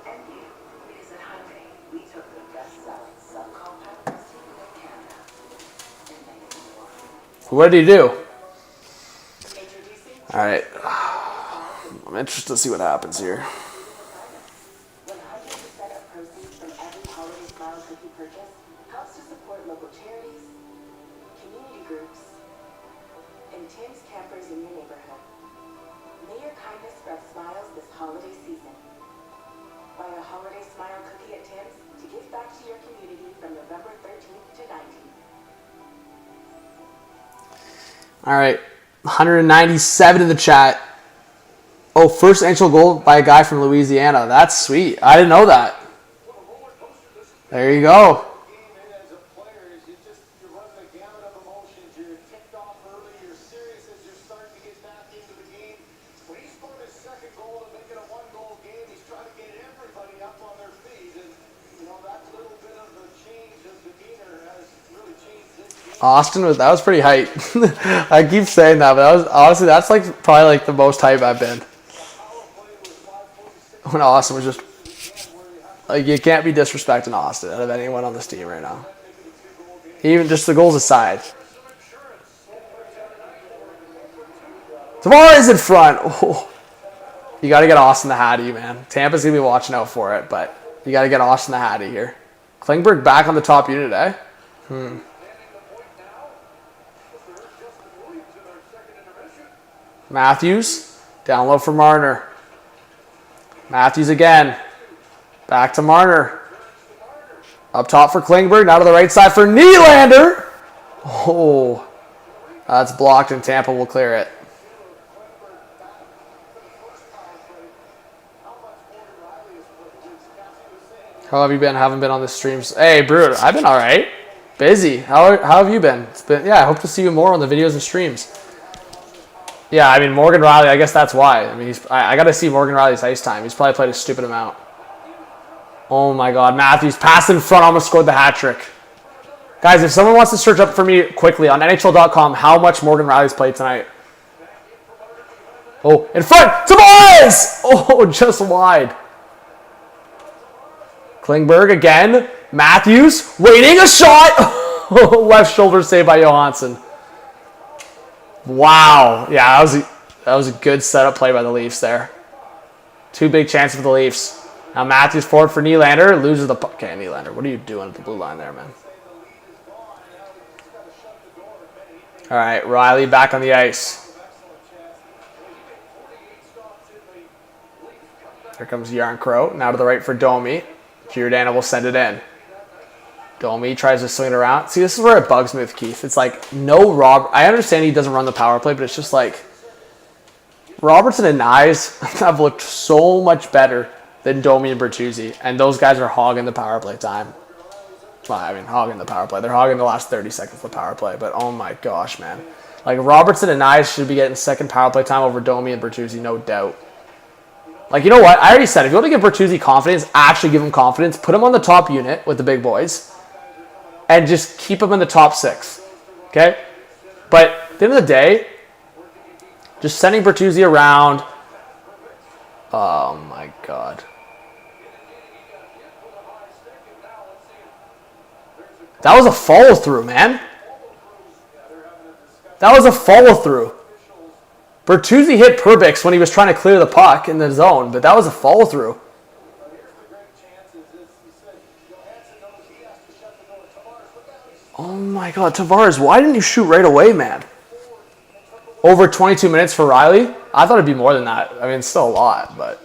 And you. Because at Hyundai, we took the best-selling subcompact SUV in Canada and made it more. What did he do? Introducing All right. I'm interested to see what happens here. 100% of proceeds from every Holiday Smile cookie purchase helps to support local charities, community groups, and Tim's campers in your neighborhood. May your kindness spread smiles this holiday season. Buy a Holiday Smile cookie at Tim's to give back to your community from November 13th to 19th. All right. 197 in the chat. Oh, first NHL goal by a guy from Louisiana. That's sweet. I didn't know that. There you go. Game in as a player is you run the gamut of emotions. You're ticked off early. You're serious as you're starting to get back into the game. When he scored his second goal to make it a one-goal game, he's trying to get everybody up on their feet. And, that little bit of a change of demeanor has really changed this game. Austin that was pretty hype. I keep saying that, but that was honestly that's probably the most hype I've been. When Austin was just you can't be disrespecting Austin out of anyone on this team right now. Even just the goals aside. Tavares in front. Oh. You got to get Austin the Hattie, man. Tampa's going to be watching out for it, but you got to get Austin the Hattie here. Klingberg back on the top unit, eh? Matthews. Down low for Marner. Matthews again. Back to Marner. Up top for Klingberg. Now to the right side for Nylander. Oh. That's blocked and Tampa will clear it. How have you been? Haven't been on the streams. Hey, Brew, I've been all right. Busy. How have you been? I hope to see you more on the videos and streams. Yeah, I mean, Morgan Rielly, I guess that's why. I mean, I got to see Morgan Rielly's ice time. He's probably played a stupid amount. Oh, my God. Matthews passed in front, almost scored the hat trick. Guys, if someone wants to search up for me quickly on NHL.com how much Morgan Rielly's played tonight. Oh, in front. Tavares! Oh, just wide. Klingberg again. Matthews waiting a shot. Left shoulder save by Johansson. Wow. Yeah, that was a good setup play by the Leafs there. Two big chances for the Leafs. Now Matthews forward for Nylander. Loses the puck. Okay, Nylander, what are you doing at the blue line there, man? All right, Rielly back on the ice. Here comes Yarncrow. Now to the right for Domi. Giordano will send it in. Domi tries to swing it around. See, this is where it bugs me with Keith. It's like, no Rob. I understand he doesn't run the power play, but it's just like Robertson and Nyes have looked so much better than Domi and Bertuzzi, and those guys are hogging the power play time. Well, I mean, hogging the power play. They're hogging the last 30 seconds of the power play, but oh my gosh, man. Like, Robertson and Nyes should be getting second power play time over Domi and Bertuzzi, no doubt. Like, you know what? I already said, if you want to give Bertuzzi confidence, actually give him confidence. Put him on the top unit with the big boys. And just keep him in the top six. Okay? But at the end of the day, just sending Bertuzzi around. Oh, my God. That was a follow-through, man. That was a follow-through. Bertuzzi hit Perbix when he was trying to clear the puck in the zone, but that was a follow-through. Oh my God, Tavares, why didn't you shoot right away, man? Over 22 minutes for Rielly? I thought it'd be more than that. I mean, it's still a lot, but...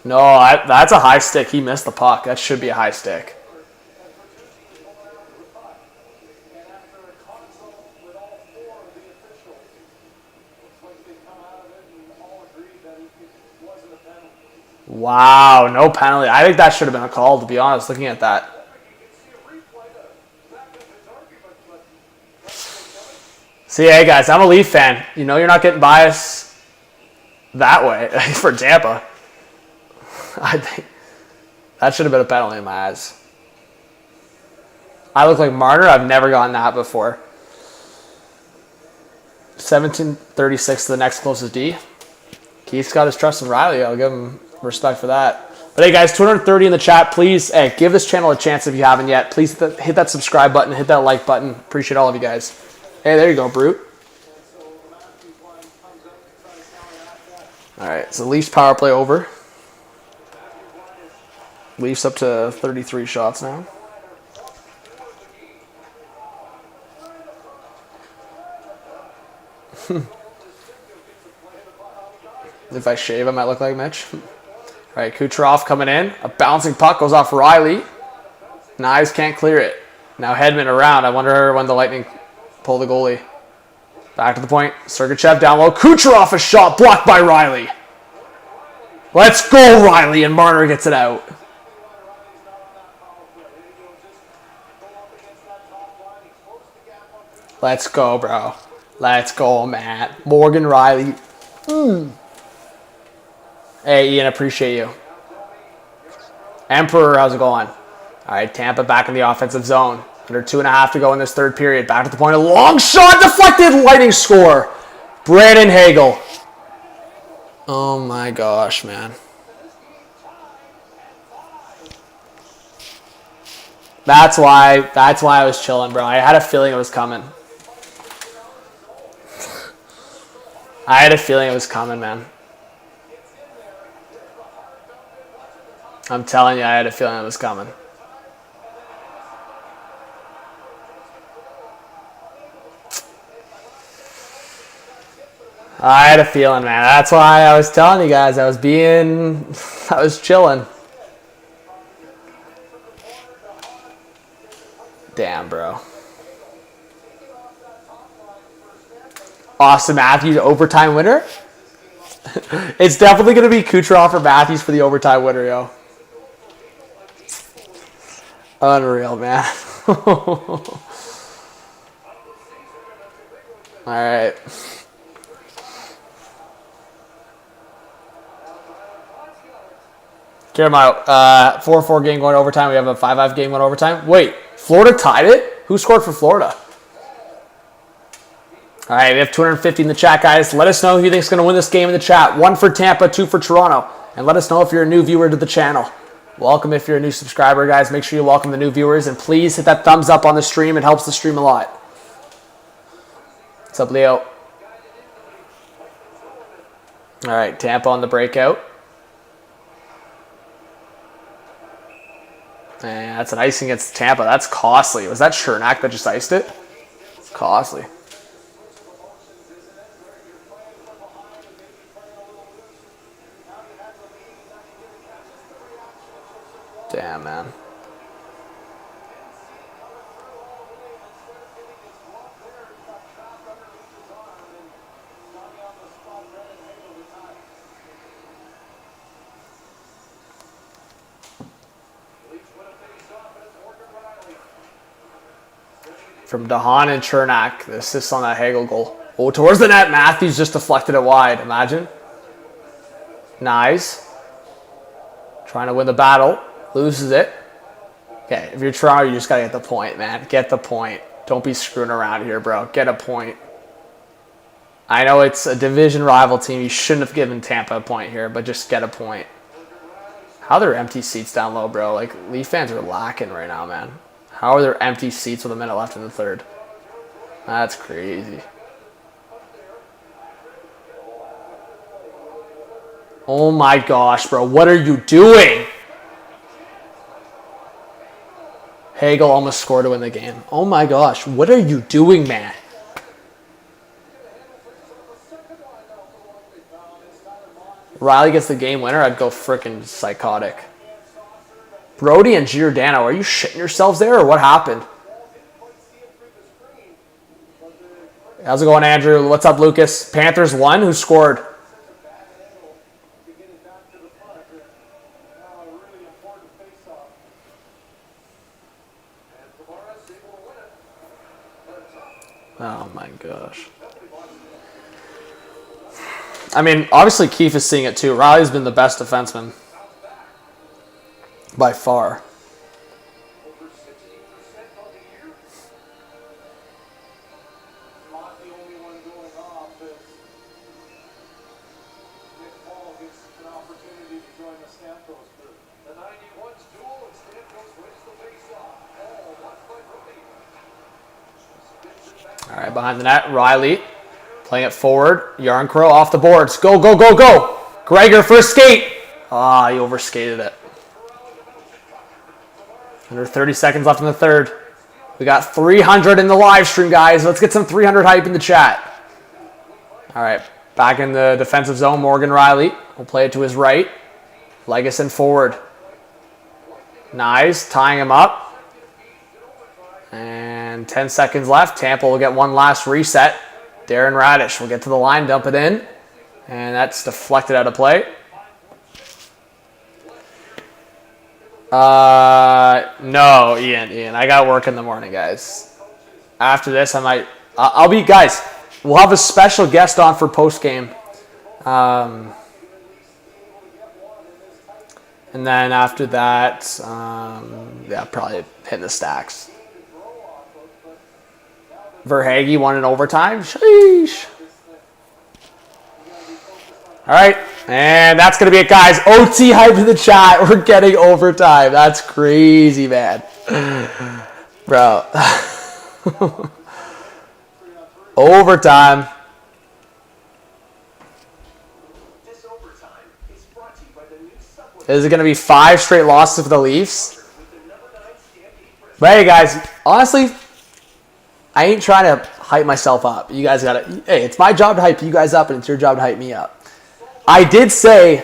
No, that's a high stick. He missed the puck. That should be a high stick. Wow, no penalty. I think that should have been a call, to be honest, looking at that. So yeah, guys, I'm a Leaf fan. You know you're not getting biased that way for Tampa. I think that should have been a penalty in my eyes. I look like Marner. I've never gotten that before. 1736 to the next closest D. Keith's got his trust in Riley. I'll give him respect for that. But hey, guys, 230 in the chat. Please, hey, give this channel a chance if you haven't yet. Please hit that subscribe button. Hit that like button. Appreciate all of you guys. Hey, there you go, Brute. All right, so Leafs power play over. Leafs up to 33 shots now. If I shave, I might look like Mitch. All right, Kucherov coming in. A bouncing puck goes off Riley. Knives can't clear it. Now Hedman around. I wonder when the Lightning pull the goalie. Back to the point. Sergachev down low. Kucherov a shot blocked by Riley. Let's go, Riley, and Marner gets it out. Let's go, bro. Let's go, Matt. Morgan Riley. Hey, Ian, appreciate you. Emperor, how's it going? All right, Tampa back in the offensive zone. Under 2.5 to go in this third period. Back to the point. A long shot deflected. Lightning score. Brandon Hagel. Oh, my gosh, man. That's why I was chilling, bro. I had a feeling it was coming. I had a feeling it was coming, man. I'm telling you, I had a feeling it was coming. I had a feeling, man. That's why I was telling you guys. I was chilling. Damn, bro. Austin Matthews, overtime winner? It's definitely going to be Kucherov or Matthews for the overtime winner, yo. Unreal, man. All right. Get him out. 4-4 game going overtime. We have a 5-5 game going overtime. Wait, Florida tied it? Who scored for Florida? All right, we have 250 in the chat, guys. Let us know who you think is going to win this game in the chat. 1 for Tampa, 2 for Toronto. And let us know if you're a new viewer to the channel. Welcome if you're a new subscriber, guys. Make sure you welcome the new viewers. And please hit that thumbs up on the stream. It helps the stream a lot. What's up, Leo? All right, Tampa on the breakout. And that's an icing against Tampa. That's costly. Was that Chernak that just iced it? It's costly. Damn, man. From Dahan and Chernak, the assist on that Hagel goal. Oh, towards the net, Matthews just deflected it wide. Imagine. Nice. Trying to win the battle. Loses it. Okay, if you're Toronto, you just got to get the point, man. Get the point. Don't be screwing around here, bro. Get a point. I know it's a division rival team. You shouldn't have given Tampa a point here, but just get a point. How are there empty seats down low, bro? Like, Leaf fans are lacking right now, man. How are there empty seats with a minute left in the third? That's crazy. Oh my gosh, bro. What are you doing? Hagel almost scored to win the game. Oh my gosh. What are you doing, man? Riley gets the game winner. I'd go freaking psychotic. Brody and Giordano, are you shitting yourselves there or what happened? How's it going, Andrew? What's up, Lucas? Panthers won. Who scored? Oh my gosh. I mean, obviously Keefe is seeing it too. Riley's been the best defenseman by far. Over 60% on the year. Not the only one going off as Nick Paul gets an opportunity to join the Stamkos group. The 91's duel and Stamkos wins the face-off. Oh, what by Rooney. All right, behind the net, Riley playing it forward. Yarncrow off the boards. Go, go, go, go. Gregor first skate. Ah, he overskated it. Under 30 seconds left in the third. We got 300 in the live stream, guys. Let's get some 300 hype in the chat. All right, back in the defensive zone, Morgan Riley will play it to his right. Legason forward. Nice, tying him up. And 10 seconds left. Tampa will get one last reset. Darren Radish will get to the line, dump it in. And that's deflected out of play. No, Ian. I got work in the morning, guys. After this, I'll be, guys, we'll have a special guest on for post-game. And then after that, yeah, probably hitting the stacks. Verhaeghe won in overtime. Sheesh. All right, and that's going to be it, guys. OT hype in the chat. We're getting overtime. That's crazy, man. Bro. Overtime. Is it going to be 5 straight losses for the Leafs? But hey, guys, honestly, I ain't trying to hype myself up. You guys got to, hey, it's my job to hype you guys up, and it's your job to hype me up. I did say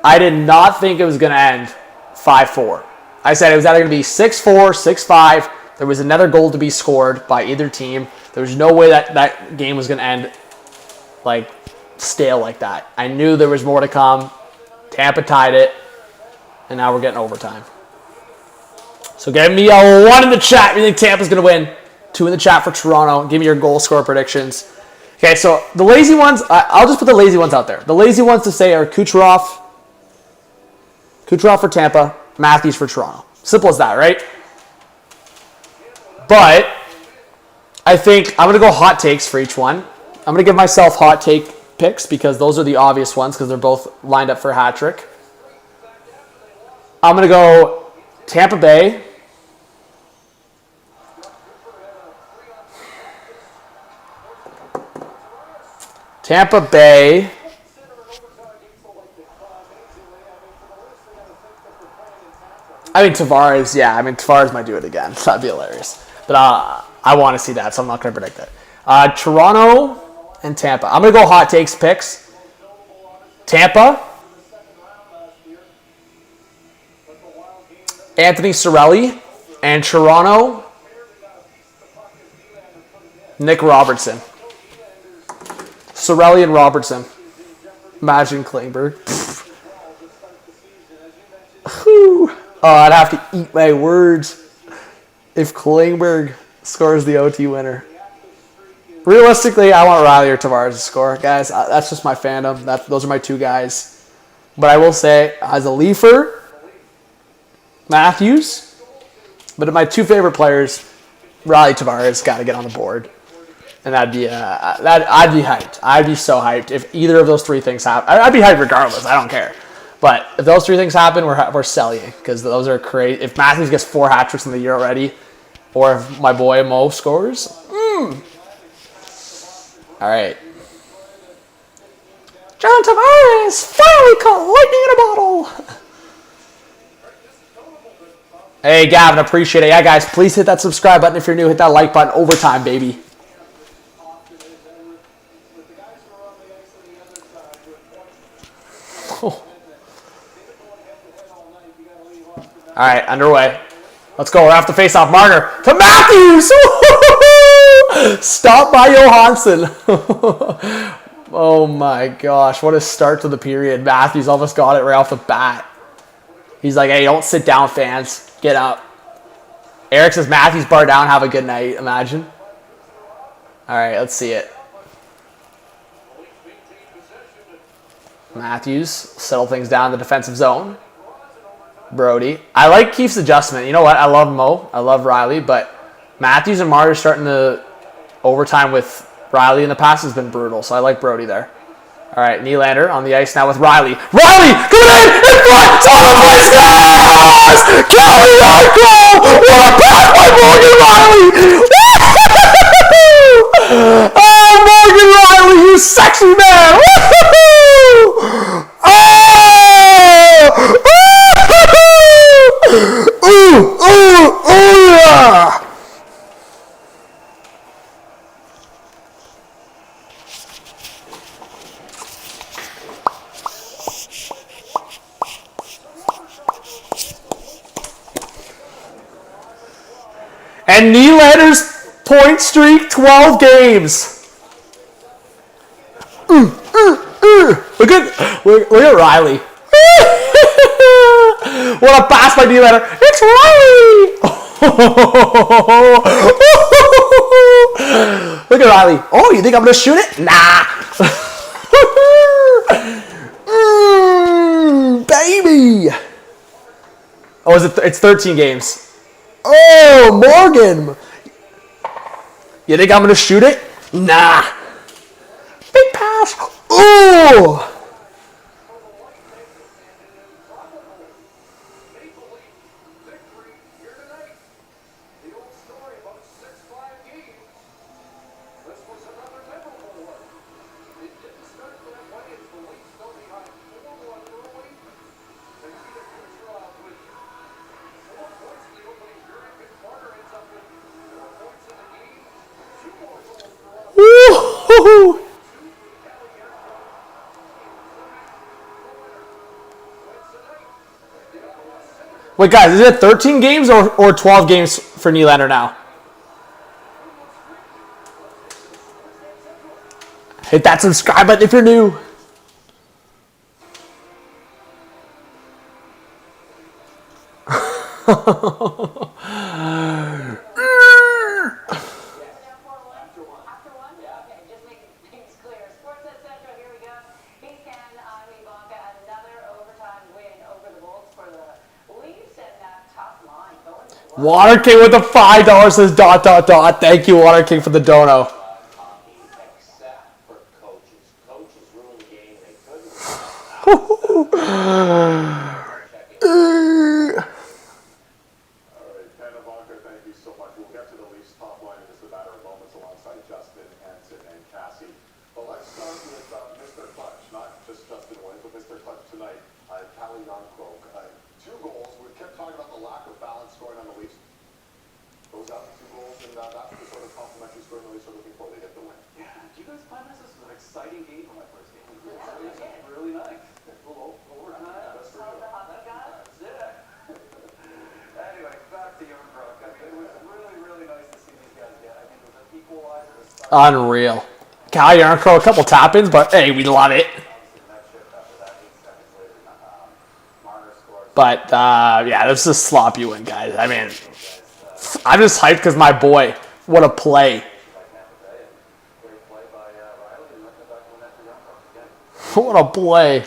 I did not think it was going to end 5-4. I said it was either going to be 6-4, 6-5. There was another goal to be scored by either team. There was no way that game was going to end like stale like that. I knew there was more to come. Tampa tied it, and now we're getting overtime. So give me a 1 in the chat if you think Tampa's going to win. 2 in the chat for Toronto. Give me your goal score predictions. Okay, so the lazy ones, I'll just put the lazy ones out there. The lazy ones to say are Kucherov for Tampa, Matthews for Toronto. Simple as that, right? But I think I'm going to go hot takes for each one. I'm going to give myself hot take picks because those are the obvious ones because they're both lined up for a hat trick. I'm going to go Tampa Bay. Tampa Bay. I mean, Tavares, yeah. I mean, Tavares might do it again. That'd be hilarious. But I want to see that, so I'm not going to predict it. Toronto and Tampa. I'm going to go hot takes picks. Tampa. Anthony Cirelli. And Toronto. Nick Robertson. Cirelli and Robertson. Imagine Klingberg. Oh, I'd have to eat my words if Klingberg scores the OT winner. Realistically, I want Riley or Tavares to score. Guys, that's just my fandom. Those are my 2 guys. But I will say, as a Leafer, Matthews. But my 2 favorite players, Riley, Tavares, got to get on the board. And that'd be I'd be hyped. I'd be so hyped if either of those 3 things happen. I'd be hyped regardless. I don't care. But if those 3 things happen, we're selling because those are crazy. If Matthews gets 4 hat tricks in the year already, or if my boy Mo scores, All right. John Tavares finally caught lightning in a bottle. Hey Gavin, appreciate it. Yeah, guys, please hit that subscribe button if you're new. Hit that like button. Overtime, baby. All right, underway. Let's go. We're off the face-off. Marner to Matthews. Stop by Johansson. Oh, my gosh. What a start to the period. Matthews almost got it right off the bat. He's like, hey, don't sit down, fans. Get up. Eric says, Matthews bar down. Have a good night. Imagine. All right, let's see it. Matthews, settle things down in the defensive zone. Brody. I like Keefe's adjustment. You know what? I love Mo. I love Riley, but Matthews and Martyr starting the overtime with Riley in the past has been brutal, so I like Brody there. All right, Nylander on the ice now with Riley. Riley coming in front! Tunnel play scores! Kelly Eichel! What a pass by Morgan Riley! Oh, Morgan Riley, you sexy man! Oh! Ooh, ooh, ooh, yeah! And Nylander's point streak, 12 games. Look at Riley. What a pass by Nylander. It's Riley. Look at Riley. Oh, you think I'm going to shoot it? Nah. Baby. Oh, it's 13 games. Oh, Morgan. You think I'm going to shoot it? Nah. Big pass. Ooh. Woo-hoo-hoo. Wait, guys, is it 13 games or 12 games for Nylander now? Hit that subscribe button if you're new. Water King with the $5 says ... Thank you, Water King, for the dono. Unreal. Cal Yarncrow, a couple tap-ins, but hey, we love it. But, yeah, this is a sloppy win, guys. I mean, I'm just hyped because my boy, what a play. What a play.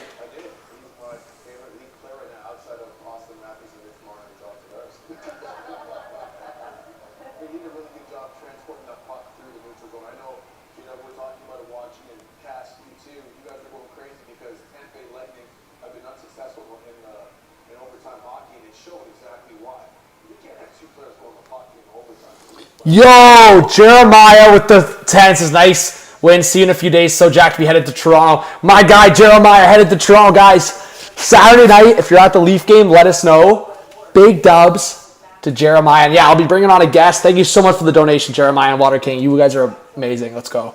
Yo, Jeremiah with the 10s is nice win. See you in a few days. So jacked to be headed to Toronto. My guy Jeremiah headed to Toronto, guys. Saturday night, if you're at the Leaf game, let us know. Big dubs to Jeremiah. And yeah, I'll be bringing on a guest. Thank you so much for the donation, Jeremiah and Water King. You guys are amazing. Let's go.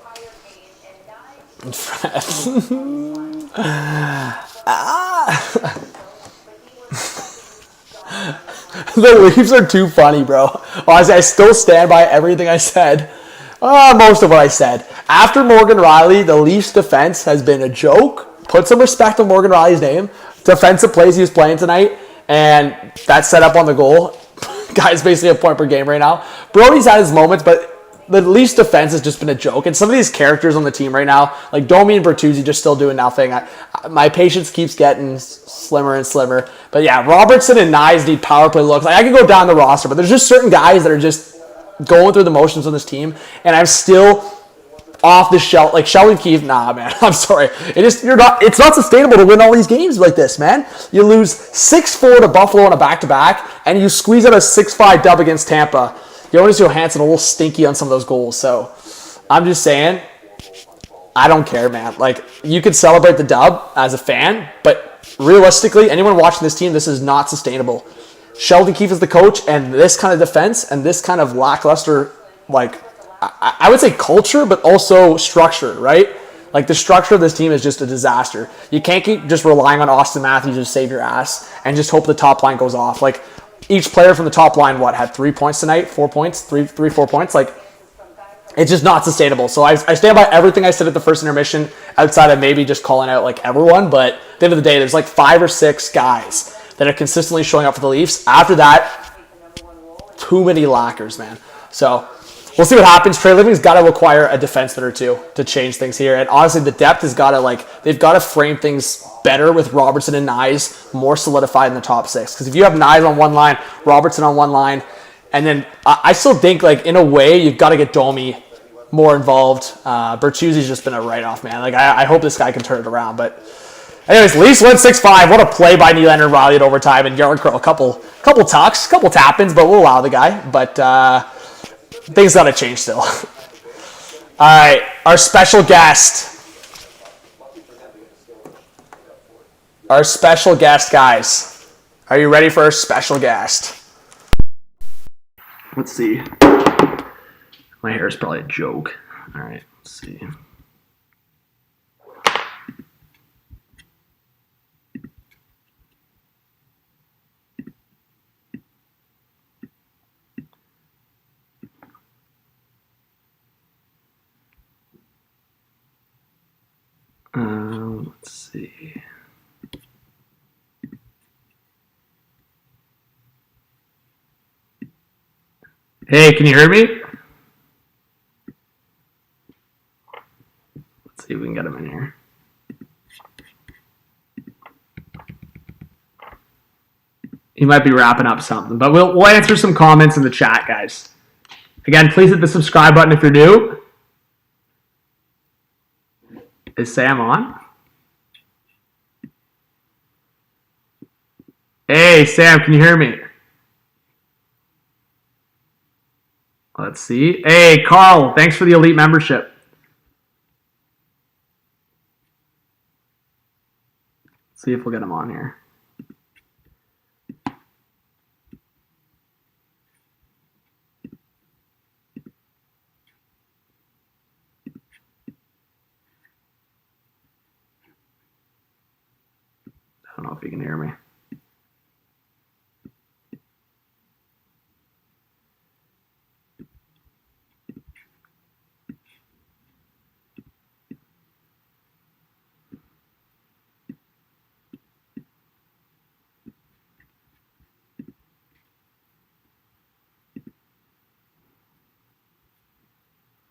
The Leafs are too funny, bro. Honestly, I still stand by everything I said. Most of what I said. After Morgan Riley, the Leafs defense has been a joke. Put some respect on Morgan Riley's name. Defensive plays he was playing tonight, and that set up on the goal. Guy's basically a point per game right now. Brody's had his moments, but the Leafs defense has just been a joke. And some of these characters on the team right now, like Domi and Bertuzzi, just still doing nothing. My patience keeps getting slimmer and slimmer. But yeah, Robertson and Nyes need power play looks. Like, I can go down the roster, but there's just certain guys that are just going through the motions on this team. And I'm still off the shelf. Like Sheldon Keefe, nah, man. I'm sorry. It's not sustainable to win all these games like this, man. You lose 6-4 to Buffalo on a back-to-back, and you squeeze out a 6-5 dub against Tampa. Jonas Johansson a little stinky on some of those goals. So I'm just saying, I don't care, man. Like, you could celebrate the dub as a fan, but realistically, anyone watching this team, this is not sustainable. Sheldon Keefe is the coach, and this kind of defense and this kind of lackluster, like, I would say culture, but also structure, right? Like, the structure of this team is just a disaster. You can't keep just relying on Austin Matthews to save your ass and just hope the top line goes off. Like, each player from the top line, had 3 points tonight? 4 points? 4 points? Like, it's just not sustainable. So I stand by everything I said at the first intermission, outside of maybe just calling out, like, everyone. But at the end of the day, there's like 5 or 6 guys that are consistently showing up for the Leafs. After that, too many lackers, man. So we'll see what happens. Trey Living's got to acquire a defenseman or two to change things here. And honestly, the depth has got to, they've got to frame things better with Robertson and Nyes more solidified in the top 6. Because if you have Nyes on one line, Robertson on one line, and then I still think, in a way, you've got to get Domi more involved. Bertuzzi's just been a write-off, man. I hope this guy can turn it around. But anyways, Leafs win 6-5. What a play by Nylander and Riley at overtime. And Yarncrow, a couple tucks, couple tap-ins, but we'll allow the guy. But things got to change still. All right, our special guest. Our special guest, guys. Are you ready for our special guest? Let's see. My hair is probably a joke. All right, let's see. Let's see. Hey, can you hear me? Let's see if we can get him in here. He might be wrapping up something, but we'll answer some comments in the chat, guys. Again, please hit the subscribe button if you're new. Is Sam on? Hey, Sam, can you hear me? Let's see. Hey, Carl, thanks for the elite membership. Let's see if we'll get him on here. I don't know if you can hear me.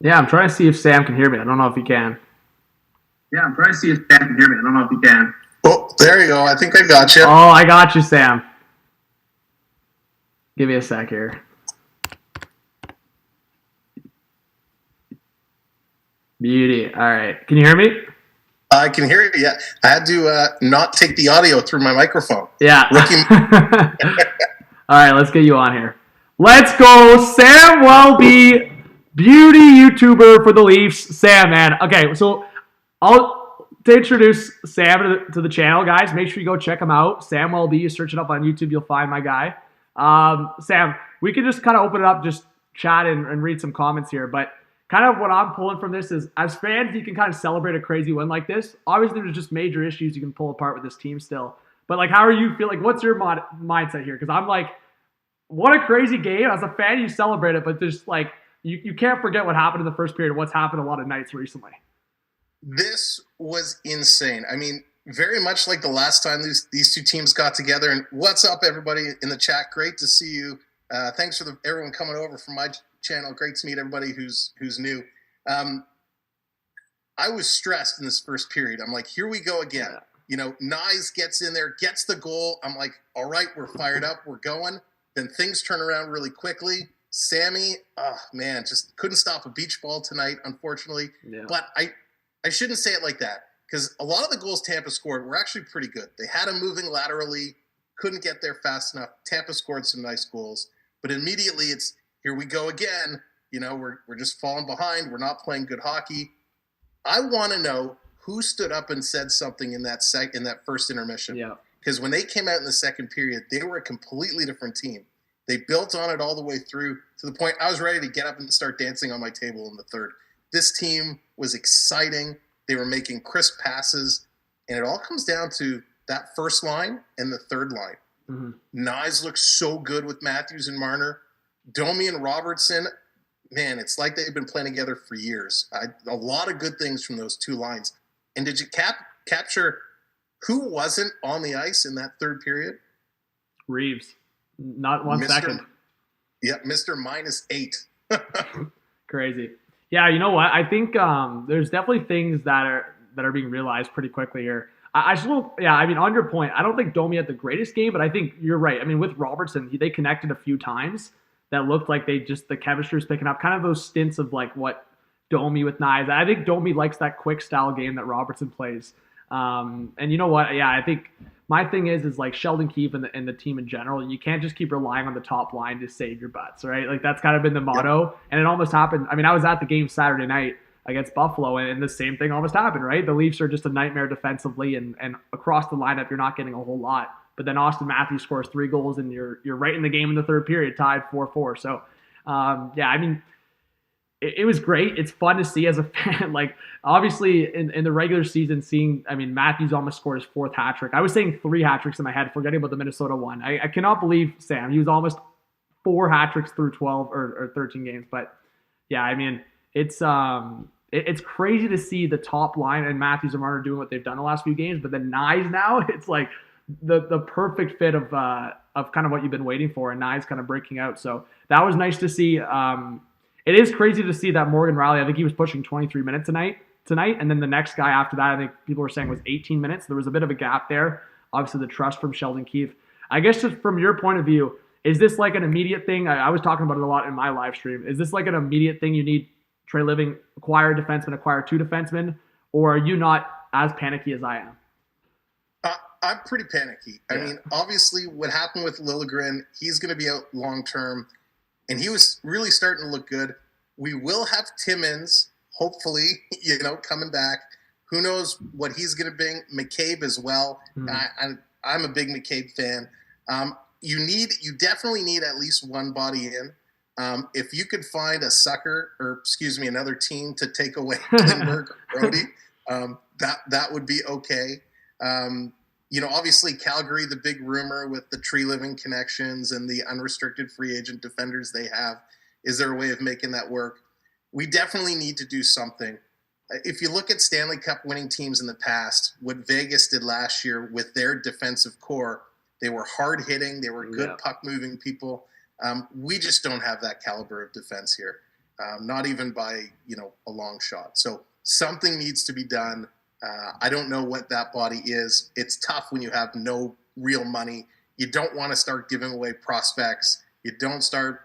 Yeah, I'm trying to see if Sam can hear me. I don't know if he can. Yeah, I'm trying to see if Sam can hear me. I don't know if he can. Oh, there you go. I think I got you. Oh, I got you, Sam. Give me a sec here. Beauty. All right. Can you hear me? I can hear you. Yeah, I had to not take the audio through my microphone. Yeah. All right, let's get you on here. Let's go, Sam Welby, beauty YouTuber for the Leafs. Sam, man. Okay, so to introduce Sam to the channel, guys, make sure you go check him out. Sam Welby, you search it up on YouTube, you'll find my guy. Sam, we can just kind of open it up, just chat and read some comments here, but kind of what I'm pulling from this is, as fans, you can kind of celebrate a crazy win like this. Obviously, there's just major issues you can pull apart with this team still. But, like, how are you feeling? What's your mindset here? Because I'm like, what a crazy game. As a fan, you celebrate it, but there's, like, you can't forget what happened in the first period and what's happened a lot of nights recently. This was insane. I mean, very much like the last time these two teams got together. And what's up, everybody in the chat? Great to see you. Thanks for everyone coming over from channel. Great to meet everybody who's new. I was stressed in this first period. I'm like, here we go again. Yeah. You know, Nyes gets in there, gets the goal. I'm like, all right, we're fired up, we're going. Then things turn around really quickly. Sammy, oh man, just couldn't stop a beach ball tonight, unfortunately. Yeah. But I shouldn't say it like that, because a lot of the goals Tampa scored were actually pretty good. They had him moving laterally, couldn't get there fast enough. Tampa scored some nice goals, but immediately it's, here we go again. You know, we're just falling behind. We're not playing good hockey. I want to know who stood up and said something in that first intermission. Yeah. Because when they came out in the second period, they were a completely different team. They built on it all the way through to the point I was ready to get up and start dancing on my table in the third. This team was exciting. They were making crisp passes. And it all comes down to that first line and the third line. Mm-hmm. Nyes looks so good with Matthews and Marner. Domi and Robertson, man, it's like they've been playing together for years. A lot of good things from those two lines. And did you capture who wasn't on the ice in that third period? Reeves. Not 1 second. Yeah, Mr. -8. Crazy. Yeah, you know what? I think there's definitely things that are being realized pretty quickly here. I mean, on your point, I don't think Domi had the greatest game, but I think you're right. I mean, with Robertson, they connected a few times that looked like the chemistry was picking up, kind of those stints of like what Domi with Nyes. I think Domi likes that quick style game that Robertson plays. And you know what? Yeah, I think my thing is like Sheldon Keefe and the team in general, you can't just keep relying on the top line to save your butts, right? Like that's kind of been the motto. Yep. And it almost happened. I mean, I was at the game Saturday night against Buffalo, and the same thing almost happened, right? The Leafs are just a nightmare defensively, and across the lineup, you're not getting a whole lot. But then Austin Matthews scores 3 goals, and you're right in the game in the third period, tied 4-4. So, yeah, I mean, it was great. It's fun to see as a fan. Like, obviously, in the regular season, Matthews almost scored his 4th hat trick. I was saying 3 hat tricks in my head, forgetting about the Minnesota one. I cannot believe Sam. He was almost 4 hat tricks through 12 or 13 games. But, yeah, I mean, it's crazy to see the top line and Matthews and Marner doing what they've done the last few games. But the Nyes now, it's like the perfect fit of kind of what you've been waiting for, and Nyes kind of breaking out. So that was nice to see. It is crazy to see that Morgan Rielly, I think he was pushing 23 minutes tonight, and then the next guy after that, I think people were saying was 18 minutes. There was a bit of a gap there. Obviously, the trust from Sheldon Keefe. I guess just from your point of view, is this like an immediate thing? I was talking about it a lot in my live stream. Is this like an immediate thing you need? Trey Living, acquire a defenseman, acquire 2 defensemen, or are you not as panicky as I am? I'm pretty panicky. Yeah. I mean, obviously, what happened with Liljegren, he's going to be out long term, and he was really starting to look good. We will have Timmins, hopefully, coming back. Who knows what he's going to bring? McCabe as well. I'm a big McCabe fan. You definitely need at least one body in. If you could find another team to take away Klingberg or Brody, that would be okay. Obviously Calgary, the big rumor with the Tree Living connections and the unrestricted free agent defenders they have. Is there a way of making that work? We definitely need to do something. If you look at Stanley Cup winning teams in the past, what Vegas did last year with their defensive core, they were hard hitting, they were good puck moving people. We just don't have that caliber of defense here, not even by a long shot. So something needs to be done. I don't know what that body is. It's tough when you have no real money. You don't want to start giving away prospects. You don't start,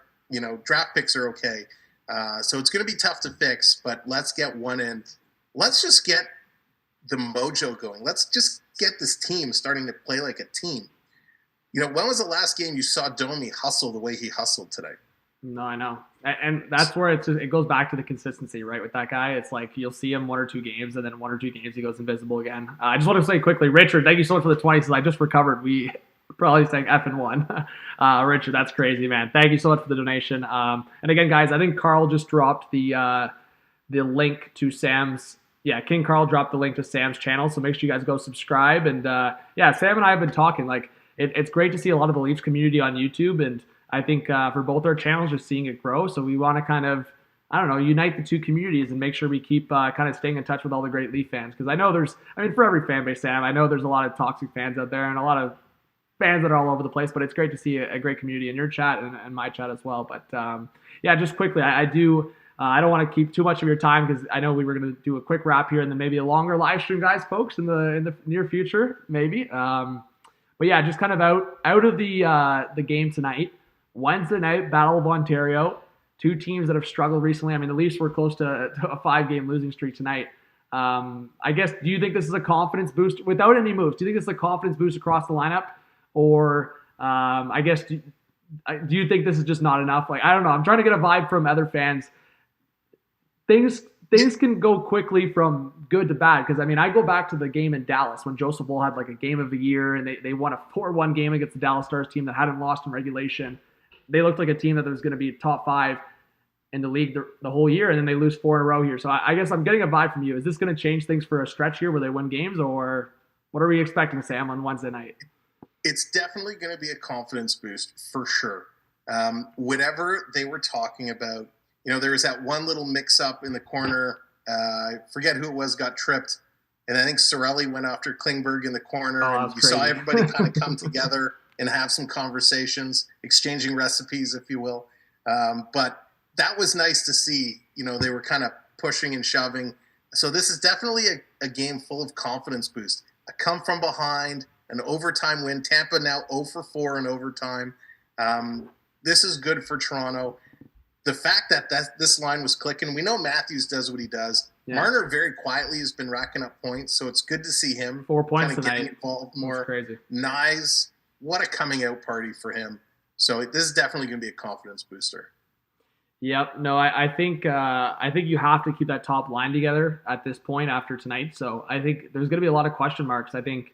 draft picks are okay. So it's going to be tough to fix, but let's get one in. Let's just get the mojo going. Let's just get this team starting to play like a team. When was the last game you saw Domi hustle the way he hustled today? No, I know. And that's where it goes back to the consistency, right? With that guy, it's like you'll see him 1 or 2 games, and then 1 or 2 games he goes invisible again. I just want to say quickly, Richard, thank you so much for the 20. Since I just recovered, we probably saying effing 1. Richard, that's crazy, man. Thank you so much for the donation. And again, guys, I think Carl just dropped the link to Sam's. Yeah, King Carl dropped the link to Sam's channel, so make sure you guys go subscribe. And Sam and I have been talking. Like, it's great to see a lot of the Leafs community on YouTube, and I think for both our channels, just seeing it grow. So we want to kind of, unite the 2 communities and make sure we keep kind of staying in touch with all the great Leaf fans. Because I know for every fan base, Sam, I know there's a lot of toxic fans out there and a lot of fans that are all over the place, but it's great to see a great community in your chat and my chat as well. But yeah, just quickly, I do. I don't want to keep too much of your time because I know we were going to do a quick wrap here and then maybe a longer live stream, guys, folks, in the near future, maybe. But yeah, just kind of out of the game tonight. Wednesday night, Battle of Ontario. Two teams that have struggled recently. I mean, the Leafs were close to a 5-game losing streak tonight. I guess, do you think this is a confidence boost without any moves? Do you think this is a confidence boost across the lineup? Or I guess, do you think this is just not enough? Like, I don't know. I'm trying to get a vibe from other fans. Things can go quickly from good to bad. Because, I mean, I go back to the game in Dallas when Joseph Woll had like a game of the year and they won a 4-1 game against the Dallas Stars team that hadn't lost in regulation. They looked like a team that was going to be top 5 in the league the whole year, and then they lose 4 in a row here. So I guess I'm getting a vibe from you. Is this going to change things for a stretch here where they win games, or what are we expecting, Sam, on Wednesday night? It's definitely going to be a confidence boost for sure. Whatever they were talking about, there was that one little mix-up in the corner. I forget who it was, got tripped. And I think Sorelli went after Klingberg in the corner. And you saw everybody kind of come together and have some conversations, exchanging recipes, if you will. But that was nice to see. They were kind of pushing and shoving. So this is definitely a game full of confidence boost. A come from behind, an overtime win. Tampa now 0 for 4 in overtime. This is good for Toronto. The fact that this line was clicking, we know Matthews does what he does. Yeah. Marner very quietly has been racking up points, so it's good to see him 4 points tonight. Getting involved more. That's crazy. Nyes, what a coming out party for him. So this is definitely going to be a confidence booster. Yep. No, I think you have to keep that top line together at this point after tonight. So I think there's going to be a lot of question marks. I think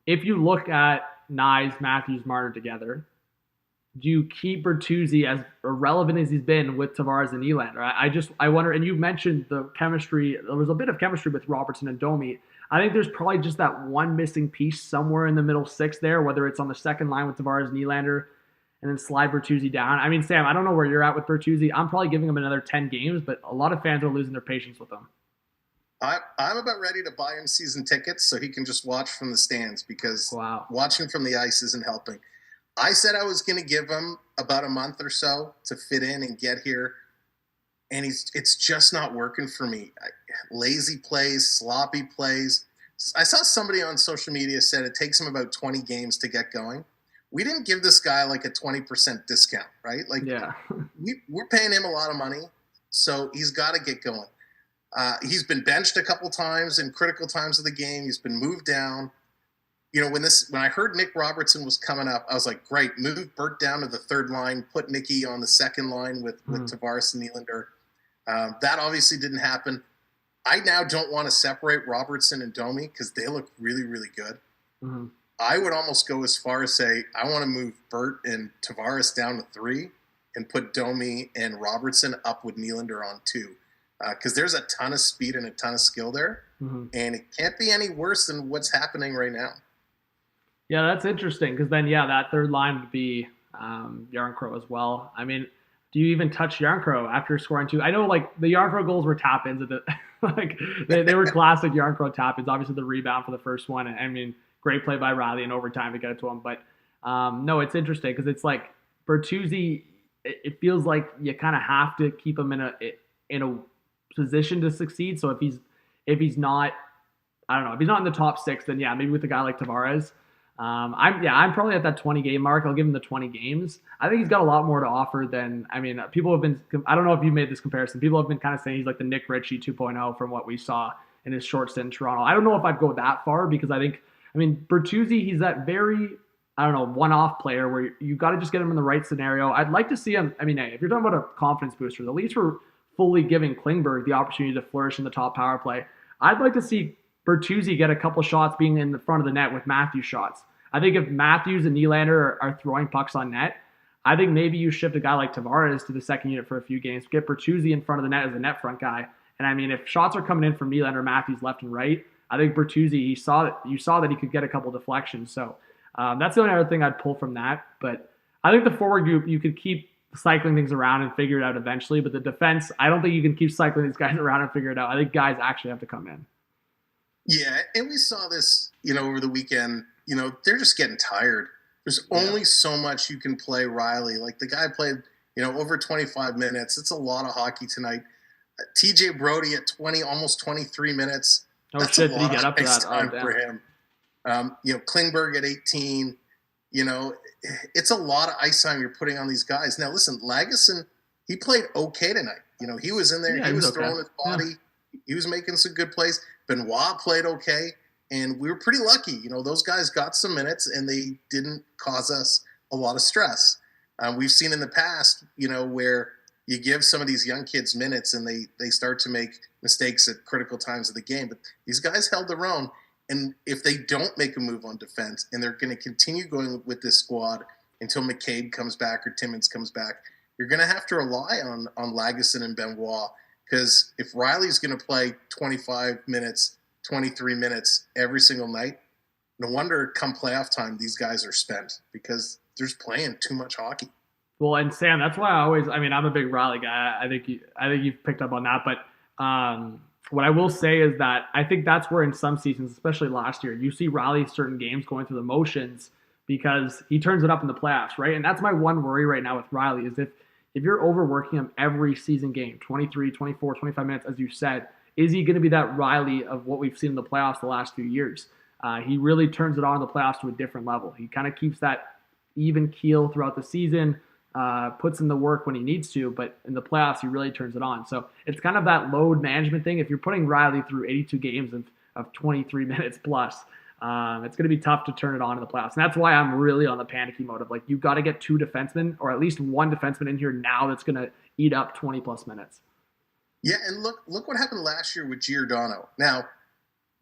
if you look at Nyes, Matthews, Marner together, do you keep Bertuzzi as irrelevant as he's been with Tavares and Nylander? I wonder, and you mentioned the chemistry. There was a bit of chemistry with Robertson and Domi. I think there's probably just that one missing piece somewhere in the middle 6 there, whether it's on the second line with Tavares and Nylander and then slide Bertuzzi down. I mean, Sam, I don't know where you're at with Bertuzzi. I'm probably giving him another 10 games, but a lot of fans are losing their patience with him. I'm about ready to buy him season tickets so he can just watch from the stands because watching from the ice isn't helping. I said I was going to give him about a month or so to fit in and get here, and it's just not working for me. Lazy plays, sloppy plays. I saw somebody on social media said it takes him about 20 games to get going. We didn't give this guy like a 20% discount, right? Like, yeah. We're paying him a lot of money, so he's got to get going. He's been benched a couple times in critical times of the game. He's been moved down. When I heard Nick Robertson was coming up, I was like, great, move Bert down to the third line, put Nicky on the second line with Tavares and Nylander. That obviously didn't happen. I now don't want to separate Robertson and Domi because they look really, really good. Mm-hmm. I would almost go as far as say I want to move Bert and Tavares down to 3 and put Domi and Robertson up with Nylander on 2 because there's a ton of speed and a ton of skill there, and it can't be any worse than what's happening right now. Yeah, that's interesting because then, that third line would be Yarncrow as well. I mean, do you even touch Yarncrow after scoring 2? I know, like, the Yarncrow goals were tap-ins. Like, they were classic Yarncrow tap-ins. Obviously, the rebound for the first one. I mean, great play by Riley in overtime to get it to him. But, no, it's interesting because it's like Bertuzzi, it feels like you kind of have to keep him in a position to succeed. So if he's not, I don't know, if he's not in the top 6, then, maybe with a guy like Tavares. I'm probably at that 20 game mark. I'll give him the 20 games. I think he's got a lot more to offer than, people have been, I don't know if you made this comparison. People have been kind of saying he's like the Nick Ritchie 2.0 from what we saw in his short stint in Toronto. I don't know if I'd go that far because Bertuzzi, he's that very, one-off player where you got to just get him in the right scenario. I'd like to see him, if you're talking about a confidence booster, the Leafs were fully giving Klingberg the opportunity to flourish in the top power play. I'd like to see Bertuzzi get a couple shots being in the front of the net with Matthews shots. I think if Matthews and Nylander are throwing pucks on net, I think maybe you shift a guy like Tavares to the second unit for a few games, get Bertuzzi in front of the net as a net front guy. And if shots are coming in from Nylander, Matthews left and right, I think Bertuzzi, you saw that he could get a couple deflections. So that's the only other thing I'd pull from that. But I think the forward group, you could keep cycling things around and figure it out eventually. But the defense, I don't think you can keep cycling these guys around and figure it out. I think guys actually have to come in. Yeah, and we saw this, over the weekend they're just getting tired. There's only so much you can play Riley. Like the guy played, over 25 minutes. It's a lot of hockey tonight. TJ Brody at 20, almost 23 minutes. Oh, That's shit, a did he lot get of up to ice that? time Oh, for him. Klingberg at 18. It's a lot of ice time you're putting on these guys. Now, listen, Lagesson, he played okay tonight. He was in there. Yeah, he was okay. throwing his body. He was making some good plays. Benoit played okay. And we were pretty lucky. Those guys got some minutes, and they didn't cause us a lot of stress. We've seen in the past, where you give some of these young kids minutes and they start to make mistakes at critical times of the game. But these guys held their own. And if they don't make a move on defense and they're going to continue going with this squad until McCabe comes back or Timmins comes back, you're going to have to rely on Lagesson and Benoit. Because if Riley's going to play 25 minutes, 23 minutes every single night, no wonder come playoff time these guys are spent because they're just playing too much hockey. Well, and Sam, that's why I'm a big Riley guy. I think you've picked up on that. But what I will say is that I think that's where in some seasons, especially last year, you see Riley certain games going through the motions because he turns it up in the playoffs, right? And that's my one worry right now with Riley is if you're overworking him every season game, 23, 24, 25 minutes, as you said, is he going to be that Riley of what we've seen in the playoffs the last few years? He really turns it on in the playoffs to a different level. He kind of keeps that even keel throughout the season, puts in the work when he needs to, but in the playoffs, he really turns it on. So it's kind of that load management thing. If you're putting Riley through 82 games of 23 minutes plus, it's going to be tough to turn it on in the playoffs. And that's why I'm really on the panicky mode of like, you've got to get two defensemen or at least one defenseman in here now that's going to eat up 20 plus minutes. Yeah, and look what happened last year with Giordano. Now,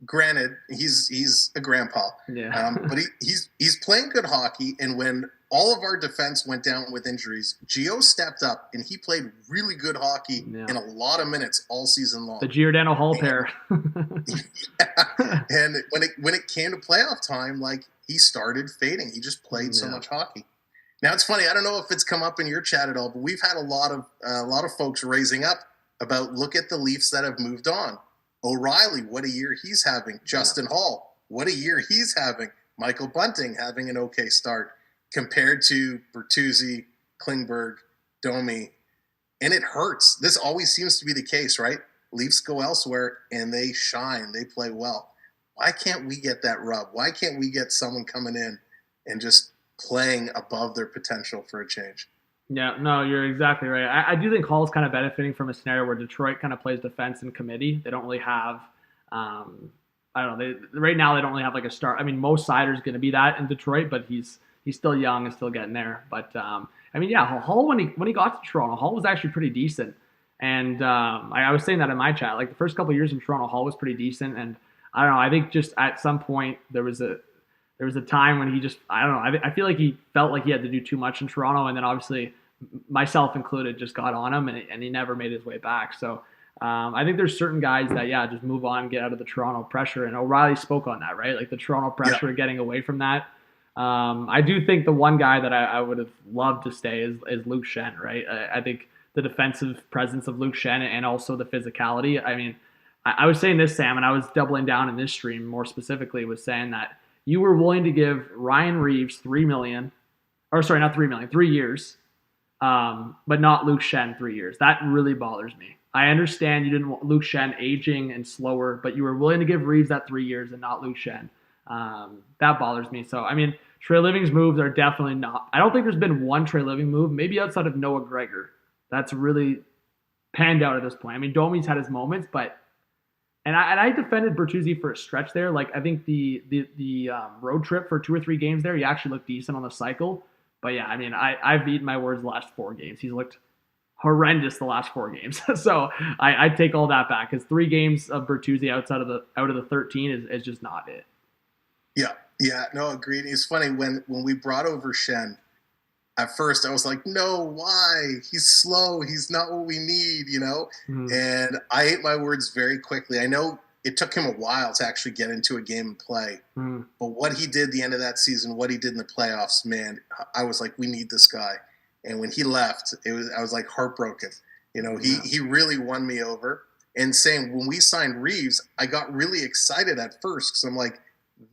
granted, he's a grandpa, but he's playing good hockey. And when all of our defense went down with injuries, Gio stepped up and he played really good hockey in a lot of minutes all season long. The Giordano Hall pair. And when it came to playoff time, like he started fading. He just played so much hockey. Now it's funny. I don't know if it's come up in your chat at all, but we've had a lot of folks raising up about look at the Leafs that have moved on. O'Reilly, what a year he's having. Justin Hall, what a year he's having. Michael Bunting having an okay start compared to Bertuzzi, Klingberg, Domi. And it hurts. This always seems to be the case, right? Leafs go elsewhere and they shine. They play well. Why can't we get that rub? Why can't we get someone coming in and just playing above their potential for a change? Yeah, no, you're exactly right. I do think Hall's kind of benefiting from a scenario where Detroit kind of plays defense in committee. They don't really have, I don't know. Right now they don't really have like a start. I mean, Mo Sider's going to be that in Detroit, but he's still young and still getting there. But Hall when he got to Toronto, Hall was actually pretty decent. And I was saying that in my chat. Like the first couple of years in Toronto, Hall was pretty decent. And I don't know. I think just at some point there was a time when he just, I don't know. I feel like he felt like he had to do too much in Toronto, and then obviously, myself included, just got on him, and he never made his way back. So I think there's certain guys that, just move on, get out of the Toronto pressure. And O'Reilly spoke on that, right? Like the Toronto pressure, getting away from that. I do think the one guy that I would have loved to stay is Luke Shen, right? I think the defensive presence of Luke Shen and also the physicality. I mean, I was saying this, Sam, and I was doubling down in this stream more specifically, was saying that you were willing to give Ryan Reeves 3 years. But not Luke Shen 3 years. That really bothers me. I understand you didn't want Luke Shen aging and slower, but you were willing to give Reeves that 3 years and not Luke Shen. That bothers me. So, I mean, Trey Living's moves are definitely not. I don't think there's been one Trey Living move, maybe outside of Noah Gregor, that's really panned out at this point. I mean, Domi's had his moments, but and I defended Bertuzzi for a stretch there. Like I think the road trip for 2 or 3 games there, he actually looked decent on the cycle. But yeah, I mean, I've eaten my words the last 4 games. He's looked horrendous the last 4 games. So I take all that back because 3 games of Bertuzzi out of the 13 is just not it. Yeah, no, agreed. It's funny when we brought over Shen. At first, I was like, no, why? He's slow. He's not what we need, Mm-hmm. And I ate my words very quickly. I know it took him a while to actually get into a game and play. Mm. But what he did the end of that season, what he did in the playoffs, man, I was like, we need this guy. And when he left, I was like heartbroken. He really won me over. And same, when we signed Reeves, I got really excited at first because I'm like,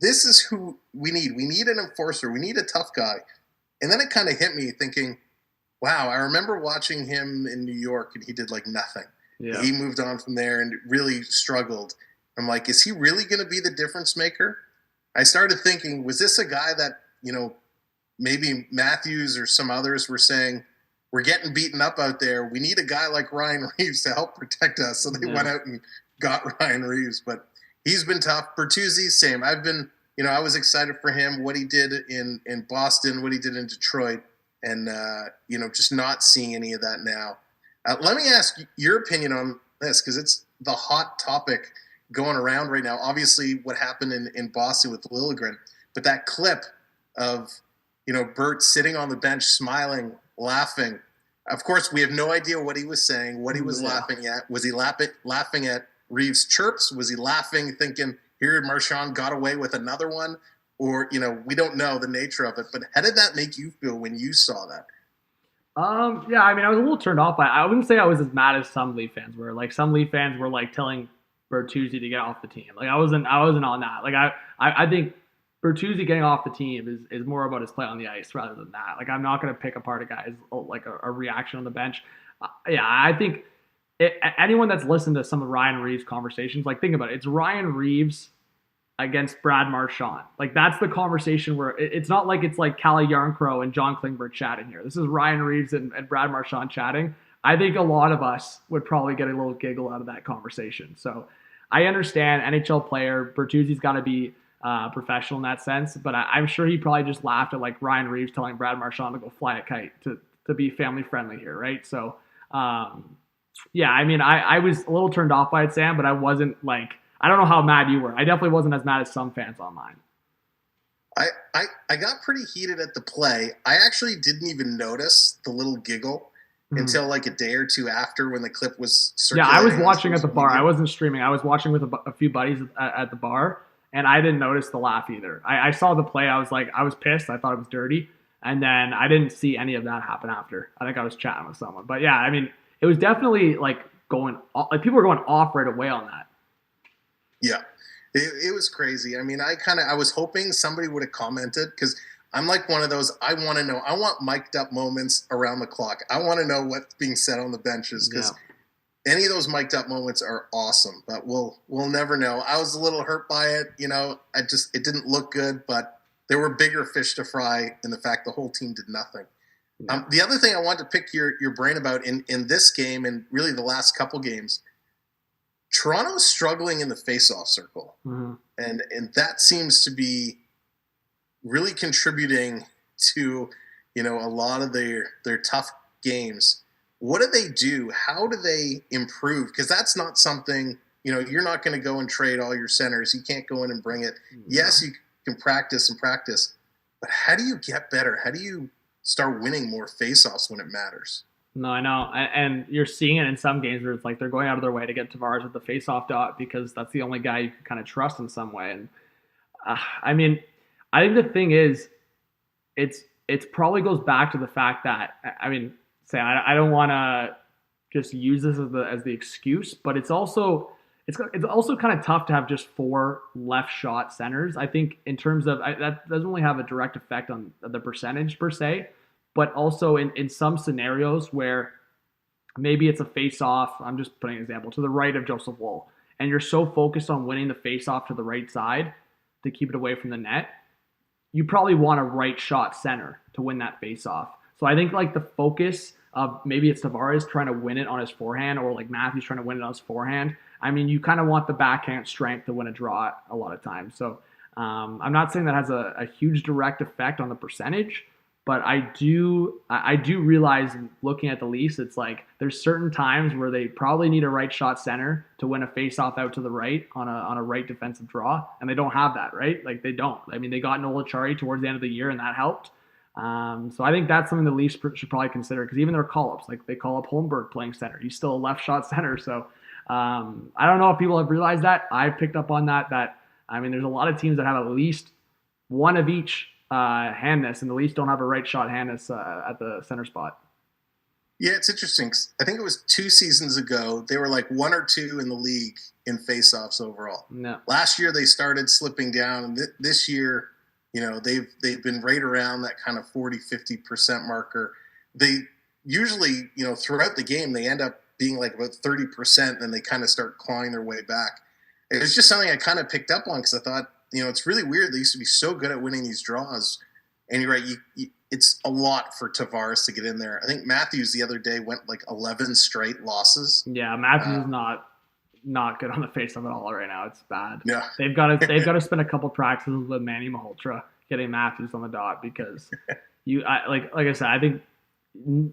this is who we need. We need an enforcer. We need a tough guy. And then it kind of hit me thinking, wow, I remember watching him in New York and he did like nothing. Yeah. He moved on from there and really struggled. I'm like, is he really going to be the difference maker? I started thinking, was this a guy that, maybe Matthews or some others were saying, we're getting beaten up out there. We need a guy like Ryan Reeves to help protect us. So they went out and got Ryan Reeves. But he's been tough. Bertuzzi, same. I've been, I was excited for him, what he did in Boston, what he did in Detroit, and, just not seeing any of that now. Let me ask your opinion on this, because it's the hot topic going around right now. Obviously, what happened in Boston with Liljegren, but that clip of, Bert sitting on the bench, smiling, laughing. Of course, we have no idea what he was saying, what he was laughing at. Was he laughing at Reeves' chirps? Was he laughing, thinking, here Marchand got away with another one? Or, we don't know the nature of it. But how did that make you feel when you saw that? Yeah, I mean, I was a little turned off by it. I wouldn't say I was as mad as some Leaf fans were. Like, some Leaf fans were, like, telling Bertuzzi to get off the team. Like, I wasn't on that. Like, I think Bertuzzi getting off the team is more about his play on the ice rather than that. Like, I'm not going to pick apart a guy's, like, a reaction on the bench. I think anyone that's listened to some of Ryan Reeves' conversations, like, think about it. It's Ryan Reeves against Brad Marchand. Like, that's the conversation where it's not like it's like Calle Yarncrow and John Klingberg chatting here. This is Ryan Reeves and Brad Marchand chatting. I think a lot of us would probably get a little giggle out of that conversation. So I understand NHL player, Bertuzzi's got to be professional in that sense, but I'm sure he probably just laughed at like Ryan Reeves telling Brad Marchand to go fly a kite to be family friendly here, right? So, yeah, I mean, I was a little turned off by it, Sam, but I wasn't like, I don't know how mad you were. I definitely wasn't as mad as some fans online. I got pretty heated at the play. I actually didn't even notice the little giggle until like a day or two after when the clip was circulating. Yeah, I was watching at the bar. I wasn't streaming. I was watching with a few buddies at the bar, and I didn't notice the laugh either. I saw the play. I was pissed. I thought it was dirty. And then I didn't see any of that happen after. I think I was chatting with someone. But yeah, I mean, it was definitely like people were going off right away on that. Yeah, it was crazy. I mean, I was hoping somebody would have commented, because I'm like one of those, I want to know. I want mic'd up moments around the clock. I want to know what's being said on the benches, because any of those mic'd up moments are awesome, but we'll never know. I was a little hurt by it. It didn't look good, but there were bigger fish to fry in the fact the whole team did nothing. Yeah. The other thing I wanted to pick your brain about in this game, and really the last couple games, Toronto's struggling in the face-off circle, and that seems to be really contributing to a lot of their tough games. What do they do? How do they improve? Because that's not something you're not going to go and trade all your centers. You can't go in and bring it. Yes, you can practice, but how do you get better? How do you start winning more face-offs when it matters? No, I know. And you're seeing it in some games where it's like they're going out of their way to get Tavares with the face-off dot because that's the only guy you can kind of trust in some way. And I mean, I think the thing is, it probably goes back to the fact that, I mean, Sam, I don't want to just use this as the excuse, but it's also kind of tough to have just 4 left shot centers. I think in terms of that doesn't really have a direct effect on the percentage per se, but also in some scenarios where maybe it's a face-off, I'm just putting an example, to the right of Joseph Woll, and you're so focused on winning the face-off to the right side to keep it away from the net, you probably want a right shot center to win that face-off. So I think like the focus of maybe it's Tavares trying to win it on his forehand, or like Matthews trying to win it on his forehand. I mean, you kind of want the backhand strength to win a draw a lot of times. So I'm not saying that has a huge direct effect on the percentage, but I do realize looking at the Leafs, it's like there's certain times where they probably need a right shot center to win a face-off out to the right on a right defensive draw, and they don't have that, right? Like they don't. I mean, they got Noel Acciari towards the end of the year, and that helped. So I think that's something the Leafs should probably consider, because even their call-ups, like they call up Holmberg playing center. He's still a left shot center. So I don't know if people have realized that. I've picked up on that, I mean, there's a lot of teams that have at least one of each handness, and the Leafs don't have a right shot handness at the center spot. Yeah, it's interesting. 'Cause I think it was 2 seasons ago. They were like 1 or 2 in the league in faceoffs overall. No. Last year they started slipping down, and this year, they've been right around that kind of 40-50% marker. They usually, throughout the game, they end up being like about 30%, and they kind of start clawing their way back. It was just something I kind of picked up on because I thought, it's really weird. They used to be so good at winning these draws, and you're right. It's a lot for Tavares to get in there. I think Matthews the other day went like 11 straight losses. Yeah, Matthews is not good on the face of it all right now. It's bad. Yeah. They've got to spend a couple practices with Manny Malhotra getting Matthews on the dot because like I said, I think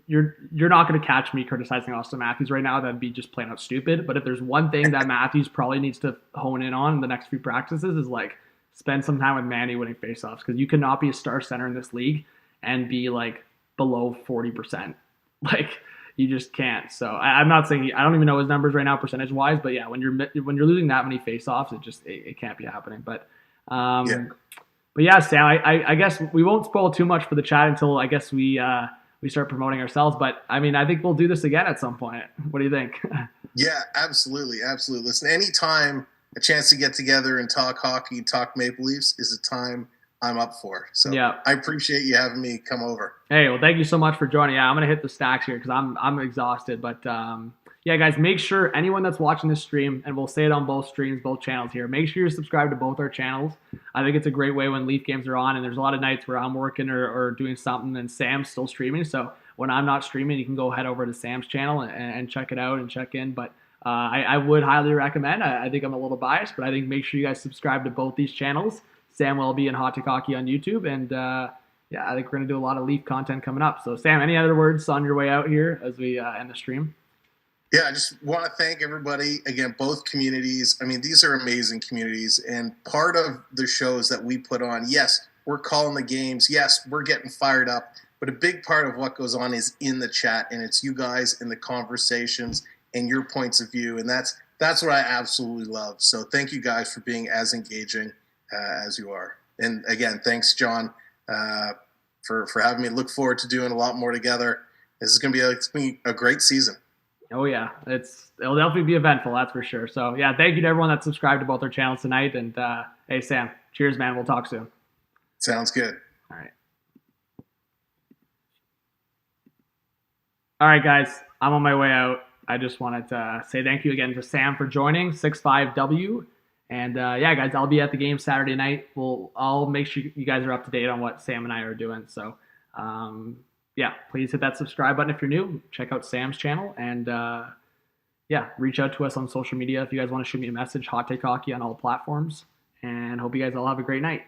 you're not going to catch me criticizing Austin Matthews right now. That'd be just plain out stupid. But if there's one thing that Matthews probably needs to hone in on in the next few practices is like spend some time with Manny winning faceoffs, because you cannot be a star center in this league and be like below 40%. Like you just can't. So I'm not saying I don't even know his numbers right now percentage wise, but yeah, when you're losing that many faceoffs, it can't be happening. But But yeah, Sam, I guess we won't spoil too much for the chat until I guess we start promoting ourselves. But I mean, I think we'll do this again at some point. What do you think? Yeah, absolutely. Listen, anytime a chance to get together and talk hockey, talk Maple Leafs is a time I'm up for. So yeah. I appreciate you having me come over. Hey, well, thank you so much for joining. Yeah, I'm gonna hit the stacks here because I'm exhausted. But yeah, guys, make sure anyone that's watching this stream, and we'll say it on both streams, both channels here, make sure you're subscribed to both our channels. I think it's a great way when Leaf games are on, and there's a lot of nights where I'm working or doing something and Sam's still streaming. So when I'm not streaming, you can go head over to Sam's channel and check it out and check in. But I would highly recommend. I think I'm a little biased, but I think make sure you guys subscribe to both these channels. Sam will be in Hot Take Hockey on YouTube, and yeah, I think we're gonna do a lot of Leaf content coming up. So Sam, any other words on your way out here as we end the stream? Yeah, I just want to thank everybody, again, both communities. I mean, these are amazing communities, and part of the shows that we put on, yes, we're calling the games, yes, we're getting fired up, but a big part of what goes on is in the chat, and it's you guys in the conversations and your points of view, and that's what I absolutely love. So thank you guys for being as engaging as you are. And again, thanks, John, for having me. Look forward to doing a lot more together. This is going to be a great season. Oh yeah, it'll definitely be eventful, that's for sure. So yeah, thank you to everyone that subscribed to both our channels tonight. And hey, Sam, cheers, man. We'll talk soon. Sounds good. All right, guys, I'm on my way out. I just wanted to say thank you again to Sam for joining 65W. And yeah, guys, I'll be at the game Saturday night. I'll make sure you guys are up to date on what Sam and I are doing. So yeah, please hit that subscribe button if you're new. Check out Sam's channel, and yeah, reach out to us on social media if you guys want to shoot me a message. Hot Take Hockey on all platforms, and hope you guys all have a great night.